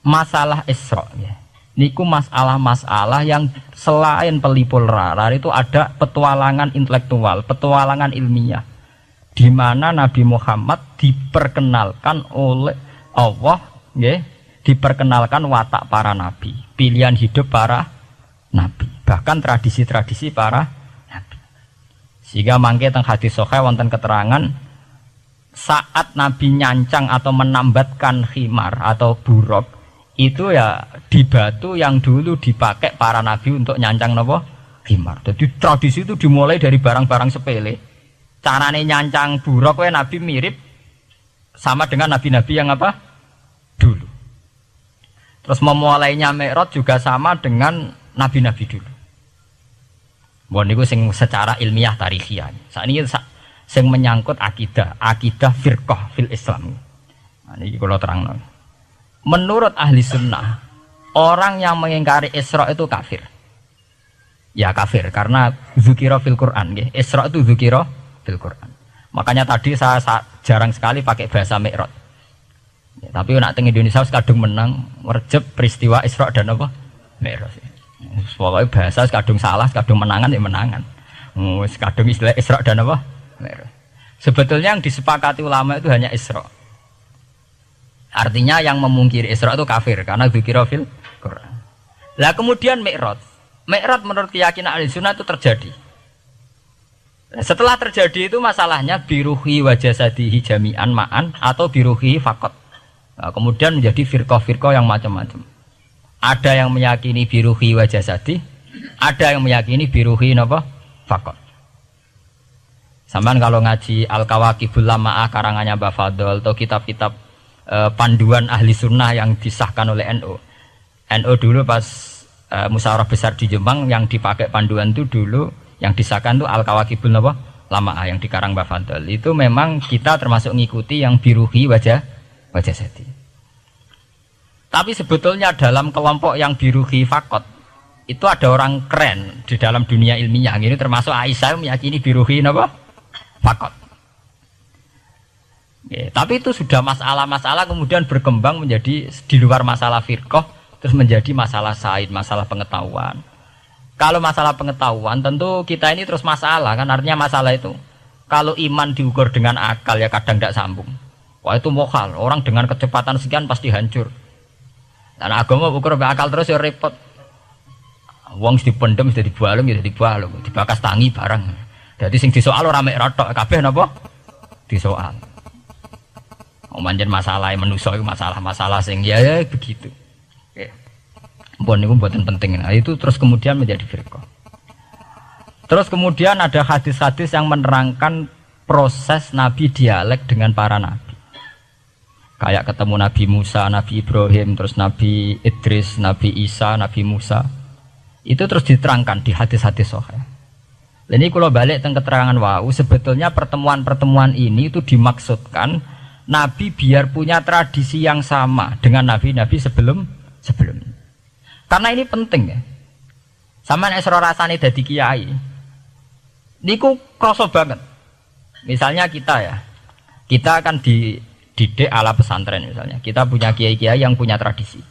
masalah Isra ya. Niku masalah-masalah yang selain pelipur rar itu ada petualangan intelektual, petualangan ilmiah. Di mana Nabi Muhammad diperkenalkan oleh Allah, ya, diperkenalkan watak para nabi, pilihan hidup para nabi, bahkan tradisi-tradisi para nabi. Sehingga mangke teng hadis sahih wonten keterangan saat Nabi nyancang atau menambatkan khimar atau buruk itu ya di batu yang dulu dipakai para nabi untuk nyancang napa khimar. Jadi tradisi itu dimulai dari barang-barang sepele. Carane nyancang buruk we Nabi mirip sama dengan nabi-nabi yang apa? Dulu. Terus memulainya Mi'raj juga sama dengan nabi-nabi dulu. Bon niku sing secara ilmiah tarikhiyah. Sakniki sing menyangkut akidah firqah fil Islam. Nah niki kula terangno. Menurut ahli sunnah, orang yang mengingkari Isra itu kafir. Ya kafir karena dzikra fil Quran nggih. Isra itu dzikra fil Quran. Makanya tadi saya jarang sekali pakai bahasa Mi'raj. Ya, tapi nak teng Indonesia kadung menang merjep peristiwa Isra dan apa? Mi'raj. Pokoknya bahasa kadung salah, kadung menangan ya menangan. Kadung istilah Isra dan apa? Mi'raj. Sebetulnya yang disepakati ulama itu hanya Isra. Artinya yang memungkiri Isra itu kafir karena dzikra fil Quran. Lah kemudian Mi'raj. Mi'raj menurut keyakinan Ahlussunnah itu terjadi. Setelah terjadi itu masalahnya biruhi wa jasadihi jami'an ma'an atau biruhi faqat. Nah, kemudian menjadi firqah-firqah yang macam-macam. Ada yang meyakini biruhi wa jasadi, ada yang meyakini biruhi napa? Faqat. Sampeyan kalau ngaji Al-Kawakibul Lama'ah karangannya Mbah Fadl atau kitab-kitab panduan ahli sunnah yang disahkan oleh NU. NU dulu pas musyawarah besar di Jombang yang dipakai panduan itu dulu yang disahkan itu Al-Kawakibul Lama'ah yang dikarang Mbah Fadl. Itu memang kita termasuk ngikuti yang biruhi wajah seti. Tapi sebetulnya dalam kelompok yang biruhi fakot itu ada orang keren di dalam dunia ilmiah. Ini termasuk Aisyah meyakini biruhi apa? Fakot. Ya, tapi itu sudah masalah-masalah kemudian berkembang menjadi di luar masalah firqah terus menjadi masalah said, masalah pengetahuan. Kalau masalah pengetahuan tentu kita ini terus masalah kan, artinya masalah itu kalau iman diukur dengan akal ya kadang tidak sambung. Wah itu mokal, orang dengan kecepatan sekian pasti hancur. Dan agama ukur akal terus ya repot. Wong dipendem sudah dibalung ya dibalung, dibakas tangi barang. Jadi sing disoal ora mek rotok kabeh napa? Disoal. Manjen masalah manusia itu masalah-masalah sing ya begitu. Oke. Mpun niku mboten penting. Nah, itu terus kemudian menjadi firqah. Terus kemudian ada hadis-hadis yang menerangkan proses Nabi dialek dengan para nabi. Kayak ketemu Nabi Musa, Nabi Ibrahim, terus Nabi Idris, Nabi Isa, Nabi Musa. Itu terus diterangkan di hadis-hadis sahih. Ini kalau balik tentang keterangan wau, sebetulnya pertemuan-pertemuan ini itu dimaksudkan Nabi biar punya tradisi yang sama dengan nabi-nabi sebelumnya. Karena ini penting ya. Sama esro rasane dadi kiai. Niku kroso banget. Misalnya kita ya, kita akan dididik ala pesantren misalnya. Kita punya kiai-kiai yang punya tradisi.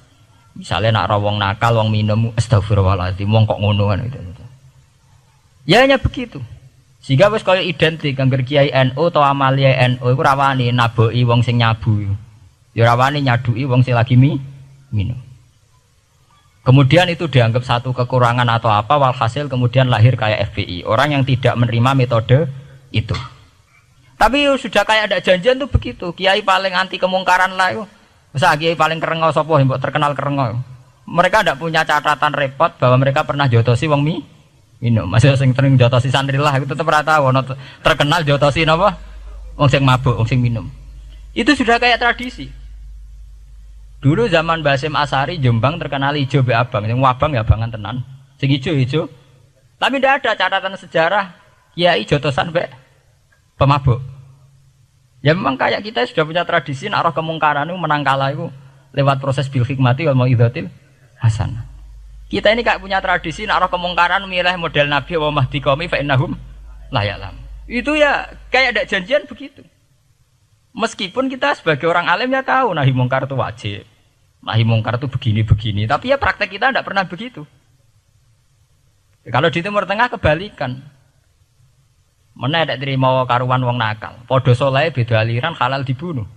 Misalnya nak rawong nakal, wong minum, astagfirullahaladzim, wong kok ngono kan gitu. Ya hanya begitu. Sehingga wis kaya identik angger kiai NU atau amalia NU iku rawani naboki wong sing nyabu. Ya rawani nyadui wong sing lagi minum. Kemudian itu dianggap satu kekurangan atau apa, walhasil kemudian lahir kayak FPI, orang yang tidak menerima metode itu. Tapi sudah kayak ada janjian tuh begitu. Kiai paling anti kemungkaran lah itu. Masa kiai paling kerengau sapa mbok terkenal kerengau. Mereka tidak punya catatan repot bahwa mereka pernah jotosi wong minum. Masih sing sering jotosi santri lah itu tetep ora tahu ono terkenal jotosi napa? Wong sing mabuk, wong sing minum. Itu sudah kayak tradisi. Dulu zaman Basim Asari Jombang terkenal ijo be abang, sing wabang ya abangan tenan. Sing ijo. Tapi tidak ada catatan sejarah kiai jotosan be pemabuk. Ya memang kayak kita sudah punya tradisi nak roh kemungkaran itu menang kalah itu lewat proses bil hikmati wal mau'izatil hasanah. Kita ini kayak punya tradisi nak roh kemungkaran milih model Nabi wa mahdi qaumi fa innahum la ya'lam. Itu ya kayak ada janjian begitu. Meskipun kita sebagai orang alim ya tahu nahi mungkar itu wajib. Nahi mungkar itu begini-begini, tapi ya praktek kita tidak pernah begitu. Kalau di Timur Tengah kebalikan. Mana ada terima karuan wong nakal. Podo soleh beda aliran halal dibunuh.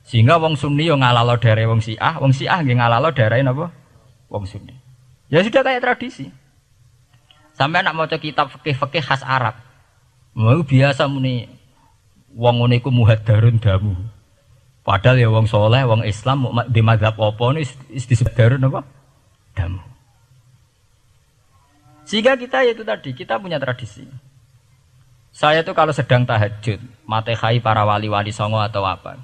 Sehingga wong Sunni yang ngalalo daerah wong Syiah nggih ngalalo daerah napa? Wong Sunni. Ya sudah kayak tradisi. Sampai nak maca kitab fikih-fikih khas Arab. Mau biasa muni wong ngene iku muhaddarun damu. Padahal ya wong soleh, wong Islam di mazhab apa ini disebut darun apa? Damu. Sehingga kita itu tadi, kita punya tradisi. Saya tuh kalau sedang tahajud, matehai para wali-wali songo atau apa,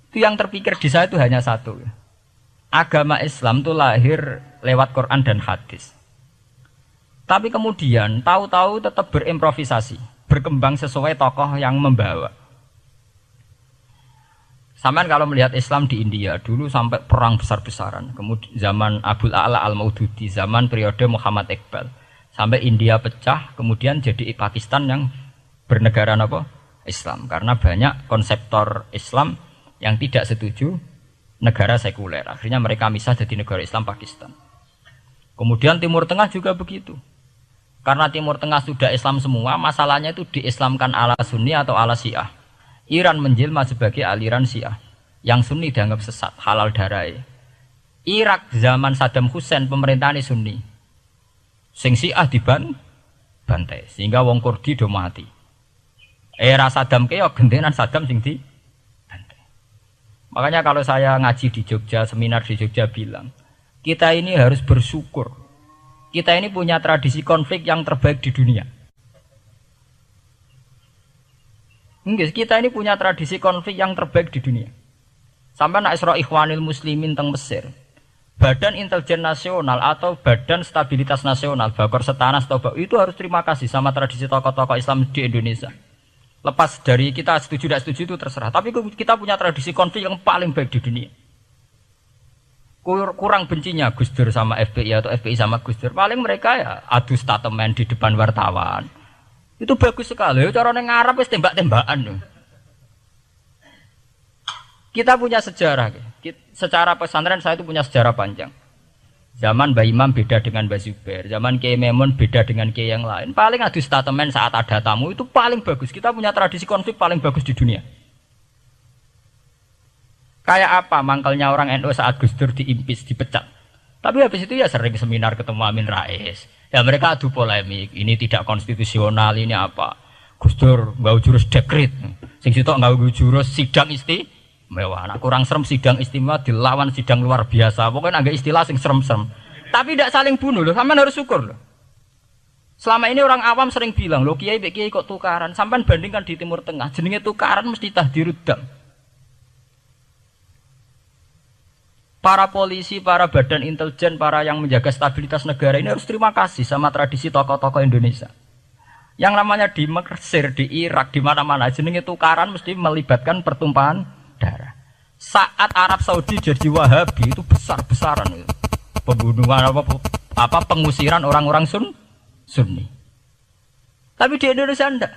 itu yang terpikir di saya itu hanya satu. Agama Islam itu lahir lewat Quran dan hadis. Tapi kemudian tahu-tahu tetap berimprovisasi, berkembang sesuai tokoh yang membawa. Sampai kalau melihat Islam di India dulu sampai perang besar-besaran, kemudian zaman Abul A'la Al-Maududi, zaman periode Muhammad Iqbal, sampai India pecah, kemudian jadi Pakistan yang bernegara apa? Islam karena banyak konseptor Islam yang tidak setuju negara sekuler. Akhirnya mereka misah jadi negara Islam Pakistan. Kemudian Timur Tengah juga begitu. Karena Timur Tengah sudah Islam semua, masalahnya itu diislamkan ala Sunni atau ala Syiah. Iran menjelma sebagai aliran Syiah. Yang Sunni dianggap sesat, halal darai. Irak zaman Saddam Hussein pemerintahan Sunni. Sing Syiah dibantai sehingga wong Kurdi do mati. Era Saddam keyo gentenan Saddam sing dibantai. Makanya kalau saya ngaji di Jogja, seminar di Jogja bilang, kita ini harus bersyukur. Kita ini punya tradisi konflik yang terbaik di dunia. Enggak, kita ini punya tradisi konflik yang terbaik di dunia. Sampai nak Isra Ikhwanil Muslimin teng Mesir. Badan Intelijen Nasional atau Badan Stabilitas Nasional, Bakor Setanas itu harus terima kasih sama tradisi tokoh-tokoh Islam di Indonesia. Lepas dari kita setuju tidak setuju itu terserah. Tapi kita punya tradisi konflik yang paling baik di dunia. Kurang bencinya Gus Dur sama FPI atau FPI sama Gus Dur. Paling mereka ya adu statement di depan wartawan. Itu bagus sekali. Cara nang Arab wis tembak-tembakan. Kita punya sejarah. Secara pesantren saya itu punya sejarah panjang. Zaman Mbah Imam beda dengan Mbah Zubair. Zaman Kiai Memun beda dengan Kiai yang lain. Paling adu statement saat ada tamu itu paling bagus. Kita punya tradisi konflik paling bagus di dunia. Kayak apa mangkalnya orang NU saat Gus Dur diimpis, dipecat. Tapi habis itu ya sering seminar ketemu Amin Rais. Ya mereka adu polemik. Ini tidak konstitusional, ini apa. Gus Dur nggak jurus dekret. Sing sitok nggak jurus sidang mewah, nak kurang serem sidang istimewa dilawan sidang luar biasa. Pokoknya agak istilah sing serem-serem. Tapi tidak saling bunuh loh, sampean harus syukur loh. Selama ini orang awam sering bilang, loh kiai kok tukaran. Sampean bandingkan di Timur Tengah, jenenge tukaran mesti tahdirudam. Para polisi, para badan intelijen, para yang menjaga stabilitas negara ini harus terima kasih sama tradisi tokoh-tokoh Indonesia. Yang namanya di Mesir, di Irak, di mana-mana jenenge tukaran mesti melibatkan pertumpahan darah. Saat Arab Saudi jadi Wahabi itu besar-besaran pembunuhan apa pengusiran orang-orang Sunni. Tapi di Indonesia enggak,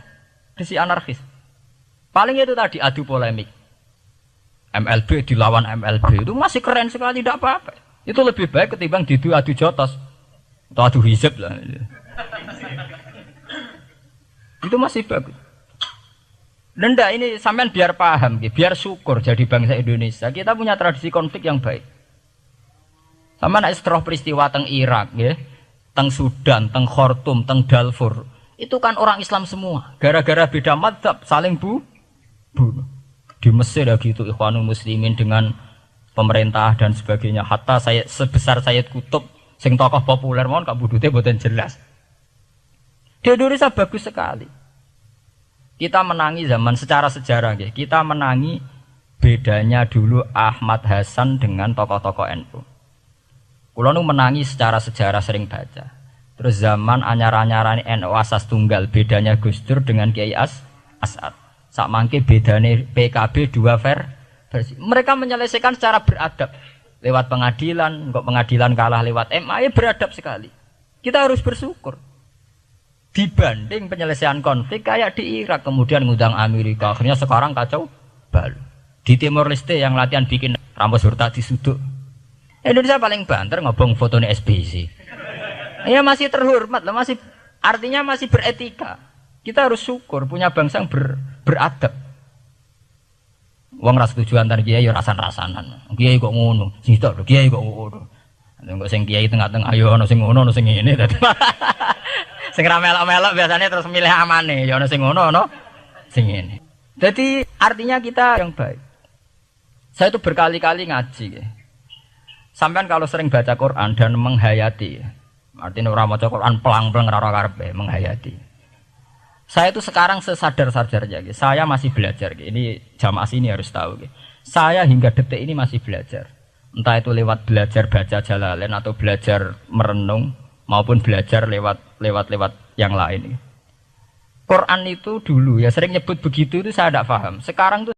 di anarkis. Paling itu tadi adu polemik. MLB dilawan MLB itu masih keren sekali, tidak apa-apa. Itu lebih baik ketimbang adu jotos atau adu hizib lah. Itu masih bagus. Nenda ini sampean biar paham, biar syukur jadi bangsa Indonesia. Kita punya tradisi konflik yang baik. Sama nak setelah peristiwa teng Irak, teng Sudan, teng Khartoum, teng Darfur, itu kan orang Islam semua. Gara-gara beda madzhab saling bunuh. Di Mesir ya gitu, Ikhwanul Muslimin dengan pemerintah dan sebagainya. Hatta saya sebesar Sayyid Qutb, sing tokoh populer mohon kak budute boten jelas. Di Indonesia bagus sekali. Kita menangi zaman secara sejarah, kita menangi bedanya dulu Ahmad Hasan dengan tokoh-tokoh NU. Kulo nu menangi secara sejarah sering baca. Terus zaman anyar-anyaran NU asas tunggal, bedanya Gus Dur dengan Kiai As'ad. Sak mangke bedane PKB dua versi. Mereka menyelesaikan secara beradab. Lewat pengadilan, kok pengadilan kalah lewat MA, ya beradab sekali. Kita harus bersyukur. Dibanding penyelesaian konflik kayak di Irak kemudian ngundang Amerika, akhirnya sekarang kacau balu. Di Timor Leste yang latihan bikin rambut Hurtadi suduk, Indonesia paling banter ngobong fotonya SBC. Ya masih terhormat lah, masih artinya masih beretika. Kita harus syukur punya bangsa yang beradab. Wong ras tujuan antar kiai rasan-rasanan. Kiai kok ngono, sing tok kiai kok ngono. Engko sing kiai tengah-tengah ayo ono sing ngono ono sing ngene dadi. Sing ra melok-melok biasanya terus milih amane, ya ono sing ngono ono sing ngene. Jadi artinya kita yang baik. Saya itu berkali-kali ngaji. Sampean kalau sering baca Quran dan menghayati, artinya ora maca Quran pelang-pelang ora karepe, menghayati. Saya itu sekarang sesadar-sadarnya, saya masih belajar. Ini jamaah sini harus tahu. Saya hingga detik ini masih belajar. Entah itu lewat belajar baca Jalalain atau belajar merenung maupun belajar lewat yang lain. Quran itu dulu ya sering nyebut begitu itu saya tidak paham. Sekarang tuh